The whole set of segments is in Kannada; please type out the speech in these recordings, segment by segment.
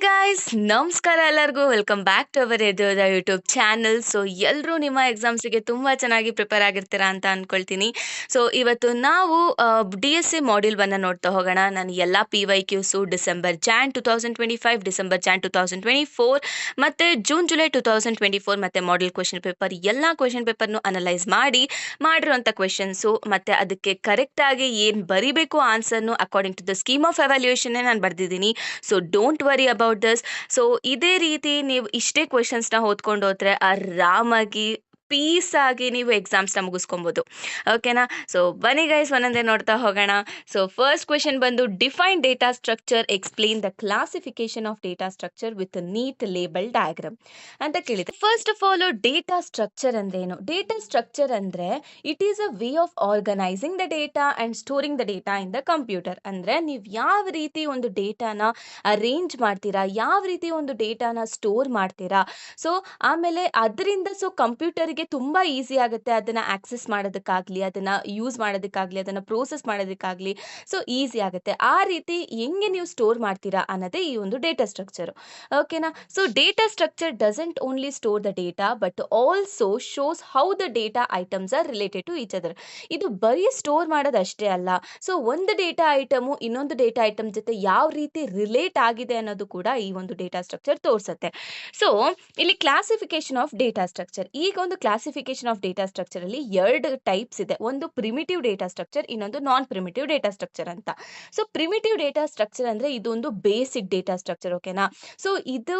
ಗಾಯ್ಸ್ ನಮಸ್ಕಾರ ಎಲ್ಲರಿಗೂ ವೆಲ್ಕಮ್ ಬ್ಯಾಕ್ ಟು ಅವರ್ ಎದುರದ ಯೂಟ್ಯೂಬ್ ಚಾನಲ್. ಸೊ ಎಲ್ಲರೂ ನಿಮ್ಮ ಎಕ್ಸಾಮ್ಸಿಗೆ ತುಂಬ ಚೆನ್ನಾಗಿ ಪ್ರಿಪೇರ್ ಆಗಿರ್ತೀರಾ ಅಂತ ಅಂದ್ಕೊಳ್ತೀನಿ. ಸೊ ಇವತ್ತು ನಾವು DSA ಮಾಡ್ಯೂಲ್ 1 ನೋಡ್ತಾ ಹೋಗೋಣ. ನಾನು ಎಲ್ಲ PYQಸು ಡಿಸೆಂಬರ್ ಜಾನ್ 2025, ಡಿಸೆಂಬರ್ ಜಾನ್ 2024 ಮತ್ತು ಜೂನ್ ಜುಲೈ 2024 ಮತ್ತು ಮಾಡೆಲ್ ಕ್ವೆಶನ್ ಪೇಪರ್ ಎಲ್ಲ ಕ್ವೆಶನ್ ಪೇಪರ್ನು ಅನಲೈಸ್ ಮಾಡಿರುವಂಥ ಕ್ವೆಶನ್ಸು ಮತ್ತು ಅದಕ್ಕೆ ಕರೆಕ್ಟಾಗಿ ಏನು ಬರಿಬೇಕು ಆನ್ಸರ್ನು according to the scheme of ಎವ್ಯಾಲ್ಯೂಯೇಷನ್ನೇ ನಾನು ಬರೆದಿದ್ದೀನಿ. So don't worry about this. So ಇದೇ ರೀತಿ ನೀವು ಇಷ್ಟೇ ಕ್ವೆಶನ್ಸ್ನ ಓದ್ಕೊಂಡು ಹೋದ್ರೆ ಆರಾಮಾಗಿ ಪೀಸ್ ಆಗಿ ನೀವು ಎಕ್ಸಾಮ್ಸ್ನ ಮುಗಿಸ್ಕೊಬೋದು. ಓಕೆನಾ? ಸೊ ಬನ್ನಿ ಗೈಸ್ ಒಂದೊಂದೇ ನೋಡ್ತಾ ಹೋಗೋಣ. ಸೊ ಫಸ್ಟ್ ಕ್ವೆಶನ್ ಬಂದು define data structure, explain the classification of data structure with neat label diagram ಅಂತ ಕೇಳಿದೆ. First of all data structure ಅಂದ್ರೆ ಏನು? ಡೇಟಾ ಸ್ಟ್ರಕ್ಚರ್ ಅಂದ್ರೆ it is a way of organising the data and storing the data in the computer. ಅಂದ್ರೆ ನೀವು ಯಾವ ರೀತಿ ಒಂದು ಡೇಟಾನ ಅರೇಂಜ್ ಮಾಡ್ತೀರಾ, ಯಾವ ರೀತಿ ಒಂದು ಡೇಟಾನ ಸ್ಟೋರ್ ಮಾಡ್ತೀರಾ. ಸೊ ಆಮೇಲೆ ಅದರಿಂದ ಕಂಪ್ಯೂಟರ್ಗೆ ತುಂಬಾ ಈಸಿ ಆಗುತ್ತೆ ಅದನ್ನ ಆಕ್ಸೆಸ್ ಮಾಡೋದಕ್ಕಾಗ್ಲಿ, ಅದನ್ನ ಯೂಸ್ ಮಾಡೋದಕ್ಕಾಗ್ಲಿ, ಅದನ್ನ ಪ್ರೋಸೆಸ್ ಮಾಡೋದಕ್ಕಾಗ್ಲಿ. ಸೊ ಈಸಿ ಆಗುತ್ತೆ. ಆ ರೀತಿ ಹೆಂಗೆ ನೀವು ಸ್ಟೋರ್ ಮಾಡ್ತೀರಾ ಅನ್ನೋದೇ ಈ ಒಂದು ಡೇಟಾ ಸ್ಟ್ರಕ್ಚರ್. ಓಕೆನಾ? So data structure doesn't only store the data but also shows how the data items are related to each other. ಇದು ಬರೀ ಸ್ಟೋರ್ ಮಾಡೋದು ಅಷ್ಟೇ ಅಲ್ಲ. ಸೊ ಒಂದು ಡೇಟಾ ಐಟಮು ಇನ್ನೊಂದು ಡೇಟಾ ಐಟಮ್ ಜೊತೆ ಯಾವ ರೀತಿ ರಿಲೇಟ್ ಆಗಿದೆ ಅನ್ನೋದು ಕೂಡ ಈ ಒಂದು ಡೇಟಾ ಸ್ಟ್ರಕ್ಚರ್ ತೋರಿಸುತ್ತೆ. ಸೊ ಇಲ್ಲಿ ಕ್ಲಾಸಿಫಿಕೇಶನ್ ಆಫ್ ಡೇಟಾ ಸ್ಟ್ರಕ್ಚರ್. ಈಗ ಒಂದು ಕ್ಲಾಸಿಫಿಕೇಶನ್ ಆಫ್ ಡೇಟಾ ಸ್ಟ್ರಕ್ಚರ್ ಅಲ್ಲಿ 2 ಟೈಪ್ಸ್ ಇದೆ. ಒಂದು ಪ್ರಿಮಿಟಿವ್ ಡೇಟಾ ಸ್ಟ್ರಕ್ಚರ್, ಇನ್ನೊಂದು ನಾನ್ ಪ್ರಿಮಿಟಿವ್ ಡೇಟಾ ಸ್ಟ್ರಕ್ಚರ್ ಅಂತ. ಸೊ ಪ್ರಿಮಿಟಿವ್ ಡೇಟಾ ಸ್ಟ್ರಕ್ಚರ್ ಅಂದ್ರೆ ಇದೊಂದು ಬೇಸಿಕ್ ಡೇಟಾ ಸ್ಟ್ರಕ್ಚರ್. ಓಕೆನಾ? ಸೊ ಇದು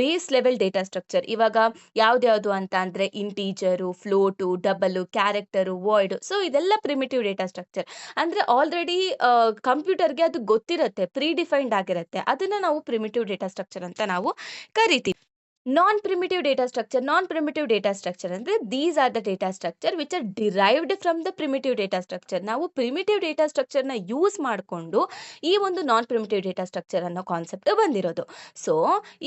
ಬೇಸ್ ಲೆವೆಲ್ ಡೇಟಾ ಸ್ಟ್ರಕ್ಚರ್. ಇವಾಗ ಯಾವ್ದ್ಯಾವ್ದು ಅಂತ ಅಂದ್ರೆ integer, ಫ್ಲೋಟು, double, character, void. So ಇದೆಲ್ಲ ಪ್ರಿಮಿಟಿವ್ ಡೇಟಾ ಸ್ಟ್ರಕ್ಚರ್. ಅಂದ್ರೆ ಆಲ್ರೆಡಿ ಕಂಪ್ಯೂಟರ್ಗೆ ಅದು ಗೊತ್ತಿರುತ್ತೆ, ಪ್ರೀ ಡಿಫೈನ್ಡ್ ಆಗಿರುತ್ತೆ. ಅದನ್ನ ನಾವು ಪ್ರಿಮಿಟಿವ್ ಡೇಟಾ ಸ್ಟ್ರಕ್ಚರ್ ಅಂತ ನಾವು ಕರಿತೀವಿ. ನಾನ್ ಪ್ರಿಮಿಟಿವ್ ಡೇಟಾ ಸ್ಟ್ರಕ್ಚರ್ ಅಂದ್ರೆ these are the data structure which are derived from the primitive data structure. ನಾವು ಪ್ರಿಮಿಟಿವ್ ಡೇಟಾ ಸ್ಟ್ರಕ್ಚರ್ನ ಯೂಸ್ ಮಾಡಿಕೊಂಡು ಈ ಒಂದು ನಾನ್ ಪ್ರಿಮಿಟಿವ್ ಡೇಟಾ ಸ್ಟ್ರಕ್ಚರ್ ಅನ್ನೋ ಕಾನ್ಸೆಪ್ಟ್ ಬಂದಿರೋದು. ಸೊ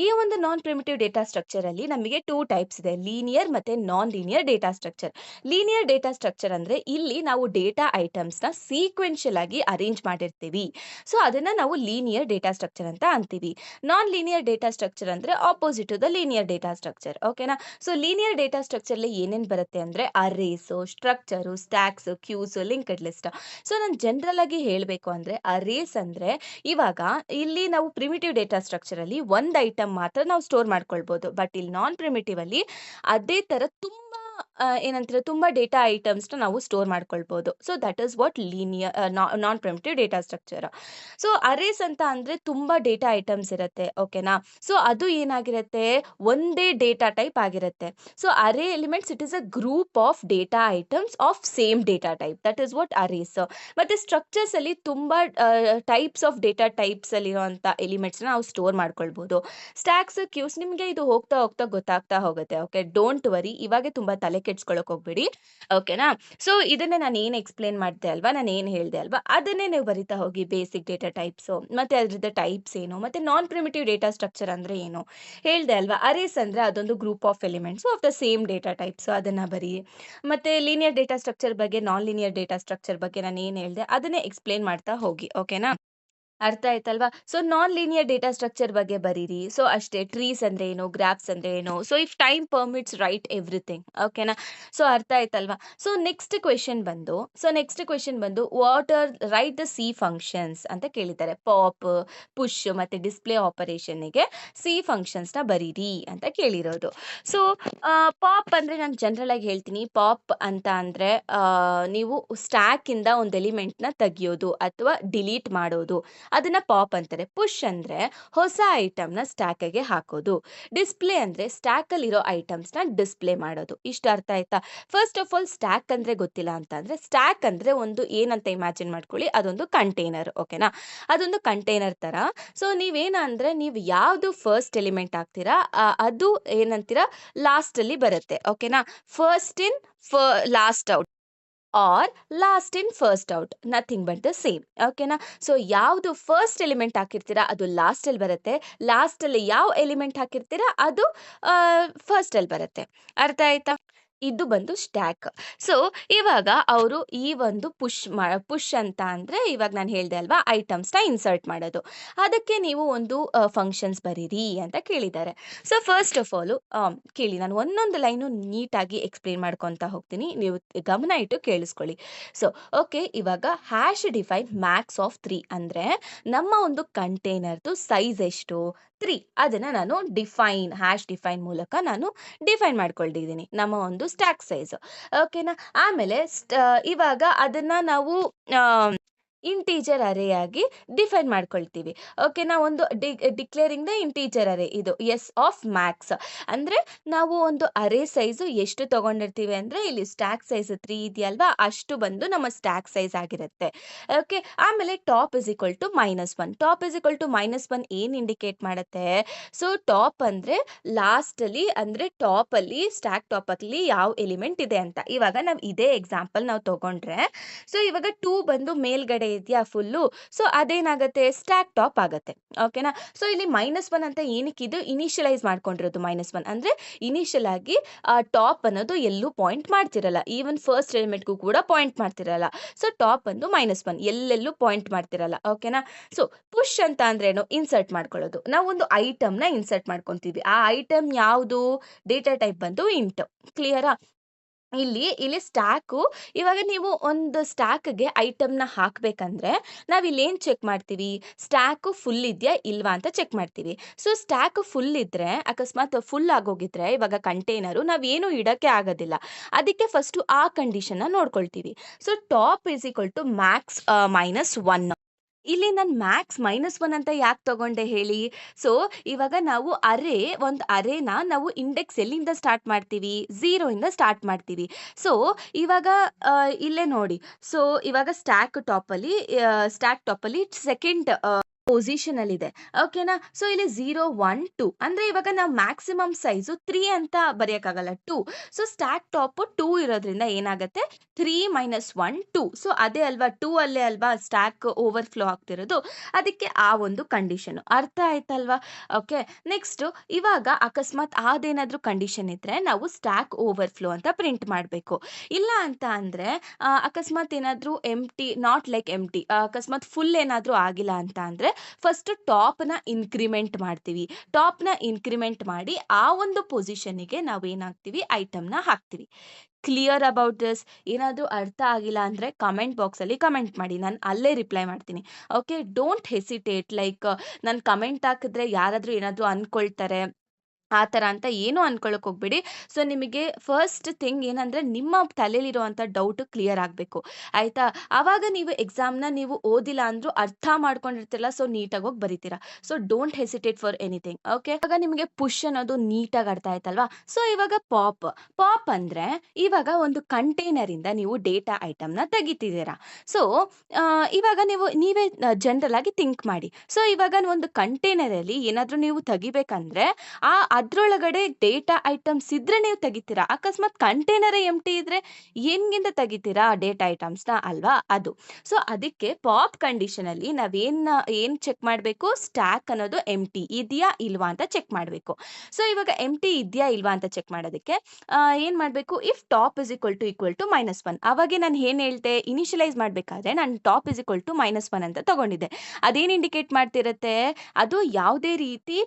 ಈ ಒಂದು ನಾನ್ ಪ್ರಿಮಿಟಿವ್ ಡೇಟಾ ಸ್ಟ್ರಕ್ಚರ್ ಅಲ್ಲಿ ನಮಗೆ 2 ಟೈಪ್ಸ್ ಇದೆ, ಲೀನಿಯರ್ ಮತ್ತೆ non linear data structure. Linear data structure ಅಂದ್ರೆ ಇಲ್ಲಿ ನಾವು ಡೇಟಾ ಐಟಮ್ಸ್ನ ಸೀಕ್ವೆನ್ಷಿಯಲ್ ಆಗಿ ಅರೇಂಜ್ ಮಾಡಿರ್ತೀವಿ. ಸೊ ಅದನ್ನ ನಾವು ಲೀನಿಯರ್ ಡೇಟಾ ಸ್ಟ್ರಕ್ಚರ್ ಅಂತ ಅಂತೀವಿ. ನಾನ್ ಲೀನಿಯರ್ ಡೇಟಾ ಸ್ಟ್ರಕ್ಚರ್ ಅಂದ್ರೆ opposite to the linear data structure. ಓಕೆನಾ? ಸೊ ಲೀನಿಯರ್ ಡೇಟಾ ಸ್ಟ್ರಕ್ಚರ್ ಅಲ್ಲಿ ಏನೇನ್ ಬರುತ್ತೆ ಅಂದ್ರೆ arrays, structure, stacks, queues, linked list. So ನಾನು ಜನರಲ್ ಆಗಿ ಹೇಳಬೇಕು ಅಂದ್ರೆ ಅರೇಸ್ ಅಂದ್ರೆ ಇವಾಗ ಇಲ್ಲಿ ನಾವು ಪ್ರಿಮಿಟಿವ್ ಡೇಟಾ ಸ್ಟ್ರಕ್ಚರ್ ಅಲ್ಲಿ ಒಂದು ಐಟಮ್ ಮಾತ್ರ ನಾವು ಸ್ಟೋರ್ ಮಾಡ್ಕೊಳ್ಬಹುದು. ಬಟ್ ಇಲ್ಲಿ ನಾನ್ ಪ್ರಿಮಿಟಿವ್ ಅಲ್ಲಿ ಅದೇ ತರ ತುಂಬಾ ಏನಂತಾರೆ ತುಂಬಾ ಡೇಟಾ ಐಟಮ್ಸ್ನ ನಾವು ಸ್ಟೋರ್ ಮಾಡ್ಕೊಳ್ಬಹುದು. So that is what linear non primitive data structure. So arrays ಅಂತ ಅಂದ್ರೆ ತುಂಬಾ ಡೇಟಾ ಐಟಮ್ಸ್ ಇರುತ್ತೆ. ಓಕೆನಾ? ಸೊ ಅದು ಏನಾಗಿರುತ್ತೆ, ಒಂದೇ ಡೇಟಾ ಟೈಪ್ ಆಗಿರುತ್ತೆ. So array elements it is a group of data items of same data type. That is what arrays. ಮತ್ತೆ ಸ್ಟ್ರಕ್ಚರ್ಸ್ ಅಲ್ಲಿ ತುಂಬಾ ಟೈಪ್ಸ್ ಆಫ್ ಡೇಟಾ ಟೈಪ್ಸ್ ಅಲ್ಲಿರುವಂತ ಎಲಿಮೆಂಟ್ಸ್ ನಾವು ಸ್ಟೋರ್ ಮಾಡ್ಕೊಳ್ಬಹುದು. ಸ್ಟ್ಯಾಕ್ಸ್, ಕ್ಯೂಸ್ ನಿಮಗೆ ಇದು ಹೋಗ್ತಾ ಹೋಗ್ತಾ ಗೊತ್ತಾಗ್ತಾ ಹೋಗುತ್ತೆ. ಓಕೆ, ಡೋಂಟ್ ವರಿ, ಇವಾಗೆ ತುಂಬಾ ತಲೆ ಕೆಡ್ಸ್ಕೊಳಕ್ ಹೋಗ್ಬೇಡಿ. ಓಕೆನಾ? ಸೊ ಇದನ್ನೇ ನಾನು ಏನು ಎಕ್ಸ್ಪ್ಲೇನ್ ಮಾಡಿದೆ ಅಲ್ವಾ, ನಾನು ಏನು ಹೇಳಿದೆ ಅಲ್ವಾ, ಅದನ್ನೇ ನೀವು ಬರಿತಾ ಹೋಗಿ. ಬೇಸಿಕ್ ಡೇಟಾ ಟೈಪ್ಸು ಮತ್ತೆ ಅದ್ರದ್ದು ಟೈಪ್ಸ್ ಏನು, ಮತ್ತೆ ನಾನ್ ಪ್ರಿಮಿಟಿವ್ ಡೇಟಾ ಸ್ಟ್ರಕ್ಚರ್ ಅಂದ್ರೆ ಏನು ಹೇಳ್ದೆ ಅಲ್ವಾ. ಅರೇಸ್ ಅಂದ್ರೆ ಅದೊಂದು group of elements of the same data types, ಅದನ್ನ ಬರಿ. ಮತ್ತೆ ಲೀನಿಯರ್ ಡೇಟಾ ಸ್ಟ್ರಕ್ಚರ್ ಬಗ್ಗೆ, ನಾನ್ ಲೀನಿಯರ್ ಡೇಟಾ ಸ್ಟ್ರಕ್ಚರ್ ಬಗ್ಗೆ ನಾನು ಏನು ಹೇಳಿದೆ ಅದನ್ನೇ ಎಕ್ಸ್ಪ್ಲೇನ್ ಮಾಡ್ತಾ ಹೋಗಿ. ಓಕೆನಾ? ಅರ್ಥ ಆಯ್ತಲ್ವಾ? ಸೊ ನಾನ್ ಲೀನಿಯರ್ ಡೇಟಾ ಸ್ಟ್ರಕ್ಚರ್ ಬಗ್ಗೆ ಬರೀರಿ. ಸೊ ಅಷ್ಟೇ, ಟ್ರೀಸ್ ಅಂದ್ರೆ ಏನು, ಗ್ರಾಫ್ಸ್ ಅಂದ್ರೆ ಏನು. So if time permits write everything. ಓಕೆನಾ? ಸೊ ಅರ್ಥ ಆಯ್ತಲ್ವಾ? ಸೊ ನೆಕ್ಸ್ಟ್ ಕ್ವೆಶನ್ ಬಂದು what are right the C functions ಅಂತ ಕೇಳಿದ್ದಾರೆ. ಪಾಪ್, ಪುಷ್ ಮತ್ತೆ ಡಿಸ್ಪ್ಲೇ ಆಪರೇಷನ್ಗೆ ಸಿ ಫಂಕ್ಷನ್ಸ್ನ ಬರೀರಿ ಅಂತ ಕೇಳಿರೋದು. ಸೊ ಪಾಪ್ ಅಂದ್ರೆ ನಾನು ಜನರಲ್ ಆಗಿ ಹೇಳ್ತೀನಿ. ಪಾಪ್ ಅಂತ ಅಂದ್ರೆ ನೀವು ಸ್ಟ್ಯಾಕ್ ಇಂದ ಒಂದು ಎಲಿಮೆಂಟ್ನ ತೆಗಿಯೋದು ಅಥವಾ ಡಿಲೀಟ್ ಮಾಡೋದು, ಅದನ್ನ ಪಾಪ್ ಅಂತಾರೆ. ಪುಷ್ ಅಂದ್ರೆ ಹೊಸ ಐಟಮ್ನ ಸ್ಟ್ಯಾಕ್ಗೆ ಹಾಕೋದು. ಡಿಸ್ಪ್ಲೇ ಅಂದ್ರೆ ಸ್ಟ್ಯಾಕ್ ಅಲ್ಲಿ ಇರೋ ಐಟಮ್ಸ್ನ ಡಿಸ್ಪ್ಲೇ ಮಾಡೋದು. ಇಷ್ಟು ಅರ್ಥ ಆಯ್ತಾ? ಫಸ್ಟ್ ಆಫ್ ಆಲ್ ಸ್ಟ್ಯಾಕ್ ಅಂದ್ರೆ ಗೊತ್ತಿಲ್ಲ ಅಂತ ಅಂದ್ರೆ, ಸ್ಟ್ಯಾಕ್ ಅಂದ್ರೆ ಒಂದು ಏನಂತ ಇಮ್ಯಾಜಿನ್ ಮಾಡ್ಕೊಳ್ಳಿ, ಅದೊಂದು ಕಂಟೈನರ್. ಓಕೆನಾ? ಅದೊಂದು ಕಂಟೈನರ್ ತರ. ಸೊ ನೀವೇನಂದ್ರೆ ನೀವು ಯಾವ್ದು ಫಸ್ಟ್ ಎಲಿಮೆಂಟ್ ಹಾಕ್ತೀರಾ ಅದು ಏನಂತೀರಾ ಲಾಸ್ಟ್ ಅಲ್ಲಿ ಬರುತ್ತೆ. ಓಕೆನಾ? First in last out or last in first out, nothing but the same. ಓಕೆನಾ? ಸೊ ಯಾವುದು ಫಸ್ಟ್ ಎಲಿಮೆಂಟ್ ಹಾಕಿರ್ತೀರಾ ಅದು ಲಾಸ್ಟ್ ಅಲ್ಲಿ ಬರುತ್ತೆ, ಲಾಸ್ಟ್ ಅಲ್ಲಿ ಯಾವ ಎಲಿಮೆಂಟ್ ಹಾಕಿರ್ತೀರಾ ಅದು ಫಸ್ಟ್ ಅಲ್ಲಿ ಬರುತ್ತೆ. ಅರ್ಥ ಆಯ್ತಾ? ಇದು ಬಂದು ಸ್ಟ್ಯಾಕ್. ಸೊ, ಇವಾಗ ಅವರು ಈ ಒಂದು ಪುಷ್ ಅಂತ ಅಂದ್ರೆ ಇವಾಗ ನಾನು ಹೇಳ್ದೆ ಅಲ್ವಾ ಐಟಮ್ಸ್‌ನ ಇನ್ಸರ್ಟ್ ಮಾಡೋದು. ಅದಕ್ಕೆ ನೀವು ಒಂದು ಫಂಕ್ಷನ್ಸ್ ಬರೀರಿ ಅಂತ ಕೇಳಿದ್ದಾರೆ. ಸೊ, ಫಸ್ಟ್ ಆಫ್ ಆಲ್ ಕೇಳಿ ನಾನು ಒಂದೊಂದು ಲೈನು ನೀಟಾಗಿ ಎಕ್ಸ್‌ಪ್ಲೇನ್ ಮಾಡ್ಕೊಂತಾ ಹೋಗ್ತೀನಿ. ನೀವು ಗಮನ ಇಟ್ಟು ಕೇಳಿಸ್ಕೊಳ್ಳಿ. ಸೊ, ಓಕೆ ಇವಾಗ ಹ್ಯಾಶ್ ಡಿಫೈನ್ ಮ್ಯಾಕ್ಸ್ ಆಫ್ 3 ಅಂದ್ರೆ ನಮ್ಮ ಒಂದು ಕಂಟೇನರ್‌ದು ಸೈಜ್ ಎಷ್ಟು? 3 ಅದನ್ನ ನಾನು ಹ್ಯಾಶ್ ಡಿಫೈನ್ ಮೂಲಕ ನಾನು ಡಿಫೈನ್ ಮಾಡ್ಕೊಳ್ತಿದ್ದೀನಿ ನಮ್ಮ ಒಂದು ಸ್ಟ್ಯಾಕ್ ಸೈಜ್. ಓಕೆನಾ? ಆಮೇಲೆ ಇವಾಗ ಅದನ್ನ ನಾವು ಇಂಟೀಜರ್ ಅರೇ ಆಗಿ ಡಿಫೈನ್ ಮಾಡ್ಕೊಳ್ತೀವಿ. ಓಕೆನಾ? ಒಂದು ಡಿಕ್ಲೇರಿಂಗ್ ದ ಇಂಟೀಜರ್ ಅರೇ ಇದು ಎಸ್ ಆಫ್ ಮ್ಯಾಕ್ಸ್. ಅಂದ್ರೆ ನಾವು ಒಂದು ಅರೇ ಸೈಜ್ ಎಷ್ಟು ತಗೊಂಡಿರ್ತೀವಿ ಅಂದ್ರೆ ಇಲ್ಲಿ ಸ್ಟ್ಯಾಕ್ ಸೈಜ್ 3 ಇದೆಯಲ್ವಾ? ಅಷ್ಟು ಬಂದು ನಮ್ಮ ಸ್ಟ್ಯಾಕ್ ಸೈಜ್ ಆಗಿರುತ್ತೆ. ಓಕೆ. ಆಮೇಲೆ top is equal to -1. Top is equal to -1 ಏನ್ ಇಂಡಿಕೇಟ್ ಮಾಡುತ್ತೆ? ಸೊ, ಟಾಪ್ ಅಂದ್ರೆ ಲಾಸ್ಟ್ ಅಲ್ಲಿ ಅಂದ್ರೆ ಟಾಪ್ ಅಲ್ಲಿ ಸ್ಟ್ಯಾಕ್ ಟಾಪ್ ಅಲ್ಲಿ ಯಾವ ಎಲಿಮೆಂಟ್ ಇದೆ ಅಂತ. ಇವಾಗ ನಾವು ಇದೇ ಎಕ್ಸಾಂಪಲ್ ನಾವು ತಗೊಂಡ್ರೆ ಸೊ, ಇವಾಗ 2 ಬಂದು ಮೇಲ್ಗಡೆ ಇದೆಯಾ ಫುಲ್ಲು. ಸೊ, ಅದೇನಾಗತ್ತೆ ಸ್ಟ್ಯಾಕ್ ಟಾಪ್ ಆಗತ್ತೆ. ಓಕೆನಾ? ಸೊ, ಇಲ್ಲಿ -1 ಅಂತ ಏನಕ್ಕೆ ಇದು ಇನಿಷಿಯಲೈಸ್ ಮಾಡ್ಕೊಂಡಿರೋದು -1 ಅಂದ್ರೆ ಇನಿಷಿಯಲ್ ಆಗಿ ಟಾಪ್ ಅನ್ನೋದು ಎಲ್ಲೂ ಪಾಯಿಂಟ್ ಮಾಡ್ತಿರಲ್ಲ. ಈವನ್ ಫಸ್ಟ್ ಎಲಿಮೆಂಟ್‌ಗೂ ಕೂಡ ಪಾಯಿಂಟ್ ಮಾಡ್ತಿರಲ್ಲ. ಸೊ, ಟಾಪ್ ಬಂದು -1 ಎಲ್ಲೆಲ್ಲೂ ಪಾಯಿಂಟ್ ಮಾಡ್ತಿರಲ್ಲ. ಓಕೆನಾ? ಸೊ, ಪುಷ್ ಅಂತ ಅಂದ್ರೇನು? ಇನ್ಸರ್ಟ್ ಮಾಡ್ಕೊಳ್ಳೋದು. ನಾವು ಒಂದು ಐಟಮ್‌ನ ಇನ್ಸರ್ಟ್ ಮಾಡ್ಕೊಂತೀವಿ. ಆ ಐಟಮ್ ಯಾವುದು? ಡೇಟಾ ಟೈಪ್ ಬಂದು ಇಂಟ್. ಕ್ಲಿಯರಾ? ಇಲ್ಲಿ ಸ್ಟ್ಯಾಕು ಇವಾಗ ನೀವು ಒಂದು ಸ್ಟ್ಯಾಕ್‌ಗೆ ಐಟಮ್‌ನ ಹಾಕ್ಬೇಕಂದ್ರೆ ನಾವಿಲ್ಲೇನ್ ಚೆಕ್ ಮಾಡ್ತೀವಿ? ಸ್ಟ್ಯಾಕು ಫುಲ್ ಇದ್ಯಾ? ಇಲ್ವಾ? ಅಂತ ಚೆಕ್ ಮಾಡ್ತೀವಿ. ಸೊ, ಸ್ಟ್ಯಾಕ್ ಫುಲ್ ಇದ್ರೆ ಅಕಸ್ಮಾತ್ ಫುಲ್ ಆಗೋಗಿದ್ರೆ ಇವಾಗ ಕಂಟೇನರು ನಾವೇನು ಇಡಕ್ಕೆ ಆಗೋದಿಲ್ಲ. ಅದಕ್ಕೆ ಫಸ್ಟು ಆ ಕಂಡೀಷನ್‌ನ ನೋಡ್ಕೊಳ್ತೀವಿ. So, top is equal to max -1. ಇಲ್ಲಿ ನಾನು ಮ್ಯಾಕ್ಸ್ -1 ಅಂತ ಯಾಕೆ ತಗೊಂಡೆ ಹೇಳಿ? ಸೊ, ಇವಾಗ ನಾವು ಒಂದು ಅರೇನ ನಾವು ಇಂಡೆಕ್ಸ್ ಎಲ್ಲಿಂದ ಸ್ಟಾರ್ಟ್ ಮಾಡ್ತೀವಿ? 0 ಇಂದ ಸ್ಟಾರ್ಟ್ ಮಾಡ್ತೀವಿ. ಸೊ, ಇವಾಗ ಇಲ್ಲೇ ನೋಡಿ. ಸೊ, ಇವಾಗ ಸ್ಟ್ಯಾಕ್ ಟಾಪಲ್ಲಿ ಸೆಕೆಂಡ್ ಪೊಸಿಷನ್ ಅಲ್ಲಿದೆ. ಓಕೆನಾ? ಸೊ, ಇಲ್ಲಿ 0, 1, 2 ಅಂದ್ರೆ ಇವಾಗ ನಾವು ಮ್ಯಾಕ್ಸಿಮಮ್ ಸೈಜು 3 ಅಂತ ಬರೆಯಕ್ಕಾಗಲ್ಲ 2. ಸೊ, ಸ್ಟ್ಯಾಕ್ ಟಾಪು 2 ಇರೋದ್ರಿಂದ ಏನಾಗತ್ತೆ 3 - 1 2. ಸೊ, ಅದೇ ಅಲ್ವಾ 2 ಅಲ್ಲೇ ಅಲ್ವಾ ಸ್ಟ್ಯಾಕ್ ಓವರ್‌ಫ್ಲೋ ಆಗ್ತಿರೋದು. ಅದಕ್ಕೆ ಆ ಒಂದು ಕಂಡೀಷನ್. ಅರ್ಥ ಆಯ್ತಲ್ವಾ? ಓಕೆ. ನೆಕ್ಸ್ಟು ಇವಾಗ ಅಕಸ್ಮಾತ್ ಅದೇನಾದ್ರೂ ಕಂಡೀಷನ್ ಇದ್ರೆ ನಾವು ಸ್ಟ್ಯಾಕ್ ಓವರ್‌ಫ್ಲೋ ಅಂತ ಪ್ರಿಂಟ್ ಮಾಡ್ಬೇಕು. ಇಲ್ಲ ಅಂತ ಅಂದ್ರೆ ಅಕಸ್ಮಾತ್ ಏನಾದ್ರೂ ನಾಟ್ ಲೈಕ್ ಅಕಸ್ಮಾತ್ ಫುಲ್ ಏನಾದ್ರೂ ಆಗಿಲ್ಲ ಅಂತ ಅಂದ್ರೆ ಫಸ್ಟ್ ಟಾಪ್‌ನ ಇನ್ಕ್ರಿಮೆಂಟ್ ಮಾಡ್ತೀವಿ. ಟಾಪ್‌ನ ಇನ್ಕ್ರಿಮೆಂಟ್ ಮಾಡಿ ಆ ಒಂದು ಪೊಸಿಷನ್‌ಗೆ ನಾವು ಏನಾಗ್ತೀವಿ ಐಟಮ್‌ನ ಹಾಕ್ತೀವಿ. Clear about this? ಏನಾದ್ರೂ ಅರ್ಥ ಆಗಿಲ್ಲ ಅಂದ್ರೆ ಕಮೆಂಟ್ ಬಾಕ್ಸಲ್ಲಿ ಕಮೆಂಟ್ ಮಾಡಿ. ನಾನು ಅಲ್ಲೇ ರಿಪ್ಲೈ ಮಾಡ್ತೀನಿ. ಓಕೆ. ಡೋಂಟ್ ಹೆಸಿಟೇಟ್ ಲೈಕ್ ನಾನು ಕಮೆಂಟ್ ಹಾಕಿದ್ರೆ ಯಾರಾದ್ರೂ ಏನಾದ್ರೂ ಅನ್ಕೊಳ್ತಾರೆ. ಆ ಥರ ಅಂತ ಏನೂ ಅನ್ಕೊಳ್ಳೋಕೆ ಹೋಗ್ಬೇಡಿ. ಸೊ, ನಿಮಗೆ ಫಸ್ಟ್ ಥಿಂಗ್ ಏನಂದ್ರೆ ನಿಮ್ಮ ತಲೆಲಿರುವಂಥ ಡೌಟ್ ಕ್ಲಿಯರ್ ಆಗಬೇಕು. ಆಯ್ತಾ? ಆವಾಗ ನೀವು ಎಕ್ಸಾಮ್‌ನ ನೀವು ಓದಿಲ್ಲ ಅಂದ್ರೂ ಅರ್ಥ ಮಾಡ್ಕೊಂಡಿರ್ತೀರಲ್ಲ ಸೊ, ನೀಟಾಗಿ ಹೋಗಿ ಬರಿತೀರಾ. So, don't hesitate for anything. Okay. ಇವಾಗ ನಿಮಗೆ ಪುಷ್ ಅನ್ನೋದು ನೀಟಾಗಿ ಅರ್ಥ ಆಯ್ತಲ್ವಾ? ಸೊ, ಇವಾಗ ಪಾಪ್ ಅಂದ್ರೆ ಇವಾಗ ಒಂದು ಕಂಟೇನರಿಂದ ನೀವು ಡೇಟಾ ಐಟಮ್‌ನ ತೆಗಿತಿದ್ದೀರಾ. ಸೊ, ಇವಾಗ ನೀವೇ ಜನರಲ್ ಆಗಿ ಥಿಂಕ್ ಮಾಡಿ. ಸೊ, ಇವಾಗ ಒಂದು ಕಂಟೇನರಲ್ಲಿ ಏನಾದ್ರೂ ನೀವು ತೆಗಿಬೇಕಂದ್ರೆ ಅದ್ರೊಳಗಡೆ ಡೇಟಾ ಐಟಮ್ಸ್ ಇದ್ರೆ ನೀವು ತೆಗಿತೀರಾ. ಅಕಸ್ಮಾತ್ ಕಂಟೇನರೇ ಎಂಪ್ಟಿ ಇದ್ರೆ ಹೆಂಗಿಂದ ತೆಗಿತೀರಾ ಡೇಟಾ ಐಟಮ್ಸ್‌ನ ಅಲ್ವಾ? ಅದು. ಸೊ, ಅದಕ್ಕೆ ಪಾಪ್ ಕಂಡೀಷನಲ್ಲಿ ಏನ್ ಚೆಕ್ ಮಾಡಬೇಕು? ಸ್ಟ್ಯಾಕ್ ಅನ್ನೋದು ಎಂಪ್ಟಿ ಇದೆಯಾ? ಇಲ್ವಾ? ಅಂತ ಚೆಕ್ ಮಾಡಬೇಕು. ಸೊ, ಇವಾಗ ಎಂಪ್ಟಿ ಇದೆಯಾ? ಇಲ್ವಾ? ಅಂತ ಚೆಕ್ ಮಾಡೋದಕ್ಕೆ ಏನ್ ಮಾಡಬೇಕು? If top is equal to -1 ಅವಾಗೆ ನಾನು ಏನ್ ಹೇಳ್ದೆ? ಇನಿಷಿಯಲೈಸ್ ಮಾಡಬೇಕಾದ್ರೆ ನಾನು ಟಾಪ್ ಇಸ್ ಈಕ್ವಲ್ ಟು -1 ಅಂತ ತಗೊಂಡಿದ್ದೆ. ಅದೇನ್ ಇಂಡಿಕೇಟ್ ಮಾಡ್ತಿರುತ್ತೆ? ಅದು ಯಾವುದೇ ರೀತಿ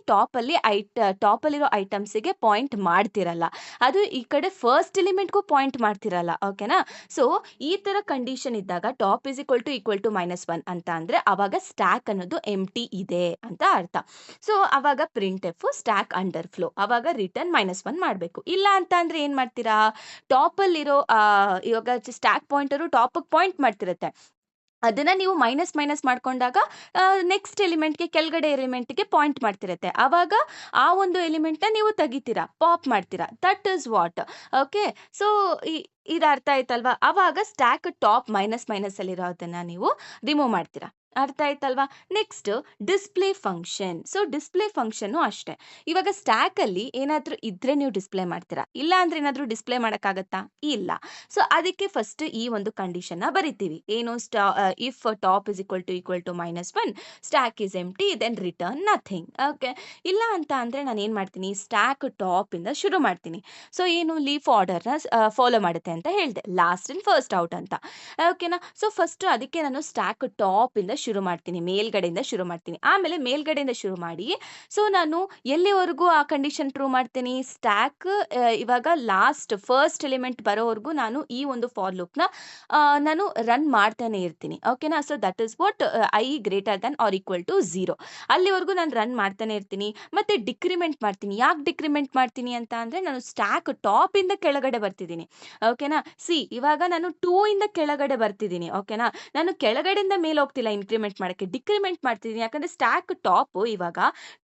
ಟಾಪಲ್ಲಿರೋ ಐಟಮ್ಸಿಗೆ ಪಾಯಿಂಟ್ ಮಾಡ್ತಿರಲ್ಲ. ಅದು ಈ ಕಡೆ ಫಸ್ಟ್ ಎಲಿಮೆಂಟ್‌ಗೂ ಪಾಯಿಂಟ್ ಮಾಡ್ತಿರಲ್ಲ. ಓಕೆನಾ? ಸೊ, ಈ ತರ ಕಂಡೀಷನ್ ಇದ್ದಾಗ ಟಾಪ್ ಇಸ್ ಈಕ್ವಲ್ ಟು -1 ಅಂತ ಅಂದ್ರೆ ಅವಾಗ ಸ್ಟ್ಯಾಕ್ ಅನ್ನೋದು ಎಂಪ್ಟಿ ಇದೆ ಅಂತ ಅರ್ಥ. ಸೊ, ಅವಾಗ ಪ್ರಿಂಟ್‌ಎಫ್ ಸ್ಟ್ಯಾಕ್ ಅಂಡರ್ ಫ್ಲೋ ಅವಾಗ ರಿಟರ್ನ್ -1 ಮಾಡಬೇಕು. ಇಲ್ಲ ಅಂತ ಅಂದ್ರೆ ಏನ್ ಮಾಡ್ತೀರಾ? ಟಾಪಲ್ಲಿರೋ ಇವಾಗ ಸ್ಟ್ಯಾಕ್ ಪಾಯಿಂಟರು ಟಾಪಿಗೆ ಪಾಯಿಂಟ್ ಮಾಡ್ತಿರುತ್ತೆ. ಅದನ್ನ ನೀವು ಮೈನಸ್ ಮಾಡ್ಕೊಂಡಾಗ ನೆಕ್ಸ್ಟ್ ಕೆಳಗಡೆ ಎಲಿಮೆಂಟ್‌ಗೆ ಪಾಯಿಂಟ್ ಮಾಡ್ತಿರುತ್ತೆ. ಆವಾಗ ಆ ಒಂದು ಎಲಿಮೆಂಟ್‌ನ ನೀವು ತೆಗಿತೀರಾ, ಪಾಪ್ ಮಾಡ್ತೀರಾ. That is what. Okay. So, ಇದು ಅರ್ಥ ಆಯ್ತಲ್ವಾ? ಆವಾಗ ಸ್ಟ್ಯಾಕ್ ಟಾಪ್ ಮೈನಸ್ ಅಲ್ಲಿರೋದನ್ನ ನೀವು ರಿಮೂವ್ ಮಾಡ್ತೀರಾ. ಅರ್ಥ ಆಯ್ತಲ್ವಾ? Next display function. So display function ಅಷ್ಟೇ. ಇವಾಗ ಸ್ಟ್ಯಾಕಲ್ಲಿ ಏನಾದರೂ ಇದ್ರೆ ನೀವು ಡಿಸ್ಪ್ಲೇ ಮಾಡ್ತೀರಾ. ಇಲ್ಲ ಅಂದ್ರೆ ಏನಾದರೂ ಡಿಸ್ಪ್ಲೇ ಮಾಡೋಕ್ಕಾಗತ್ತಾ? ಇಲ್ಲ. ಸೊ ಅದಕ್ಕೆ ಫಸ್ಟ್ ಈ ಒಂದು ಕಂಡೀಷನ್ನ ಬರಿತೀವಿ. ಏನು if top is equal to -1 stack is empty then return nothing. Okay. ಇಲ್ಲ ಅಂತ ಅಂದರೆ ನಾನು ಏನು ಮಾಡ್ತೀನಿ, ಸ್ಟ್ಯಾಕ್ ಟಾಪಿಂದ ಶುರು ಮಾಡ್ತೀನಿ. ಸೊ ಏನು ಲೀಫ್ ಆರ್ಡರ್ನ ಫಾಲೋ ಮಾಡುತ್ತೆ ಅಂತ ಹೇಳಿದೆ. ಲಾಸ್ಟ್ ಇನ್ ಫಸ್ಟ್ ಔಟ್ ಅಂತ. ಓಕೆನಾ? ಸೊ ಫಸ್ಟ್ ಅದಕ್ಕೆ ನಾನು ಸ್ಟ್ಯಾಕ್ ಟಾಪಿಂದ ಶುರು ಮಾಡ್ತೀನಿ. ಮೇಲ್ಗಡೆಯಿಂದ ಶುರು ಮಾಡ್ತೀನಿ. ಆಮೇಲೆ ಮೇಲ್ಗಡೆಯಿಂದ ಶುರು ಮಾಡಿ ಸೊ ನಾನು ಎಲ್ಲಿವರೆಗೂ ಆ ಕಂಡೀಷನ್ ಟ್ರೂ ಮಾಡ್ತೀನಿ, ಸ್ಟ್ಯಾಕ್ ಇವಾಗ ಲಾಸ್ಟ್ ಫಸ್ಟ್ ಎಲಿಮೆಂಟ್ ಬರೋವರೆಗೂ ನಾನು ಈ ಒಂದು ಫಾರ್ ಲೂಪ್ನ ನಾನು ರನ್ ಮಾಡ್ತಾನೆ ಇರ್ತೀನಿ. ಓಕೆನಾ? So that is what i greater than or equal to 0 ಅಲ್ಲಿವರೆಗೂ ನಾನು ರನ್ ಮಾಡ್ತಾನೆ ಇರ್ತೀನಿ. ಮತ್ತೆ ಡಿಕ್ರಿಮೆಂಟ್ ಮಾಡ್ತೀನಿ. ಯಾಕೆ ಡಿಕ್ರಿಮೆಂಟ್ ಮಾಡ್ತೀನಿ ಅಂತ ಅಂದರೆ ನಾನು ಸ್ಟ್ಯಾಕ್ ಟಾಪಿಂದ ಕೆಳಗಡೆ ಬರ್ತಿದ್ದೀನಿ. ಓಕೆನಾ? ಇವಾಗ ನಾನು 2 ಇಂದ ಕೆಳಗಡೆ ಬರ್ತಿದ್ದೀನಿ. ಓಕೆನಾ? ನಾನು ಕೆಳಗಡೆಯಿಂದ ಮೇಲೆ ಹೋಗ್ತಿಲ್ಲ ಇನ್ಕ್ರಿಮೆಂಟ್ ಮಾಡೋಕ್ಕೆ, ಡಿಕ್ರಿಮೆಂಟ್ ಮಾಡ್ತಿದ್ದೀನಿ. ಯಾಕಂದರೆ ಸ್ಟ್ಯಾಕ್ ಟಾಪು ಇವಾಗ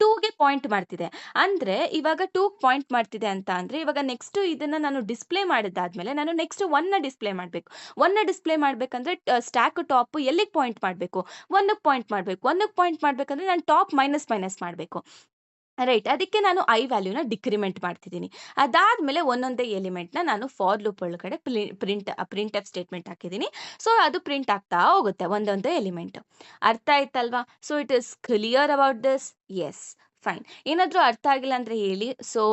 2ಗೆ ಪಾಯಿಂಟ್ ಮಾಡ್ತಿದೆ. ಅಂದರೆ ಇವಾಗ 2ಗೆ ಪಾಯಿಂಟ್ ಮಾಡ್ತಿದೆ ಅಂತ ಅಂದರೆ ಇವಾಗ ನೆಕ್ಸ್ಟ್ ಇದನ್ನು ನಾನು ಡಿಸ್ಪ್ಲೇ ಮಾಡಿದ್ದಾದ್ಮೇಲೆ ನಾನು ನೆಕ್ಸ್ಟ್ 1ನ ಡಿಸ್ಪ್ಲೇ ಮಾಡಬೇಕು. 1ನ ಡಿಸ್ಪ್ಲೇ ಮಾಡಬೇಕಂದ್ರೆ ಸ್ಟ್ಯಾಕ್ ಟಾಪು ಎಲ್ಲಿಗೆ ಪಾಯಿಂಟ್ ಮಾಡಬೇಕು? 1ಗೆ ಪಾಯಿಂಟ್ ಮಾಡಬೇಕು. 1ಗೆ ಪಾಯಿಂಟ್ ಮಾಡಬೇಕಂದ್ರೆ ನಾನು ಟಾಪ್ ಮೈನಸ್ ಮಾಡಬೇಕು. ರೈಟ್. ಅದಕ್ಕೆ ನಾನು ಐ ವ್ಯಾಲ್ಯೂನ ಡಿಕ್ರಿಮೆಂಟ್ ಮಾಡ್ತಿದ್ದೀನಿ. ಅದಾದಮೇಲೆ ಒಂದೊಂದೇ ಎಲಿಮೆಂಟ್ನ ನಾನು ಫಾರ್ ಲೂಪ್ ಒಳಗಡೆ ಪ್ರಿಂಟ್ ಎಫ್ ಸ್ಟೇಟ್ಮೆಂಟ್ ಹಾಕಿದ್ದೀನಿ. ಸೊ ಅದು ಪ್ರಿಂಟ್ ಆಗ್ತಾ ಹೋಗುತ್ತೆ ಒಂದೊಂದೇ ಎಲಿಮೆಂಟ್. ಅರ್ಥ ಆಯ್ತಲ್ವಾ? So it is clear about this? Yes. Fine. ಏನಾದರೂ ಅರ್ಥ ಆಗಿಲ್ಲ ಅಂದರೆ ಹೇಳಿ. ಸೊ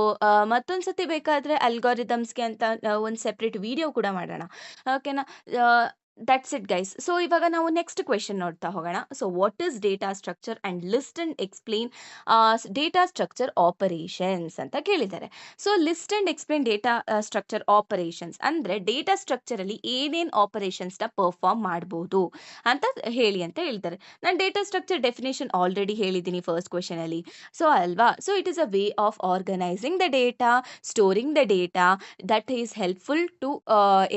ಮತ್ತೊಂದು ಸತಿ ಬೇಕಾದರೆ ಅಲ್ಗಾರಿದಮ್ಸ್ಗೆ ಅಂತ ಒಂದು ಸೆಪ್ರೇಟ್ ವಿಡಿಯೋ ಕೂಡ ಮಾಡೋಣ. ಓಕೆನಾ? That's it guys. ಸೊ ಇವಾಗ ನಾವು ನೆಕ್ಸ್ಟ್ ಕ್ವೆಶನ್ ನೋಡ್ತಾ ಹೋಗೋಣ. So what is data structure and list and explain data structure operations ಅಂತ ಕೇಳಿದ್ದಾರೆ. So list and explain data structure operations ಅಂದರೆ ಡೇಟಾ ಸ್ಟ್ರಕ್ಚರಲ್ಲಿ ಏನೇನು ಆಪರೇಷನ್ಸ್ನ ಪರ್ಫಾರ್ಮ್ ಮಾಡ್ಬೋದು ಅಂತ ಹೇಳಿ ಅಂತ ಹೇಳ್ತಾರೆ. ನಾನು ಡೇಟಾ ಸ್ಟ್ರಕ್ಚರ್ ಡೆಫಿನೇಷನ್ ಆಲ್ರೆಡಿ ಹೇಳಿದ್ದೀನಿ ಫಸ್ಟ್ ಕ್ವೆಶನಲ್ಲಿ. ಸೊ ಅಲ್ವಾ? So it is a way of organising the data, storing the data that is helpful to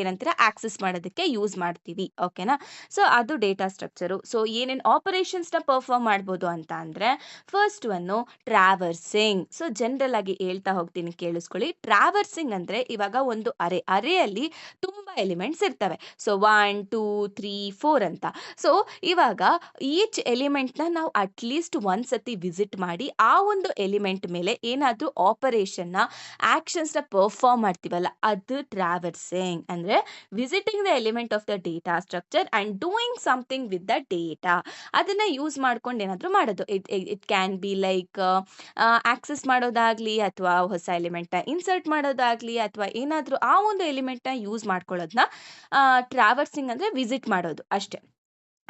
ಏನಂತೀರ ಆಕ್ಸೆಸ್ ಮಾಡೋದಕ್ಕೆ ಯೂಸ್ ಮಾಡ್ತೀವಿ. ಓಕೆನಾ? ಸೊ ಅದು ಡೇಟಾ ಸ್ಟ್ರಕ್ಚರು. ಸೊ ಏನೇನು ಆಪರೇಷನ್ಸ್ನ ಪರ್ಫಾರ್ಮ್ ಮಾಡ್ಬೋದು ಅಂತ ಅಂದರೆ first one traversing. So general ಆಗಿ ಹೇಳ್ತಾ ಹೋಗ್ತೀನಿ, ಕೇಳಿಸ್ಕೊಳ್ಳಿ. ಟ್ರಾವರ್ಸಿಂಗ್ ಅಂದರೆ ಇವಾಗ ಒಂದು ಅರೆಯಲ್ಲಿ ತುಂಬ ಎಲಿಮೆಂಟ್ಸ್ ಇರ್ತವೆ. ಸೊ 1 2 3 4 ಅಂತ. ಸೊ ಇವಾಗ ಈಚ್ ಎಲಿಮೆಂಟ್ನ ನಾವು ಅಟ್ಲೀಸ್ಟ್ ಒಂದ್ಸತಿ ವಿಸಿಟ್ ಮಾಡಿ ಆ ಒಂದು ಎಲಿಮೆಂಟ್ ಮೇಲೆ ಏನಾದರೂ ಆಪರೇಷನ್ನ ಆಕ್ಷನ್ಸ್ನ ಪರ್ಫಾರ್ಮ್ ಮಾಡ್ತೀವಲ್ಲ, ಅದು ಟ್ರಾವರ್ಸಿಂಗ್. ಅಂದರೆ visiting the element of the data structure and doing something with the data. ಅದನ್ನು ಯೂಸ್ ಮಾಡ್ಕೊಂಡು ಏನಾದರೂ ಮಾಡೋದು. It can be like access ಮಾಡೋದಾಗಲಿ, ಅಥವಾ ಹೊಸ ಎಲಿಮೆಂಟ್ನ ಇನ್ಸರ್ಟ್ ಮಾಡೋದಾಗಲಿ, ಅಥವಾ ಏನಾದರೂ ಆ ಒಂದು ಎಲಿಮೆಂಟ್ನ ಯೂಸ್ ಮಾಡ್ಕೊಳ್ಳೋದನ್ನ ಟ್ರಾವರ್ಸಿಂಗ್ ಅಂದರೆ ವಿಸಿಟ್ ಮಾಡೋದು ಅಷ್ಟೇ.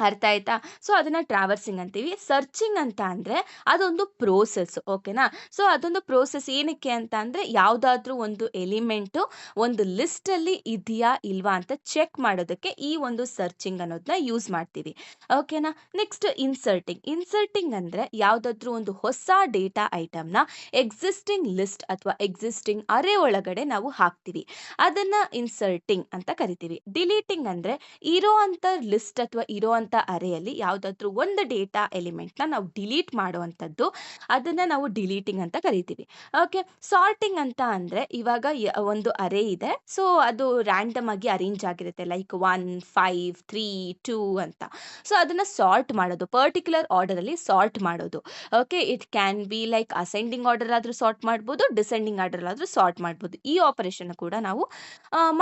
ಅರ್ಥ ಆಯ್ತಾ? ಸೊ ಅದನ್ನು ಟ್ರಾವರ್ಸಿಂಗ್ ಅಂತೀವಿ. ಸರ್ಚಿಂಗ್ ಅಂತ ಅಂದರೆ ಅದೊಂದು ಪ್ರೋಸೆಸ್. ಓಕೆನಾ? ಸೊ ಅದೊಂದು ಪ್ರೋಸೆಸ್ ಏನಕ್ಕೆ ಅಂತ ಅಂದರೆ ಯಾವುದಾದ್ರೂ ಒಂದು ಎಲಿಮೆಂಟು ಒಂದು ಲಿಸ್ಟಲ್ಲಿ ಇದೆಯಾ ಇಲ್ವಾ ಅಂತ ಚೆಕ್ ಮಾಡೋದಕ್ಕೆ ಈ ಒಂದು ಸರ್ಚಿಂಗ್ ಅನ್ನೋದನ್ನ ಯೂಸ್ ಮಾಡ್ತೀವಿ. ಓಕೆನಾ? ನೆಕ್ಸ್ಟ್ ಇನ್ಸರ್ಟಿಂಗ್ ಅಂದರೆ ಯಾವುದಾದ್ರೂ ಒಂದು ಹೊಸ ಡೇಟಾ ಐಟಮ್ನ ಎಕ್ಸಿಸ್ಟಿಂಗ್ ಲಿಸ್ಟ್ ಅಥವಾ ಎಕ್ಸಿಸ್ಟಿಂಗ್ ಅರೆ ಒಳಗಡೆ ನಾವು ಹಾಕ್ತೀವಿ. ಅದನ್ನು ಇನ್ಸರ್ಟಿಂಗ್ ಅಂತ ಕರಿತೀವಿ. ಡಿಲೀಟಿಂಗ್ ಅಂದರೆ ಇರೋ ಅಂಥ ಲಿಸ್ಟ್ ಅಥವಾ ಇರೋ ಅಂಥ ಅರೆಯಲ್ಲಿ ಯಾವುದಾದ್ರೂ ಒಂದು ಡೇಟಾ ಎಲಿಮೆಂಟ್ನ ನಾವು ಡಿಲೀಟ್ ಮಾಡುವಂಥದ್ದು, ಅದನ್ನು ನಾವು ಡಿಲೀಟಿಂಗ್ ಅಂತ ಕರಿತೀವಿ. ಓಕೆ. ಸಾರ್ಟಿಂಗ್ ಅಂತ ಅಂದರೆ ಇವಾಗ ಒಂದು ಅರೆ ಇದೆ. ಸೊ ಅದು ರ್ಯಾಂಡಮ್ ಆಗಿ ಅರೇಂಜ್ ಆಗಿರುತ್ತೆ, ಲೈಕ್ 1 5 3 2 ಅಂತ. ಸೊ ಅದನ್ನು ಸಾರ್ಟ್ ಮಾಡೋದು, ಪರ್ಟಿಕ್ಯುಲರ್ ಆರ್ಡರಲ್ಲಿ ಸಾರ್ಟ್ ಮಾಡೋದು. Okay. It can be like ascending order ಆದರೂ ಸಾರ್ಟ್ ಮಾಡ್ಬೋದು, ಡಿಸೆಂಡಿಂಗ್ ಆರ್ಡರ್ ಆದರೂ ಸಾರ್ಟ್ ಮಾಡ್ಬೋದು. ಈ ಆಪರೇಷನ್ ಕೂಡ ನಾವು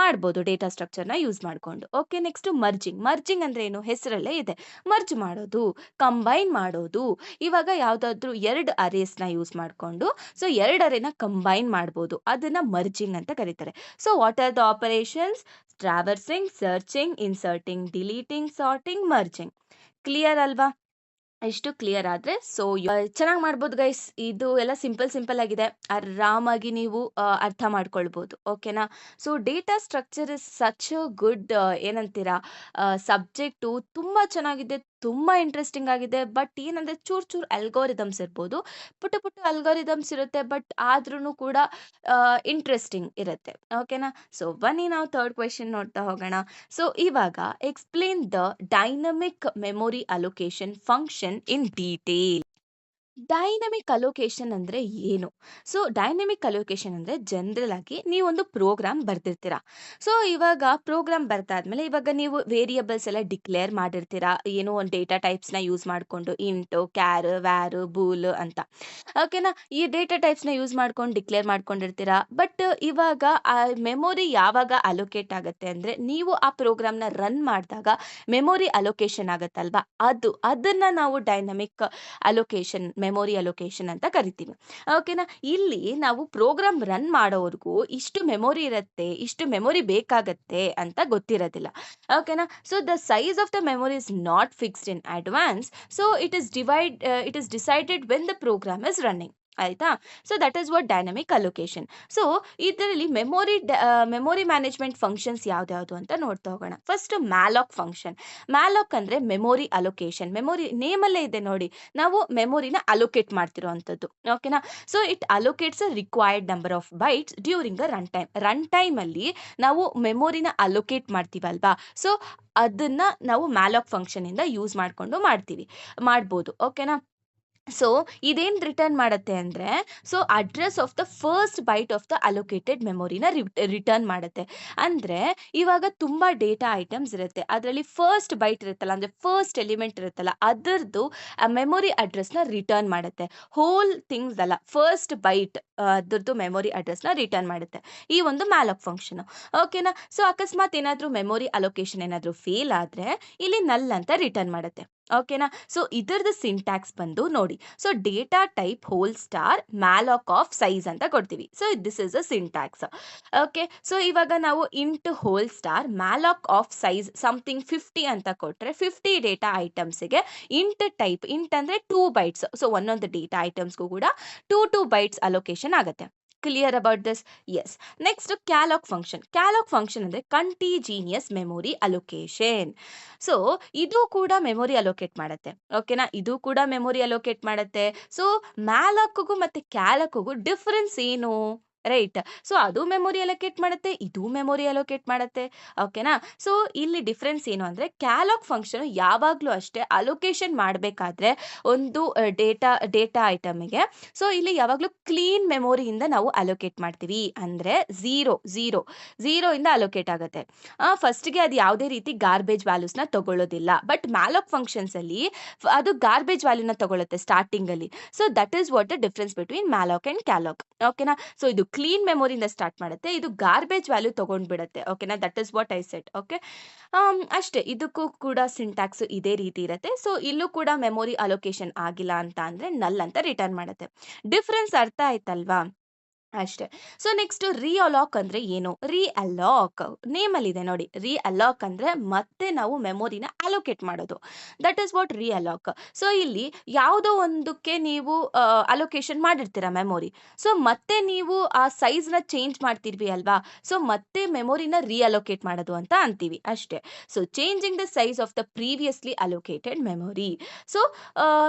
ಮಾಡ್ಬೋದು ಡೇಟಾ ಸ್ಟ್ರಕ್ಚರ್ನ ಯೂಸ್ ಮಾಡಿಕೊಂಡು. ಓಕೆ. ನೆಕ್ಸ್ಟ್ ಮರ್ಜಿಂಗ್ ಅಂದರೆ ಏನು? ಹೆಸರಲ್ಲೇ ಇದೆ, ಮರ್ಜ್ ಮಾಡೋದು, ಕಂಬೈನ್ ಮಾಡೋದು. ಇವಾಗ ಯಾವುದಾದ್ರೂ 2 ಅರೇಸ್ನ ಯೂಸ್ ಮಾಡಿಕೊಂಡು ಸೊ 2 ಅರೇನ ಕಂಬೈನ್ ಮಾಡ್ಬೋದು, ಅದನ್ನು ಮರ್ಜಿಂಗ್ ಅಂತ ಕರೀತಾರೆ. So what are the operations? Traversing, searching, inserting, deleting, sorting, merging. Clear ಅಲ್ವಾ? ಎಷ್ಟು ಕ್ಲಿಯರ್ ಆದರೆ ಸೊ ಚೆನ್ನಾಗಿ ಮಾಡ್ಬೋದು ಗೈಸ್. ಇದು ಎಲ್ಲ ಸಿಂಪಲ್ ಆಗಿದೆ, ಆರಾಮಾಗಿ ನೀವು ಅರ್ಥ ಮಾಡ್ಕೊಳ್ಬೋದು. ಓಕೆನಾ? So data structure is such a good ಏನಂತೀರಾ ಸಬ್ಜೆಕ್ಟು. ತುಂಬ ಚೆನ್ನಾಗಿದೆ, ತುಂಬ ಇಂಟ್ರೆಸ್ಟಿಂಗ್ ಆಗಿದೆ. ಬಟ್ ಏನಂದರೆ ಚೂರು ಅಲ್ಗೋರಿದಮ್ಸ್ ಇರ್ಬೋದು, ಪುಟ್ಟ ಅಲ್ಗೋರಿದಮ್ಸ್ ಇರುತ್ತೆ, ಬಟ್ ಆದ್ರೂ ಕೂಡ ಇಂಟ್ರೆಸ್ಟಿಂಗ್ ಇರುತ್ತೆ. ಓಕೆನಾ? ಸೊ ಬನ್ನಿ ನಾವು ಥರ್ಡ್ ಕ್ವೆಶನ್ ನೋಡ್ತಾ ಹೋಗೋಣ. ಸೊ ಇವಾಗ explain the dynamic memory allocation function in detail. Dynamic allocation ಅಂದ್ರೆ ಏನು? ಸೊ, ಡೈನಮಿಕ್ ಅಲೋಕೇಶನ್ ಅಂದ್ರೆ ಜನರಲ್ ಆಗಿ ನೀವೊಂದು ಪ್ರೋಗ್ರಾಮ್ ಬರ್ದಿರ್ತೀರಾ. ಸೊ, ಇವಾಗ ಪ್ರೋಗ್ರಾಮ್ ಬರ್ದಾದ್ಮೇಲೆ ಇವಾಗ ನೀವು ವೇರಿಯಬಲ್ಸ್ ಎಲ್ಲ ಡಿಕ್ಲೇರ್ ಮಾಡಿರ್ತೀರಾ. ಏನೋ ಒಂದು ಡೇಟಾ ಟೈಪ್ಸ್‌ನ ಯೂಸ್ ಮಾಡ್ಕೊಂಡು ಇಂಟು, ಕ್ಯಾರ್, ವ್ಯಾರ್, ಬೂಲ್ ಅಂತ. ಓಕೆನಾ? ಈ ಡೇಟಾ ಟೈಪ್ಸ್‌ನ ಯೂಸ್ ಮಾಡ್ಕೊಂಡು ಡಿಕ್ಲೇರ್ ಮಾಡ್ಕೊಂಡಿರ್ತೀರಾ. ಬಟ್ ಇವಾಗ ಆ ಮೆಮೊರಿ ಯಾವಾಗ ಅಲೋಕೇಟ್ ಆಗತ್ತೆ ಅಂದ್ರೆ, ನೀವು ಆ ಪ್ರೋಗ್ರಾಮ್‌ನ ರನ್ ಮಾಡಿದಾಗ ಮೆಮೊರಿ ಅಲೋಕೇಶನ್ ಆಗತ್ತಲ್ವಾ? ಅದನ್ನ ನಾವು ಡೈನಮಿಕ್ ಅಲೋಕೇಶನ್, ಮೆಮೊರಿ ಅಲೋಕೇಶನ್ ಅಂತ ಕರಿತೀವಿ. ಓಕೆನಾ? ಇಲ್ಲಿ ನಾವು ಪ್ರೋಗ್ರಾಮ್ ರನ್ ಮಾಡೋವರೆಗೂ ಇಷ್ಟು ಮೆಮೊರಿ ಇರತ್ತೆ, ಇಷ್ಟು ಮೆಮೊರಿ ಬೇಕಾಗತ್ತೆ ಅಂತ ಗೊತ್ತಿರೋದಿಲ್ಲ. ಓಕೆನಾ? So, the size of the memory is not fixed in advance. So, it is decided when the program is running. ಆಯ್ತಾ? So, that is what dynamic allocation. So, ಇದರಲ್ಲಿ ಮೆಮೊರಿ ಮ್ಯಾನೇಜ್ಮೆಂಟ್ ಫಂಕ್ಷನ್ಸ್ ಯಾವ್ದ್ಯಾವ್ದು ಅಂತ ನೋಡ್ತಾ ಹೋಗೋಣ. First ಮ್ಯಾಲಾಕ್ function. ಮ್ಯಾಲಾಕ್ ಅಂದ್ರೆ ಮೆಮೊರಿ ಅಲೋಕೇಶನ್. ಮೆಮೊರಿ ನೇಮಲ್ಲೇ ಇದೆ ನೋಡಿ. ನಾವು ಮೆಮೊರಿನ ಅಲೋಕೇಟ್ ಮಾಡ್ತಿರೋವಂಥದ್ದು. ಓಕೆನಾ? So, it allocates a required number of bytes during a run time. Run ಟೈಮಲ್ಲಿ ನಾವು ಮೆಮೊರಿನ ಅಲೋಕೇಟ್ ಮಾಡ್ತೀವಲ್ವಾ? ಸೊ, ಅದನ್ನ ನಾವು ಮ್ಯಾಲಾಕ್ ಫಂಕ್ಷನ್ ಇಂದ ಯೂಸ್ ಮಾಡ್ಕೊಂಡು ಮಾಡ್ಬೋದು. ಓಕೆನಾ? ಸೊ, ಇದೇನ್ ರಿಟರ್ನ್ ಮಾಡತ್ತೆ ಅಂದ್ರೆ, so address of the first byte of the allocated ಮೆಮೊರಿನ ರಿಟರ್ನ್ ಮಾಡತ್ತೆ. ಅಂದ್ರೆ ಇವಾಗ ತುಂಬಾ ಡೇಟಾ ಐಟಮ್ಸ್ ಇರುತ್ತೆ. ಅದರಲ್ಲಿ ಫಸ್ಟ್ ಬೈಟ್ ಇರುತ್ತಲ್ಲ, ಅಂದ್ರೆ ಫಸ್ಟ್ ಎಲಿಮೆಂಟ್ ಇರುತ್ತಲ್ಲ, ಅದರದ್ದು ಮೆಮೊರಿ ಅಡ್ರೆಸ್‌ನ ರಿಟರ್ನ್ ಮಾಡತ್ತೆ. ಹೋಲ್ ಥಿಂಗ್ಸ್ ಅಲ್ಲ, ಫಸ್ಟ್ ಬೈಟ್ ಅದ್ರದ್ದು ಮೆಮೊರಿ ಅಡ್ರೆಸ್‌ನ ರಿಟರ್ನ್ ಮಾಡುತ್ತೆ. ಈ ಒಂದು ಮ್ಯಾಲಾಕ್ ಫಂಕ್ಷನ್. ಓಕೆನಾ? ಸೊ, ಅಕಸ್ಮಾತ್ ಏನಾದ್ರೂ ಮೆಮೊರಿ ಅಲೋಕೇಶನ್ ಏನಾದ್ರೂ ಫೇಲ್ ಆದ್ರೆ ಇಲ್ಲಿ ನಲ್ ಅಂತ ರಿಟರ್ನ್ ಮಾಡುತ್ತೆ. ಓಕೆನಾ? ಸೊ, ಇದರದ್ದು ಸಿಂಟ್ಯಾಕ್ಸ್ ಬಂದು ನೋಡಿ. So, data type whole star malloc of size ಅಂತ ಕೊಡ್ತೀವಿ. So, this is a syntax. Okay. So, ಇವಾಗ ನಾವು int whole star malloc of size something 50 ಅಂತ ಕೊಟ್ರೆ 50 ಡೇಟಾ ಐಟಮ್ಸ್‌ಗೆ ಇಂಟ್ ಅಂದ್ರೆ 2 ಬೈಟ್ಸ್. ಸೊ, ಒಂದೊಂದು ಡೇಟಾ ಐಟಮ್ಸ್‌ಗೂ ಕೂಡ 2 ಬೈಟ್ಸ್ ಅಲೋಕೇಶನ್ ಆಗತ್ತೆ. Clear about this? Yes. Next calloc function. Calloc function ಅಂದ್ರೆ ಕಂಟಿಜಿನಿಯಸ್ ಮೆಮೊರಿ ಅಲೋಕೇಶನ್. ಸೊ, ಇದು ಕೂಡ ಮೆಮೊರಿ ಅಲೋಕೇಟ್ ಮಾಡತ್ತೆ. ಓಕೆನಾ? ಇದು ಕೂಡ ಮೆಮೊರಿ ಅಲೋಕೇಟ್ ಮಾಡತ್ತೆ. ಸೊ, ಮ್ಯಾಲಾಕ್‌ಗೂ ಮತ್ತೆ ಕ್ಯಾಲಾಕ್‌ಗೂ ಡಿಫರೆನ್ಸ್ ಏನು? ರೈಟ್. ಸೊ, ಅದು ಮೆಮೊರಿ ಅಲೋಕೇಟ್ ಮಾಡತ್ತೆ, ಇದು ಮೆಮೊರಿ ಅಲೋಕೇಟ್ ಮಾಡತ್ತೆ. ಓಕೆನಾ? ಸೊ, ಇಲ್ಲಿ ಡಿಫರೆನ್ಸ್ ಏನು ಅಂದ್ರೆ, ಕ್ಯಾಲಾಕ್ ಫಂಕ್ಷನ್ ಯಾವಾಗ್ಲೂ ಅಷ್ಟೇ ಅಲೋಕೇಶನ್ ಮಾಡಬೇಕಾದ್ರೆ ಒಂದು ಡೇಟಾ ಐಟಮ್‌ಗೆ, ಸೊ, ಇಲ್ಲಿ ಯಾವಾಗ್ಲೂ ಕ್ಲೀನ್ ಮೆಮೊರಿಯಿಂದ ನಾವು ಅಲೋಕೇಟ್ ಮಾಡ್ತೀವಿ. ಅಂದ್ರೆ 0 ಇಂದ ಅಲೋಕೇಟ್ ಆಗತ್ತೆ. ಫಸ್ಟ್‌ಗೆ ಅದು ಯಾವುದೇ ರೀತಿ ಗಾರ್ಬೇಜ್ ವ್ಯಾಲ್ಯೂಸ್‌ನ ತಗೊಳ್ಳೋದಿಲ್ಲ. ಬಟ್ ಮ್ಯಾಲಾಕ್ ಫಂಕ್ಷನ್ಸ್ ಅಲ್ಲಿ ಅದು ಗಾರ್ಬೇಜ್ ವ್ಯಾಲ್ಯೂನ ತಗೊಳುತ್ತೆ ಸ್ಟಾರ್ಟಿಂಗ್ ಅಲ್ಲಿ. So, that is what the difference between ಮ್ಯಾಲಾಕ್ and ಕ್ಯಾಲಾಕ್. ಓಕೆನಾ? ಸೊ, ಇದು ಕ್ಲೀನ್ ಮೆಮೊರಿಯಿಂದ ಸ್ಟಾರ್ಟ್ ಮಾಡುತ್ತೆ. ಇದು ಗಾರ್ಬೇಜ್ ವ್ಯಾಲ್ಯೂ ತಗೊಂಡ್ಬಿಡತ್ತೆ. ಓಕೆನಾ? That is what I said. Okay. ಅಷ್ಟೇ. ಇದಕ್ಕೂ ಕೂಡ ಸಿಂಟ್ಯಾಕ್ಸ್ ಇದೇ ರೀತಿ ಇರತ್ತೆ. ಸೊ, ಇಲ್ಲೂ ಕೂಡ ಮೆಮೊರಿ ಅಲೋಕೇಶನ್ ಆಗಿಲ್ಲ ಅಂತ ಅಂದ್ರೆ ನಲ್ ಅಂತ ರಿಟರ್ನ್ ಮಾಡುತ್ತೆ. ಡಿಫರೆನ್ಸ್ ಅರ್ಥ ಆಯ್ತಲ್ವಾ? ಅಷ್ಟೇ. ಸೊ, ನೆಕ್ಸ್ಟ್ ರೀಅಲಾಕ್ ಅಂದ್ರೆ ಏನು? ರೀಅಲಾಕ್ ನೇಮಲ್ಲಿದೆ ನೋಡಿ. ರೀಅಲಾಕ್ ಅಂದ್ರೆ ಮತ್ತೆ ನಾವು ಮೆಮೊರಿನ ಅಲೋಕೇಟ್ ಮಾಡೋದು. That is what realloc. So, ಇಲ್ಲಿ ಯಾವುದೋ ಒಂದಕ್ಕೆ ನೀವು ಅಲೋಕೇಶನ್ ಮಾಡಿರ್ತೀರಾ ಮೆಮೊರಿ. ಸೊ, ಮತ್ತೆ ನೀವು ಆ ಸೈಜ್‌ನ ಚೇಂಜ್ ಮಾಡ್ತಿರ್ವಿ ಅಲ್ವಾ? ಸೊ, ಮತ್ತೆ ಮೆಮೊರಿನ ರೀಅಲೋಕೇಟ್ ಮಾಡೋದು ಅಂತ ಅಂತೀವಿ ಅಷ್ಟೇ. So, changing the size of the previously allocated memory. So,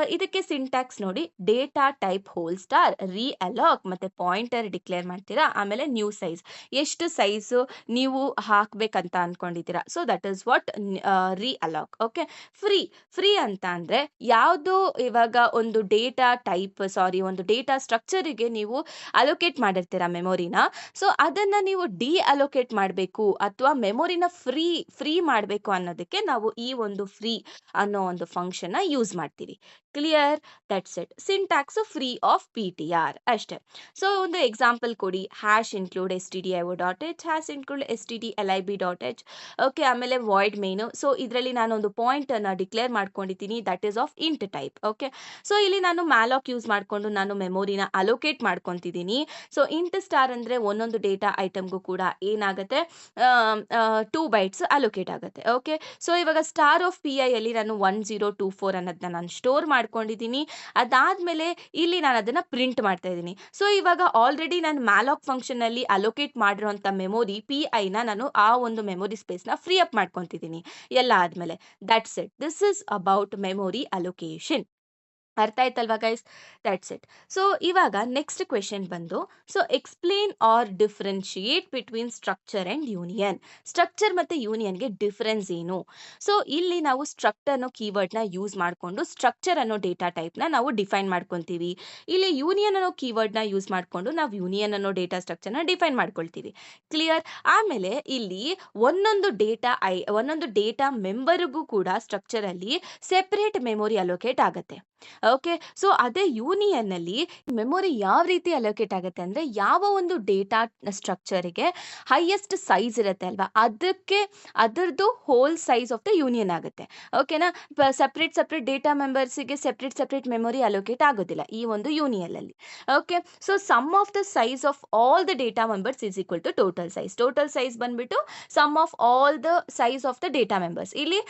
ಇದಕ್ಕೆ ಸಿಂಟ್ಯಾಕ್ಸ್ ನೋಡಿ. ಡೇಟಾ ಟೈಪ್ ಹೋಲ್ ಸ್ಟಾರ್ ರೀಅಲಾಕ್ ಮತ್ತೆ ಪಾಯಿಂಟರ್ ಡಿಕ್ಲೇರ್ ಮಾಡ್ತೀರಾ. ಆಮೇಲೆ ನ್ಯೂ ಸೈಜ್. ಎಷ್ಟು ಸೈಜು ನೀವು ಹಾಕ್ಬೇಕಂತ ಅನ್ಕೊಂಡಿದ್ದೀರಾ. So, that is what realloc. Okay. Free. Free ಅಂತ ಅಂದ್ರೆ ಯಾವುದೋ ಇವಾಗ ಒಂದು ಡೇಟಾ ಸ್ಟ್ರಕ್ಚರಿಗೆ ನೀವು ಅಲೋಕೇಟ್ ಮಾಡಿರ್ತೀರಾ ಮೆಮೊರಿನ. ಸೊ, ಅದನ್ನ ನೀವು ಅಲೋಕೇಟ್ ಮಾಡಬೇಕು ಅಥವಾ ಮೆಮೊರಿನ ಫ್ರೀ ಮಾಡಬೇಕು ಅನ್ನೋದಕ್ಕೆ ನಾವು ಈ ಒಂದು ಫ್ರೀ ಅನ್ನೋ ಒಂದು ಫಂಕ್ಷನ್ ಯೂಸ್ ಮಾಡ್ತೀವಿ. Clear? That's it. Syntax free of PTR ಅಷ್ಟೇ. ಸೊ, ಒಂದು ಎಕ್ಸಾಂಪಲ್ ಕೊಡಿ. Hash include stdio.h, hash include stdlib.h. Okay. ಆಮೇಲೆ ವಾಯ್ಡ್ ಮೇನ್. ಸೊ, ಇದರಲ್ಲಿ ನಾನು ಒಂದು ಪಾಯಿಂಟ್ ಅನ್ನ ಡಿಕ್ಲೇರ್ ಮಾಡ್ಕೊಂಡಿದ್ದೀನಿ. That is of int type. Okay. So, ಇಲ್ಲಿ ನಾನು ಮ್ಯಾಲಾಕ್ ಯೂಸ್ ಮಾಡ್ಕೊಂಡು ನಾನು ಮೆಮೊರಿನ ಅಲೋಕೇಟ್ ಮಾಡ್ಕೊಂತಿದ್ದೀನಿ. ಸೊ, ಇಂಟ್ ಸ್ಟಾರ್ ಅಂದ್ರೆ ಒಂದೊಂದು ಡೇಟಾ ಐಟಮ್‌ಗೂ ಕೂಡ ಏನಾಗತ್ತೆ, 2 ಬೈಟ್ಸ್ ಅಲೋಕೇಟ್ ಆಗತ್ತೆ. ಓಕೆ. ಸೊ, ಇವಾಗ ಸ್ಟಾರ್ ಆಫ್ PI ಅಲ್ಲಿ ನಾನು 1024 ಅನ್ನೋದನ್ನ ನಾನು ಸ್ಟೋರ್ ಮಾಡ್ಕೊಂಡಿದ್ದೀನಿ. ಅದಾದ್ಮೇಲೆ ಇಲ್ಲಿ ನಾನು ಅದನ್ನ ಪ್ರಿಂಟ್ ಮಾಡ್ತಾ ಇದ್ದೀನಿ. ಸೊ, ಇವಾಗ ಆಲ್ರೆಡಿ ನಾನು ಮ್ಯಾಲಾಕ್ ಫಂಕ್ಷನ್ ಅಲ್ಲಿ ಅಲೋಕೇಟ್ ಮಾಡಿರುವಂತ ಮೆಮೊರಿ PIನ ನಾನು ಆ ಒಂದು ಮೆಮೊರಿ ಸ್ಪೇಸ್‌ನ ಫ್ರೀ ಅಪ್ ಮಾಡ್ಕೊಂತಿದ್ದೀನಿ ಎಲ್ಲ ಆದ್ಮೇಲೆ. That's it. This is about memory allocation. ಅರ್ಥ ಆಯ್ತಲ್ವಾ ಗೈಸ್? That's it. ಸೊ ಇವಾಗ ನೆಕ್ಸ್ಟ್ ಕ್ವೆಶನ್ ಬಂದು, so explain or differentiate between structure and union. Structure ಮತ್ತೆ ಯೂನಿಯನ್ಗೆ ಡಿಫರೆನ್ಸ್ ಏನು? ಸೊ ಇಲ್ಲಿ ನಾವು ಸ್ಟ್ರಕ್ಚರ್ ಅನ್ನೋ ಕೀವರ್ಡ್ನ ಯೂಸ್ ಮಾಡಿಕೊಂಡು ಸ್ಟ್ರಕ್ಚರ್ ಅನ್ನೋ ಡೇಟಾ ಟೈಪ್ನ ನಾವು ಡಿಫೈನ್ ಮಾಡ್ಕೊತೀವಿ. ಇಲ್ಲಿ ಯೂನಿಯನ್ ಅನ್ನೋ ಕೀವರ್ಡ್ನ ಯೂಸ್ ಮಾಡಿಕೊಂಡು ನಾವು ಯೂನಿಯನ್ ಅನ್ನೋ ಡೇಟಾ ಸ್ಟ್ರಕ್ಚರ್ನ ಡಿಫೈನ್ ಮಾಡ್ಕೊಳ್ತೀವಿ. ಕ್ಲಿಯರ್? ಆಮೇಲೆ ಇಲ್ಲಿ ಒಂದೊಂದು ಡೇಟಾ ಮೆಂಬರ್ಗೂ ಕೂಡ ಸ್ಟ್ರಕ್ಚರಲ್ಲಿ ಸೆಪರೇಟ್ ಮೆಮೊರಿ ಅಲೋಕೇಟ್ ಆಗುತ್ತೆ. ಓಕೆ, ಸೊ ಅದೇ ಯೂನಿಯನ್ ಅಲ್ಲಿ ಮೆಮೊರಿ ಯಾವ ರೀತಿ ಅಲೋಕೇಟ್ ಆಗುತ್ತೆ ಅಂದ್ರೆ, ಯಾವ ಒಂದು ಡೇಟಾ ಸ್ಟ್ರಕ್ಚರಿಗೆ ಹೈಯೆಸ್ಟ್ ಸೈಜ್ ಇರುತ್ತೆ ಅಲ್ವಾ, ಅದರದ್ದು whole size of the union ಆಗುತ್ತೆ. ಓಕೆನಾ? ಸಪ್ರೇಟ್ ಡೇಟಾ ಮೆಂಬರ್ಸಿಗೆ ಸಪ್ರೇಟ್ ಮೆಮೊರಿ ಅಲೋಕೇಟ್ ಆಗೋದಿಲ್ಲ ಈ ಒಂದು ಯೂನಿಯನ್ ಅಲ್ಲಿ. Okay, so sum of the size of all the data members is equal to total size ಬಂದ್ಬಿಟ್ಟು sum of all the size of the data members. ಇಲ್ಲಿ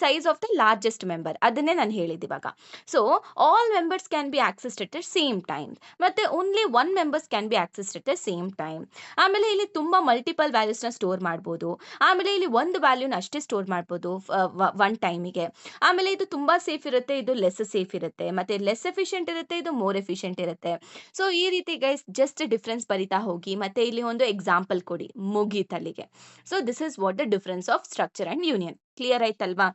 size of the largest member, ಅದನ್ನೇ ನಾನು ಹೇಳಿದ್ದು ಇವಾಗ. So all members can be accessed at the same time, ಮತ್ತೆ only one members can be accessed at the same time. ಆಮೇಲೆ ಇಲ್ಲಿ ತುಂಬಾ ಮಲ್ಟಿಪಲ್ ವ್ಯಾಲ್ಯೂಸ್ನ ಸ್ಟೋರ್ ಮಾಡ್ಬೋದು. ಆಮೇಲೆ ಇಲ್ಲಿ ಒಂದು ವ್ಯಾಲ್ಯೂನ ಅಷ್ಟೇ ಸ್ಟೋರ್ ಮಾಡ್ಬೋದು ಒನ್ ಟೈಮಿಗೆ. ಆಮೇಲೆ ಇದು ತುಂಬಾ ಸೇಫ್ ಇರುತ್ತೆ, ಇದು ಲೆಸ್ ಸೇಫ್ ಇರುತ್ತೆ, ಮತ್ತೆ ಲೆಸ್ ಎಫಿಷಿಯಂಟ್ ಇರುತ್ತೆ, ಇದು ಮೋರ್ ಎಫಿಷಿಯಂಟ್ ಇರುತ್ತೆ. ಸೊ ಈ ರೀತಿ ಗೈಸ್ ಜಸ್ಟ್ ಡಿಫ್ರೆನ್ಸ್ ಬರಿತಾ ಹೋಗಿ, ಮತ್ತೆ ಇಲ್ಲಿ ಒಂದು ಎಕ್ಸಾಂಪಲ್ ಕೊಡಿ, ಮುಗೀತಲ್ಲಿಗೆ. So this is what the difference of structure and union. Clear ಆಯ್ತಲ್ವಾ?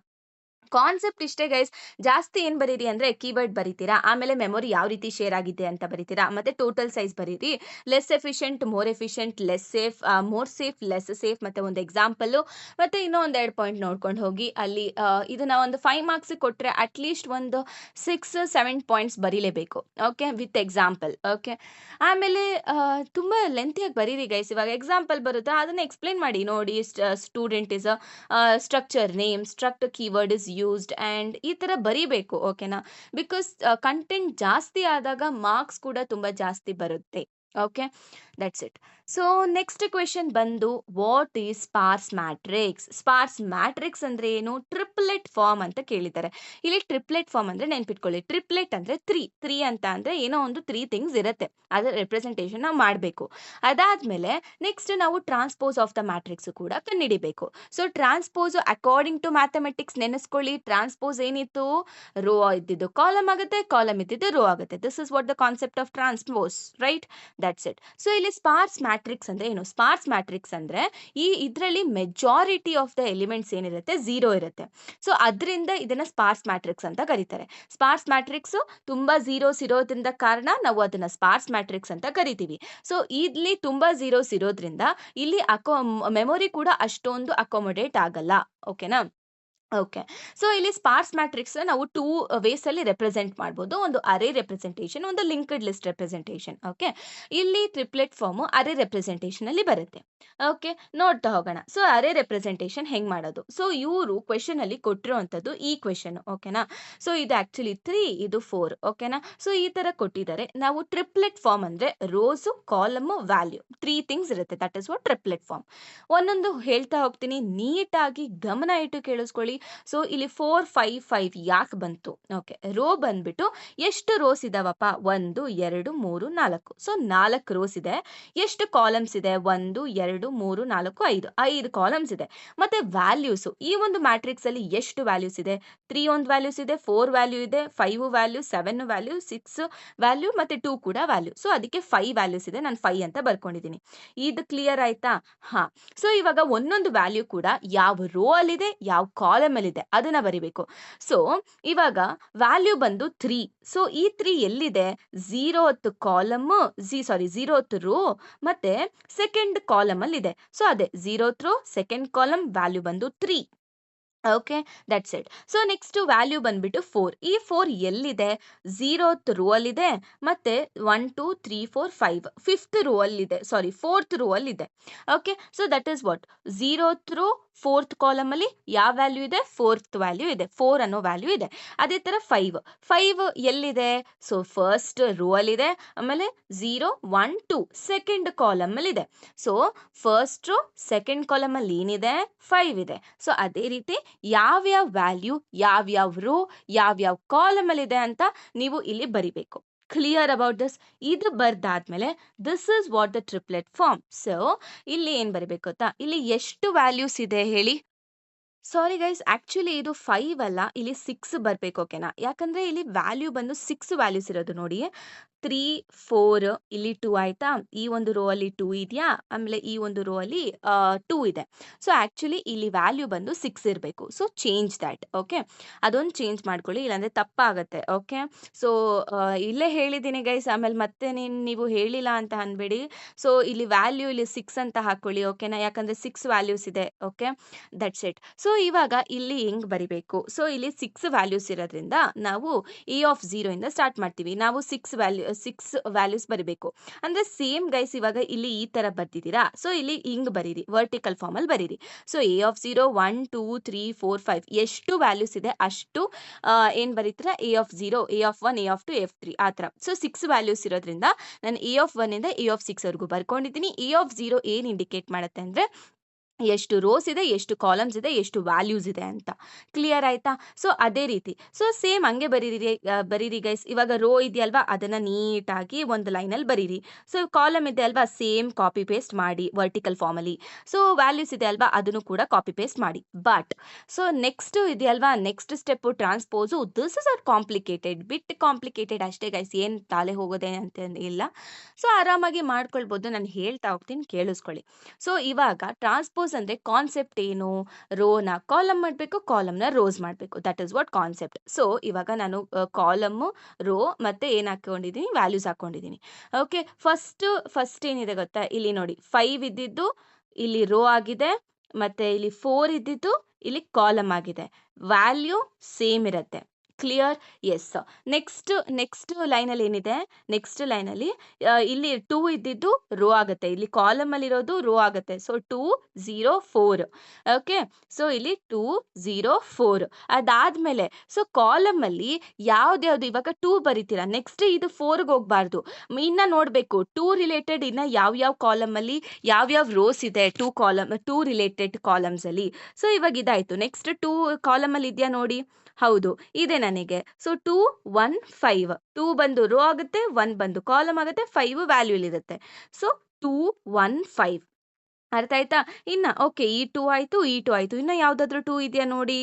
ಕಾನ್ಸೆಪ್ಟ್ ಇಷ್ಟೇ ಗೈಸ್. ಜಾಸ್ತಿ ಏನು ಬರೀರಿ ಅಂದರೆ ಕೀವರ್ಡ್ ಬರೀತೀರಾ, ಆಮೇಲೆ ಮೆಮೊರಿ ಯಾವ ರೀತಿ ಶೇರ್ ಆಗಿದೆ ಅಂತ ಬರೀತೀರಾ, ಮತ್ತೆ ಟೋಟಲ್ ಸೈಜ್ ಬರೀರಿ, less efficient, more efficient, less safe, more safe, less safe, ಮತ್ತೆ ಒಂದು ಎಕ್ಸಾಂಪಲ್ಲು, ಮತ್ತೆ ಇನ್ನೂ ಒಂದು 2 ಪಾಯಿಂಟ್ ನೋಡ್ಕೊಂಡು ಹೋಗಿ. ಅಲ್ಲಿ ಇದನ್ನ ಒಂದು 5 ಮಾರ್ಕ್ಸ್ ಕೊಟ್ಟರೆ ಅಟ್ಲೀಸ್ಟ್ ಒಂದು 6-7 ಪಾಯಿಂಟ್ಸ್ ಬರೀಲೇಬೇಕು. Okay, with example. ಓಕೆ, ಆಮೇಲೆ ತುಂಬ ಲೆಂತಿಯಾಗಿ ಬರೀರಿ ಗೈಸ್. ಇವಾಗ ಎಕ್ಸಾಂಪಲ್ ಬರುತ್ತಾ ಅದನ್ನು ಎಕ್ಸ್ಪ್ಲೇನ್ ಮಾಡಿ. ನೋಡಿ, student is structure name, struct keyword is used, and ಈ ಥರ ಬರೀಬೇಕು. ಓಕೆನಾ? ಬಿಕಾಸ್ ಕಂಟೆಂಟ್ ಜಾಸ್ತಿ ಆದಾಗ ಮಾರ್ಕ್ಸ್ ಕೂಡ ತುಂಬ ಜಾಸ್ತಿ ಬರುತ್ತೆ. Okay, that's it. So next question ಬಂದು, ವಾಟ್ ಈಸ್ ಸ್ಪಾರ್ಸ್ ಮ್ಯಾಟ್ರಿಕ್ಸ್? ಸ್ಪಾರ್ಸ್ ಮ್ಯಾಟ್ರಿಕ್ಸ್ ಅಂದ್ರೆ ಏನು? ಟ್ರಿಪ್ಲೆಟ್ ಫಾರ್ಮ್ ಅಂತ ಕೇಳಿದ್ದಾರೆ. ಇಲ್ಲಿ ಟ್ರಿಪ್ಲೆಟ್ ಫಾರ್ಮ್ ಅಂದ್ರೆ ನೆನ್ಪಿಟ್ಕೊಳ್ಳಿ, ಟ್ರಿಪ್ಲೆಟ್ ಅಂದ್ರೆ ತ್ರೀ ಅಂತ ಅಂದ್ರೆ ಏನೋ ಒಂದು 3 ಥಿಂಗ್ಸ್ ಇರುತ್ತೆ, ಅದರ ರೆಪ್ರೆಸೆಂಟೇಷನ್ ನಾವು ಮಾಡಬೇಕು. ಅದಾದ್ಮೇಲೆ ನೆಕ್ಸ್ಟ್ ನಾವು ಟ್ರಾನ್ಸ್ಪೋಸ್ ಆಫ್ ದ ಮ್ಯಾಟ್ರಿಕ್ಸ್ ಕೂಡ ಕಂಡುಹಿಡಿಬೇಕು. So transpose according to mathematics ನೆನೆಸ್ಕೊಳ್ಳಿ, ಟ್ರಾನ್ಸ್ಪೋಸ್ ಏನಿತ್ತು, ರೋ ಇದ್ದಿದ್ದು ಕಾಲಮ್ ಆಗುತ್ತೆ, ಕಾಲಮ್ ಇದ್ದಿದ್ದು ರೋ ಆಗುತ್ತೆ. This is what the concept of transpose, right? That's it. So ಇಲ್ಲಿ ಸ್ಪಾರ್ಸ್ ಮ್ಯಾಟ್ರಿಕ್ಸ್ ಅಂದ್ರೆ ಏನು? ಸ್ಪಾರ್ಸ್ ಮ್ಯಾಟ್ರಿಕ್ಸ್ ಅಂದ್ರೆ ಇದರಲ್ಲಿ ಮೆಜಾರಿಟಿ ಆಫ್ ದ ಎಲಿಮೆಂಟ್ಸ್ ಏನಿರುತ್ತೆ 0 ಇರುತ್ತೆ. ಸೊ ಅದರಿಂದ ಇದನ್ನ ಸ್ಪಾರ್ಸ್ ಮ್ಯಾಟ್ರಿಕ್ಸ್ ಅಂತ ಕರೀತಾರೆ. ಸ್ಪಾರ್ಸ್ ಮ್ಯಾಟ್ರಿಕ್ಸ್ ತುಂಬಾ ಝೀರೋಸ್ ಇರೋದ್ರಿಂದ ಕಾರಣ ನಾವು ಅದನ್ನ ಸ್ಪಾರ್ಸ್ ಮ್ಯಾಟ್ರಿಕ್ಸ್ ಅಂತ ಕರಿತೀವಿ. ಸೊ ಇಲ್ಲಿ ತುಂಬಾ ಝೀರೋಸ್ ಇರೋದ್ರಿಂದ ಇಲ್ಲಿ ಮೆಮೊರಿ ಕೂಡ ಅಷ್ಟೊಂದು ಅಕೊಮೊಡೇಟ್ ಆಗಲ್ಲ. ಓಕೆನಾ? ಓಕೆ, ಸೊ ಇಲ್ಲಿ ಸ್ಪಾರ್ಸ್ ಮ್ಯಾಟ್ರಿಕ್ಸ್ ನಾವು 2 ವೇಸ್ ಅಲ್ಲಿ ರೆಪ್ರೆಸೆಂಟ್ ಮಾಡ್ಬೋದು. ಒಂದು ಅರೇ ರೆಪ್ರೆಸೆಂಟೇಷನ್, ಒಂದು ಲಿಂಕ್ಡ್ ಲಿಸ್ಟ್ ರೆಪ್ರೆಸೆಂಟೇಷನ್. ಓಕೆ, ಇಲ್ಲಿ ಟ್ರಿಪ್ಲೆಟ್ ಫಾರ್ಮ್ ಅರೇ ರೆಪ್ರೆಸೆಂಟೇಷನ್ ಅಲ್ಲಿ ಬರುತ್ತೆ. ಓಕೆ, ನೋಡ್ತಾ ಹೋಗೋಣ. ಸೊ ಅರೇ ರೆಪ್ರೆಸೆಂಟೇಷನ್ ಹೆಂಗ್ ಮಾಡೋದು? ಸೊ ಇವರು ಕ್ವೆಶನ್ ಅಲ್ಲಿ ಕೊಟ್ಟಿರುವಂತದ್ದು ಈ ಕ್ವೆಶನ್. ಓಕೆನಾ? ಸೊ ಇದು ಆಕ್ಚುಲಿ 3, ಇದು 4. ಓಕೆನಾ? ಸೊ ಈ ತರ ಕೊಟ್ಟಿದ್ದಾರೆ. ನಾವು ಟ್ರಿಪ್ಲೆಟ್ ಫಾರ್ಮ್ ಅಂದ್ರೆ ರೋಸ್, ಕಾಲಮ್, ವ್ಯಾಲ್ಯೂ 3 ಥಿಂಗ್ಸ್ ಇರುತ್ತೆ. That is what triplet form. ಒಂದೊಂದು ಹೇಳ್ತಾ ಹೋಗ್ತೀನಿ, ನೀಟಾಗಿ ಗಮನ ಇಟ್ಟು ಕೇಳಿಸ್ಕೊಳ್ಳಿ. ಸೊ ಇಲ್ಲಿ 4, 5, 5 ಯಾಕೆ ಬಂತು? ಓಕೆ, ರೋ ಬಂದ್ಬಿಟ್ಟು ಎಷ್ಟು ರೋಸ್ ಇದಾವಪ್ಪ? 1, 2, 3, 4. ಸೊ 4 ರೋಸ್ ಇದೆ. ಎಷ್ಟು ಕಾಲಮ್ಸ್ ಇದೆ? 1, 2, 3, 4, 5 ಕಾಲಮ್ಸ್ ಇದೆ. ಮತ್ತೆ ವ್ಯಾಲ್ಯೂಸ್, ಈ ಒಂದು ಮ್ಯಾಟ್ರಿಕ್ಸ್ ಅಲ್ಲಿ ಎಷ್ಟು ವ್ಯಾಲ್ಯೂಸ್ ಇದೆ? 3 ಒಂದು ವ್ಯಾಲ್ಯೂಸ್ ಇದೆ, 4 ವ್ಯಾಲ್ಯೂ ಇದೆ, 5 ವ್ಯಾಲ್ಯೂ, 7 ವ್ಯಾಲ್ಯೂ, 6 ವ್ಯಾಲ್ಯೂ, ಮತ್ತೆ 2 ಕೂಡ ವ್ಯಾಲ್ಯೂ. ಸೊ ಅದಕ್ಕೆ 5 ವ್ಯಾಲ್ಯೂಸ್ ಇದೆ. ನಾನು 5 ಅಂತ ಬರ್ಕೊಂಡಿದ್ದೀನಿ. ಇದು ಕ್ಲಿಯರ್ ಆಯ್ತಾ? ಹಾ. ಸೊ ಇವಾಗ ಒಂದೊಂದು ವ್ಯಾಲ್ಯೂ ಕೂಡ ಯಾವ ರೋ ಅಲ್ಲಿದೆ, ಯಾವ ಕಾಲಮ್ ಅಲ್ಲಿದೆ ಅದನ್ನ ಬರಿಬೇಕು. ಸೊ ಇವಾಗ ವ್ಯಾಲ್ಯೂ ಬಂದು 3. ಸೊ ಈ 3 ಎಲ್ಲಿದೆ? 0th ಕಾಲಮ್, 0th ರೋ ಮತ್ತೆ ಸೆಕೆಂಡ್ ಕಾಲಮ್ ಅಲ್ಲಿ ಇದೆ. ಸೊ ಅದೇ 0th rho, second column, value ಬಂದು 3. Okay, that's it. So next value ಬಂದ್ಬಿಟ್ಟು 4. ಈ 4 ಎಲ್ಲಿದೆ? 0th ರೋ ಅಲ್ಲಿದೆ, ಮತ್ತೆ 1, 2, 3, 4, 5 5th ರೋ ಅಲ್ಲಿದೆ, 4th ರೋ ಅಲ್ಲಿದೆ. Okay, so that is what 0th row 4th column ಅಲ್ಲಿ ಯಾವ ವ್ಯಾಲ್ಯೂ ಇದೆ? 4th ವ್ಯಾಲ್ಯೂ ಇದೆ, 4 ಅನ್ನೋ ವ್ಯಾಲ್ಯೂ ಇದೆ. ಅದೇ ತರ 5 ಎಲ್ಲಿದೆ? ಸೊ ಫಸ್ಟ್ ರೋ ಅಲ್ಲಿದೆ, ಆಮೇಲೆ 0, 1, 2 ಸೆಕೆಂಡ್ ಕಾಲಮ್ ಅಲ್ಲಿ ಇದೆ. So first row second column ಅಲ್ಲಿ ಏನಿದೆ? 5 ಇದೆ. ಸೊ ಅದೇ ರೀತಿ ಯಾವ್ಯಾವ ವ್ಯಾಲ್ಯೂ, ಯಾವ್ಯಾವ ರೋ, ಯಾವ್ಯಾವ ಕಾಲಮ್ ಅಲ್ಲಿ ಇದೆ ಅಂತ ನೀವು ಇಲ್ಲಿ ಬರಿಬೇಕು. Clear about this? ಇದು ಬರ್ದಾದ್ಮೇಲೆ this is what the triplet form. So ಇಲ್ಲಿ ಏನ್ ಬರಿಬೇಕು ಗೊತ್ತಾ? ಇಲ್ಲಿ ಎಷ್ಟು ವ್ಯಾಲ್ಯೂಸ್ ಇದೆ ಹೇಳಿ? ಸಾರಿ ಗೈಸ್, ಆಕ್ಚುಲಿ ಇದು 5 ಅಲ್ಲ, ಇಲ್ಲಿ 6 ಬರ್ಬೇಕು. ಓಕೆನಾ? ಯಾಕಂದ್ರೆ ಇಲ್ಲಿ ವ್ಯಾಲ್ಯೂ ಬಂದು 6 ವ್ಯಾಲ್ಯೂಸ್ ಇರೋದು ನೋಡಿ. 3, 4 ಇಲ್ಲಿ 2 ಆಯ್ತಾ? ಈ ಒಂದು ರೋ ಅಲ್ಲಿ 2 ಇದೆಯಾ? ಆಮೇಲೆ ಈ ಒಂದು ರೋ ಅಲ್ಲಿ 2 ಇದೆ. ಸೊ ಆಕ್ಚುಲಿ ಇಲ್ಲಿ ವ್ಯಾಲ್ಯೂ ಬಂದು 6 ಇರಬೇಕು. So change that. ಓಕೆ, ಅದೊಂದು ಚೇಂಜ್ ಮಾಡ್ಕೊಳ್ಳಿ, ಇಲ್ಲಾಂದ್ರೆ ತಪ್ಪಾಗತ್ತೆ. ಓಕೆ, ಸೊ ಇಲ್ಲೇ ಹೇಳಿದ್ದೀನಿ ಗೈಸ್, ಆಮೇಲೆ ಮತ್ತೆ ನೀವು ಹೇಳಿಲ್ಲ ಅಂತ ಅನ್ಬೇಡಿ. ಸೊ ಇಲ್ಲಿ ವ್ಯಾಲ್ಯೂ ಇಲ್ಲಿ 6 ಅಂತ ಹಾಕೊಳ್ಳಿ. ಓಕೆನಾ? ಯಾಕಂದ್ರೆ 6 ವ್ಯಾಲ್ಯೂಸ್ ಇದೆ. Okay, that's it. ಸೊ ಇವಾಗ ಇಲ್ಲಿ ಹೆಂಗ್ ಬರಿಬೇಕು? ಸೊ ಇಲ್ಲಿ 6 ವ್ಯಾಲ್ಯೂಸ್ ಇರೋದ್ರಿಂದ ನಾವು ಎ ಆಫ್ 0 ಇಂದ ಸ್ಟಾರ್ಟ್ ಮಾಡ್ತೀವಿ. ನಾವು 6 ವ್ಯಾಲ್ಯೂಸ್ ಬರಿಬೇಕು. ಅಂದ್ರೆ ಸೇಮ್ ಗೈಸ್, ಇವಾಗ ಇಲ್ಲಿ ಈ ತರ ಬರ್ದಿದ್ದೀರಾ, ಸೊ ಇಲ್ಲಿ ಹಿಂಗ್ ಬರೀರಿ, ವರ್ಟಿಕಲ್ ಫಾರ್ಮ್ ಅಲ್ಲಿ ಬರೀರಿ. ಸೊ ಎ ಆಫ್ 0 1 2 3 4 5 ಎಷ್ಟು ವ್ಯಾಲ್ಯೂಸ್ ಇದೆ ಅಷ್ಟು ಏನ್ ಬರೀತೀರಾ? A of 0, A of 1, A of 2, A of 3 ಆ ತರ. ಸೊ 6 ವ್ಯಾಲ್ಯೂಸ್ ಇರೋದ್ರಿಂದ ನಾನು ಎ ಆಫ್ 1 ಇಂದ ಎ ಆಫ್ 6 ವರೆಗೂ ಬರ್ಕೊಂಡಿದ್ದೀನಿ. ಎ ಆಫ್ 0 ಏನ್ ಇಂಡಿಕೇಟ್ ಮಾಡುತ್ತೆ ಅಂದ್ರೆ ಎಷ್ಟು ರೋಸ್ ಇದೆ, ಎಷ್ಟು ಕಾಲಮ್ಸ್ ಇದೆ, ಎಷ್ಟು ವ್ಯಾಲ್ಯೂಸ್ ಇದೆ ಅಂತ. ಕ್ಲಿಯರ್ ಆಯ್ತಾ? ಸೊ ಅದೇ ರೀತಿ, ಸೊ ಸೇಮ್ ಹಂಗೆ ಬರೀರಿ ಗೈಸ್. ಇವಾಗ ರೋ ಇದೆಯಲ್ವಾ, ಅದನ್ನ ನೀಟಾಗಿ ಒಂದು ಲೈನಲ್ಲಿ ಬರೀರಿ. ಸೊ ಕಾಲಮ್ ಇದೆ ಅಲ್ವಾ, ಸೇಮ್ ಕಾಪಿ ಪೇಸ್ಟ್ ಮಾಡಿ ವರ್ಟಿಕಲ್ ಫಾರ್ಮಲ್ಲಿ. ಸೊ ವ್ಯಾಲ್ಯೂಸ್ ಇದೆ ಅಲ್ವಾ, ಅದನ್ನು ಕೂಡ ಕಾಪಿ ಪೇಸ್ಟ್ ಮಾಡಿ. ಬಟ್ ಸೊ ನೆಕ್ಸ್ಟ್ ಇದೆಯಲ್ವಾ, next step transpose, this is are complicated, bit complicated ಅಷ್ಟೇ ಗೈಸ್, ಏನು ತಲೆ ಹೋಗೋದೆ ಅಂತ ಇಲ್ಲ. ಸೊ ಆರಾಮಾಗಿ ಮಾಡ್ಕೊಳ್ಬೋದು, ನಾನು ಹೇಳ್ತಾ ಹೋಗ್ತೀನಿ, ಕೇಳಿಸ್ಕೊಳ್ಳಿ. ಸೊ ಇವಾಗ ಟ್ರಾನ್ಸ್ಪೋಸ್ ಅಂದ್ರೆ ಕಾನ್ಸೆಪ್ಟ್ ಏನು? ರೋನ ಕಾಲಮ್ ಮಾಡಬೇಕು, ಕಾಲಮ್ನ ರೋಸ್ ಮಾಡಬೇಕು. That is what concept. So ಇವಾಗ ನಾನು ಕಾಲಮ್, ರೋ ಮತ್ತೆ ಏನ್ ಹಾಕೊಂಡಿದ್ದೀನಿ? ವ್ಯಾಲ್ಯೂಸ್ ಹಾಕೊಂಡಿದ್ದೀನಿ. ಓಕೆ, ಫಸ್ಟ್ ಏನಿದೆ ಗೊತ್ತಾ? ಇಲ್ಲಿ ನೋಡಿ, 5 ಇದ್ದಿದ್ದು ಇಲ್ಲಿ ರೋ ಆಗಿದೆ, ಮತ್ತೆ ಇಲ್ಲಿ 4 ಇದ್ದಿದ್ದು ಇಲ್ಲಿ ಕಾಲಮ್ ಆಗಿದೆ. ವ್ಯಾಲ್ಯೂ ಸೇಮ್ ಇರುತ್ತೆ. ಕ್ಲಿಯರ್? ಎಸ್. ನೆಕ್ಸ್ಟ್ ಲೈನಲ್ಲಿ ಏನಿದೆ? ನೆಕ್ಸ್ಟ್ ಲೈನಲ್ಲಿ ಇಲ್ಲಿ 2 ಇದ್ದಿದ್ದು ರೋ ಆಗುತ್ತೆ, ಇಲ್ಲಿ ಕಾಲಮ್ ಅಲ್ಲಿ ಇರೋದು ರೋ ಆಗುತ್ತೆ. ಸೊ 2 0 4. ಓಕೆ, ಸೊ ಇಲ್ಲಿ 2 0 4. ಅದಾದ್ಮೇಲೆ ಸೊ ಕಾಲಮ್ ಅಲ್ಲಿ ಯಾವ್ದ್ಯಾವ್ದು ಇವಾಗ 2 ಬರೀತೀರಾ, ನೆಕ್ಸ್ಟ್ ಇದು 4ಗೆ ಹೋಗ್ಬಾರ್ದು, ಇನ್ನ ನೋಡ್ಬೇಕು 2 ರಿಲೇಟೆಡ್ ಇನ್ನ ಯಾವ್ಯಾವ ಕಾಲಮ್ ಅಲ್ಲಿ ಯಾವ್ಯಾವ ರೋಸ್ ಇದೆ, 2 ರಿಲೇಟೆಡ್ ಕಾಲಮ್ಸ್ ಅಲ್ಲಿ. ಸೊ ಇವಾಗ ಇದಾಯ್ತು. ನೆಕ್ಸ್ಟ್ 2 ಕಾಲಮ್ ಅಲ್ಲಿ ಇದೆಯಾ ನೋಡಿ? ಹೌದು, ಇದೆ ನನಗೆ. ಸೊ 2 1 5, 2 ಬಂದು ರೋ ಆಗುತ್ತೆ, 1 ಬಂದು ಕಾಲಮ್ ಆಗುತ್ತೆ, 5 ವ್ಯಾಲ್ಯೂ ಇರುತ್ತೆ. ಸೊ 2 1 5. ಅರ್ಥ ಆಯ್ತಾ? ಇನ್ನ ಓಕೆ, ಈ 2 ಆಯ್ತು, ಈ 2 ಆಯ್ತು. ಇನ್ನ ಯಾವ್ದಾದ್ರು 2 ಇದೆಯಾ ನೋಡಿ?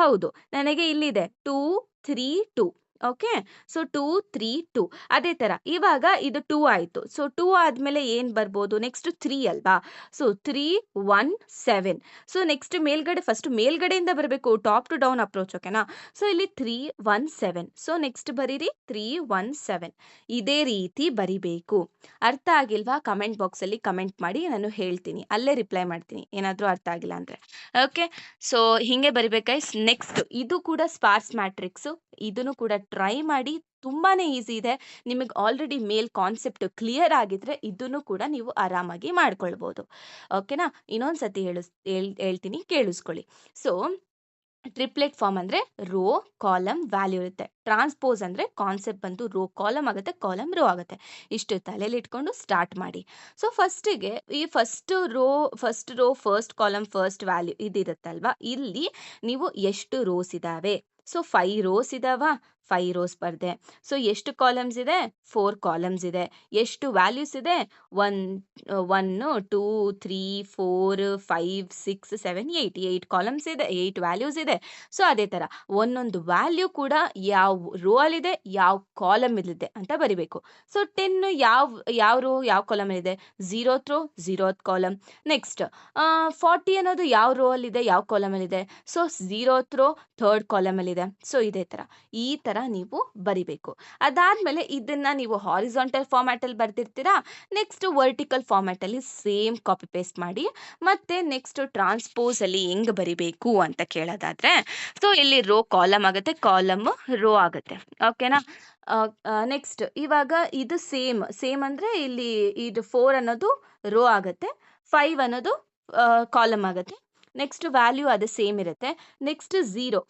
ಹೌದು, ನನಗೆ ಇಲ್ಲಿದೆ 2 3 2. Okay, so 2 3 2. ಅದೇ ತರ ಇವಾಗ ಇದು 2 ಆಯ್ತು. ಸೊ 2 ಆದ್ಮೇಲೆ ಏನ್ ಬರ್ಬೋದು? ನೆಕ್ಸ್ಟ್ 3 ಅಲ್ವಾ? ಸೊ 3 1 7. ಸೊ ನೆಕ್ಸ್ಟ್ ಫಸ್ಟ್ ಮೇಲ್ಗಡೆಯಿಂದ ಬರಬೇಕು, ಟಾಪ್ ಟು ಡೌನ್ ಅಪ್ರೋಚ್. ಓಕೆನಾ? ಸೊ ಇಲ್ಲಿ 3 1 7. ಸೊ ನೆಕ್ಸ್ಟ್ ಬರೀರಿ 3 1 7. ಇದೇ ರೀತಿ ಬರಿಬೇಕು. ಅರ್ಥ ಆಗಿಲ್ವಾ? ಕಮೆಂಟ್ ಬಾಕ್ಸ್ ಅಲ್ಲಿ ಕಮೆಂಟ್ ಮಾಡಿ, ನಾನು ಹೇಳ್ತೀನಿ, ಅಲ್ಲೇ ರಿಪ್ಲೈ ಮಾಡ್ತೀನಿ ಏನಾದರೂ ಅರ್ಥ ಆಗಿಲ್ಲ ಅಂದ್ರೆ. ಓಕೆ, ಸೊ ಹಿಂಗೆ ಬರಿಬೇಕು ಗೈಸ್. ನೆಕ್ಸ್ಟ್ ಇದು ಕೂಡ ಸ್ಪಾರ್ಸ್ ಮ್ಯಾಟ್ರಿಕ್ಸ್, ಇದನ್ನು ಕೂಡ ಟ್ರೈ ಮಾಡಿ, ತುಂಬಾನೇ ಈಸಿ ಇದೆ. ನಿಮಗೆ ಆಲ್ರೆಡಿ ಮೇಲ್ ಕಾನ್ಸೆಪ್ಟ್ ಕ್ಲಿಯರ್ ಆಗಿದ್ರೆ ಇದನ್ನು ಕೂಡ ನೀವು ಆರಾಮಾಗಿ ಮಾಡ್ಕೊಳ್ಬೋದು. ಓಕೆನಾ? ಇನ್ನೊಂದ್ಸತಿ ಹೇಳ್ತೀನಿ, ಕೇಳಿಸ್ಕೊಳ್ಳಿ. ಸೊ ಟ್ರಿಪ್ಲೆಟ್ ಫಾರ್ಮ್ ಅಂದ್ರೆ ರೋ ಕಾಲಮ್ ವ್ಯಾಲ್ಯೂ ಇರುತ್ತೆ. ಟ್ರಾನ್ಸ್ಪೋಸ್ ಅಂದ್ರೆ ಕಾನ್ಸೆಪ್ಟ್ ಬಂದು ರೋ ಕಾಲಮ್ ಆಗುತ್ತೆ, ಕಾಲಮ್ ರೋ ಆಗುತ್ತೆ. ಇಷ್ಟು ತಲೆಯಲ್ಲಿ ಇಟ್ಕೊಂಡು ಸ್ಟಾರ್ಟ್ ಮಾಡಿ. ಸೊ ಫಸ್ಟಿಗೆ ಈ first row first column first value ಇದಿರುತ್ತಲ್ವಾ, ಇಲ್ಲಿ ನೀವು ಎಷ್ಟು ರೋಸ್ ಇದಾವೆ? ಸೊ 5 ರೋಸ್ ಇದಾವ, 5 ರೋಸ್ ಬರ್ದೆ. ಸೊ ಎಷ್ಟು ಕಾಲಮ್ಸ್ ಇದೆ? 4 ಕಾಲಮ್ಸ್ ಇದೆ. ಎಷ್ಟು ವ್ಯಾಲ್ಯೂಸ್ ಇದೆ? 1 2 3 4 5 6 7 8 ಕಾಲಮ್ಸ್ ಇದೆ, 8 ವ್ಯಾಲ್ಯೂಸ್ ಇದೆ. ಸೊ ಅದೇ ತರ ಒಂದೊಂದು ವ್ಯಾಲ್ಯೂ ಕೂಡ ಯಾವ ರೋ ಅಲ್ಲಿದೆ, ಯಾವ ಕಾಲಮ್ ಇಲ್ಲಿದೆ ಅಂತ ಬರಿಬೇಕು. ಸೊ 10 ಯಾವ ರೋ ಯಾವ ಕಾಲಮ್ ಇದೆ? 0th rho 0th column. Next 40 ಅನ್ನೋದು ಯಾವ ರೋ ಅಲ್ಲಿದೆ, ಯಾವ ಕಾಲಮ್ ಅಲ್ಲಿದೆ? So 0th row 3rd column ಅಲ್ಲಿದೆ. ಸೊ ಇದೇ ತರ ಈ ತರ ನೀವು ಬರಿಬೇಕು. ಅದಾದ್ಮೇಲೆ ಇದನ್ನ ನೀವು ಹಾರಿಜಾಂಟಲ್ ಫಾರ್ಮ್ಯಾಟ್ ಅಲ್ಲಿ ಬರ್ದಿರ್ತೀರಾ, ನೆಕ್ಸ್ಟ್ ವರ್ಟಿಕಲ್ ಫಾರ್ಮ್ಯಾಟ್ ಅಲ್ಲಿ ಸೇಮ್ ಕಾಪಿ ಪೇಸ್ಟ್ ಮಾಡಿ. ಮತ್ತೆ ನೆಕ್ಸ್ಟ್ ಟ್ರಾನ್ಸ್ಪೋಸ್ ಅಲ್ಲಿ ಹೆಂಗ್ ಬರಿಬೇಕು ಅಂತ ಕೇಳೋದಾದ್ರೆ, ಸೊ ಇಲ್ಲಿ ರೋ ಕಾಲಮ್ ಆಗುತ್ತೆ, ಕಾಲಮ್ ರೋ ಆಗುತ್ತೆ. ಓಕೆನಾ? ನೆಕ್ಸ್ಟ್ ಇವಾಗ ಇದು ಸೇಮ್ ಅಂದ್ರೆ ಇಲ್ಲಿ ಇದು 4 ಅನ್ನೋದು ರೋ ಆಗುತ್ತೆ, 5 ಅನ್ನೋದು ಕಾಲಮ್ ಆಗುತ್ತೆ. ನೆಕ್ಸ್ಟ್ ವ್ಯಾಲ್ಯೂ ಅದು ಸೇಮ್ ಇರುತ್ತೆ. ನೆಕ್ಸ್ಟ್ 0,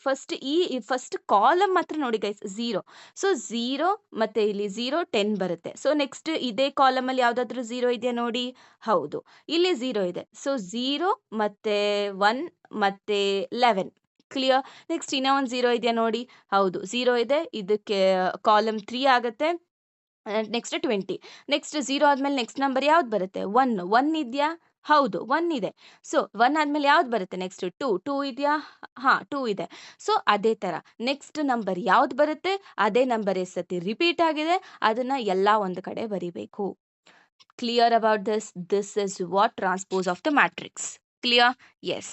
ಫಸ್ಟ್ ಕಾಲಮ್ ಮಾತ್ರ ನೋಡಿ ಗೈಸ್ 0. ಸೊ 0 ಮತ್ತೆ ಇಲ್ಲಿ 0 10 ಬರುತ್ತೆ. ಸೊ ನೆಕ್ಸ್ಟ್ ಇದೇ ಕಾಲಮ್ ಅಲ್ಲಿ ಯಾವ್ದಾದ್ರು 0 ಇದೆಯಾ ನೋಡಿ? ಹೌದು, ಇಲ್ಲಿ 0 ಇದೆ. ಸೊ 0 ಮತ್ತೆ 1 ಮತ್ತೆ 11. ಕ್ಲಿಯರ್? ನೆಕ್ಸ್ಟ್ ಇನ್ನೂ ಒಂದು 0 ಇದೆಯಾ ನೋಡಿ? ಹೌದು, 0 ಇದೆ, ಇದಕ್ಕೆ ಕಾಲಮ್ 3 ಆಗುತ್ತೆ. ನೆಕ್ಸ್ಟ್ 20. ನೆಕ್ಸ್ಟ್ 0 ಆದ್ಮೇಲೆ ನೆಕ್ಸ್ಟ್ ನಂಬರ್ ಯಾವ್ದು ಬರುತ್ತೆ? 1 ಇದೆಯಾ? ಹೌದು 1 ಇದೆ. ಸೊ 1 ಆದ್ಮೇಲೆ ಯಾವ್ದು ಬರುತ್ತೆ ನೆಕ್ಸ್ಟ್ 2 ಇದೆಯಾ? ಹಾ 2 ಇದೆ. ಸೊ ಅದೇ ತರ ನೆಕ್ಸ್ಟ್ ನಂಬರ್ ಯಾವ್ದು ಬರುತ್ತೆ ಅದೇ ನಂಬರ್ ಎಷ್ಟ್ ಸತಿ ರಿಪೀಟ್ ಆಗಿದೆ ಅದನ್ನ ಎಲ್ಲಾ ಒಂದು ಕಡೆ ಬರಿಬೇಕು. Clear about this? This is what transpose of the matrix. Clear? Yes.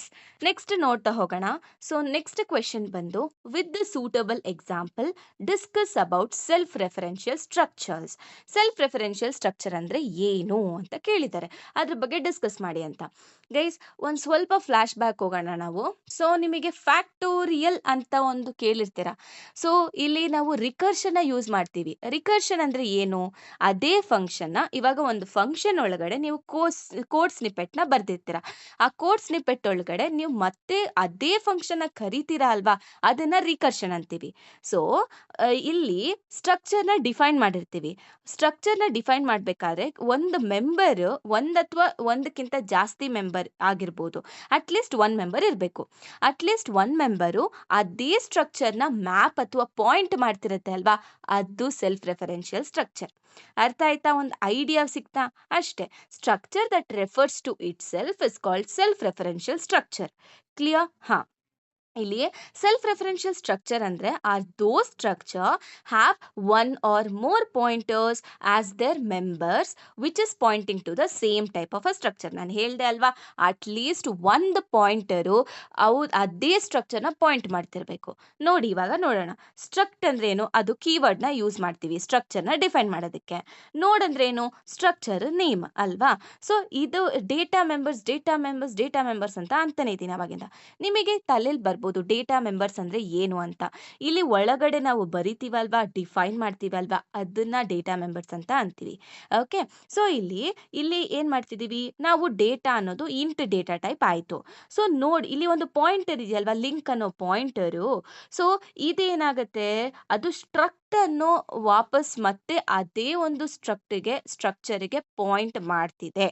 Next ನೋಡ್ತಾ ಹೋಗೋಣ. ಸೊ ನೆಕ್ಸ್ಟ್ ಕ್ವೆಶನ್ ಬಂದು with the suitable example discuss about self referential structures. Self referential structure ಅಂದ್ರೆ ಏನು ಅಂತ ಕೇಳಿದ್ದಾರೆ, ಅದ್ರ ಬಗ್ಗೆ ಡಿಸ್ಕಸ್ ಮಾಡಿ ಅಂತ. ಗೈಸ್ ಒಂದ್ ಸ್ವಲ್ಪ ಫ್ಲಾಶ್ ಬ್ಯಾಕ್ ಹೋಗೋಣ ನಾವು. ಸೊ ನಿಮಗೆ ಫ್ಯಾಕ್ಟೋರಿಯಲ್ ಅಂತ ಒಂದು ಕೇಳಿರ್ತೀರ. ಸೊ ಇಲ್ಲಿ ನಾವು ರಿಕರ್ಷನ್ ಯೂಸ್ ಮಾಡ್ತೀವಿ. ರಿಕರ್ಷನ್ ಅಂದ್ರೆ ಏನು? ಅದೇ ಫಂಕ್ಷನ್ ಇವಾಗ ಒಂದು ಫಂಕ್ಷನ್ ಒಳಗಡೆ ನೀವು ಕೋಡ್ ಸ್ನಿಪೆಟ್ ನ ಬರ್ದಿರ್ತೀರ. ಆ ಕೋಡ್ ಸ್ನಿಪೆಟ್ ಒಳಗಡೆ ನೀವು ಮತ್ತೆ ಅದೇ ಫಂಕ್ಷನ್ ಕರಿತೀರಾ ಅಲ್ವಾ, ಅದನ್ನ ರಿಕರ್ಷನ್ ಅಂತೀವಿ. ಸೊ ಇಲ್ಲಿ ಸ್ಟ್ರಕ್ಚರ್ ನ ಡಿಫೈನ್ ಮಾಡಿರ್ತೀವಿ. ಸ್ಟ್ರಕ್ಚರ್ ನ ಡಿಫೈನ್ ಮಾಡ್ಬೇಕಾದ್ರೆ ಒಂದು ಮೆಂಬರ್ ಒಂದ್ ಅಥವಾ ಒಂದಕ್ಕಿಂತ ಜಾಸ್ತಿ ಮೆಂಬರ್ ಆಗಿರ್ಬೋದು, ಅಟ್ಲೀಸ್ಟ್ ಒನ್ ಮೆಂಬರ್ ಇರಬೇಕು. ಅಟ್ಲೀಸ್ಟ್ ಒನ್ ಮೆಂಬರು ಅದೇ ಸ್ಟ್ರಕ್ಚರ್ ನ ಮ್ಯಾಪ್ ಅಥವಾ ಪಾಯಿಂಟ್ ಮಾಡ್ತಿರತ್ತೆ ಅಲ್ವಾ, ಅದು ಸೆಲ್ಫ್ ರೆಫರೆನ್ಷಿಯಲ್ ಸ್ಟ್ರಕ್ಚರ್. ಅರ್ಥ ಆಯ್ತಾ? ಒಂದು ಐಡಿಯಾ ಸಿಕ್ತಾ? ಅಷ್ಟೇ. Structure that refers to itself is called self referential structure. Clear? ಹಾ, ಇಲ್ಲಿ ಸೆಲ್ಫ್ ರೆಫರೆನ್ಷಿಯಲ್ ಸ್ಟ್ರಕ್ಚರ್ ಅಂದ್ರೆ or those structure have one or more pointers as their members which is pointing to the same type of a structure. ನಾನು ಹೇಳ್ದೆ ಅಲ್ವಾ, ಅಟ್ಲೀಸ್ಟ್ ಒಂದು ಪಾಯಿಂಟರು ಅದೇ ಸ್ಟ್ರಕ್ಚರ್ನ ಪಾಯಿಂಟ್ ಮಾಡ್ತಿರ್ಬೇಕು. ನೋಡಿ ಇವಾಗ ನೋಡೋಣ. ಸ್ಟ್ರಕ್ಟ್ ಅಂದ್ರೆ ಏನು? ಅದು ಕೀವರ್ಡ್ನ ಯೂಸ್ ಮಾಡ್ತೀವಿ ಸ್ಟ್ರಕ್ಚರ್ನ ಡಿಫೈನ್ ಮಾಡೋದಕ್ಕೆ. ನೋಡ್ ಅಂದ್ರೆ ಏನು? ಸ್ಟ್ರಕ್ಚರ್ ನೇಮ್ ಅಲ್ವಾ. ಸೊ ಇದು ಡೇಟಾ ಮೆಂಬರ್ಸ್ ಅಂತ ಅಂತಾನೆ ಇದೀನಿ ಅವಾಗಿಂದ. ನಿಮಗೆ ತಲೆಯಲ್ಲಿ ಬರ್ಬೋದು ಡೇಟಾ ಮೆಂಬರ್ಸ್ ಅಂದ್ರೆ ಏನು ಅಂತ. ಇಲ್ಲಿ ಒಳಗಡೆ ನಾವು ಬರಿತೀವಲ್ವಾ, ಡಿಫೈನ್ ಮಾಡ್ತೀವಲ್ವಾ, ಅದನ್ನ ಡೇಟಾ ಮೆಂಬರ್ಸ್ ಅಂತ ಅಂತೀವಿ. ಓಕೆ. ಸೊ ಇಲ್ಲಿ ಏನ್ ಮಾಡ್ತಿದೀವಿ ನಾವು? ಡೇಟಾ ಅನ್ನೋದು ಇಂಟ್ ಡೇಟಾ ಟೈಪ್ ಆಯ್ತು. ಸೊ ನೋಡಿ ಇಲ್ಲಿ ಒಂದು ಪಾಯಿಂಟರ್ ಇದೆಯಲ್ವಾ, ಲಿಂಕ್ ಅನ್ನೋ ಪಾಯಿಂಟರು. ಸೊ ಇದೇನಾಗತ್ತೆ, ಅದು ಸ್ಟ್ರಕ್ಟ್ ಅನ್ನು ವಾಪಸ್ ಮತ್ತೆ ಅದೇ ಒಂದು ಸ್ಟ್ರಕ್ಚರ್ಗೆ ಪಾಯಿಂಟ್ ಮಾಡ್ತಿದೆ.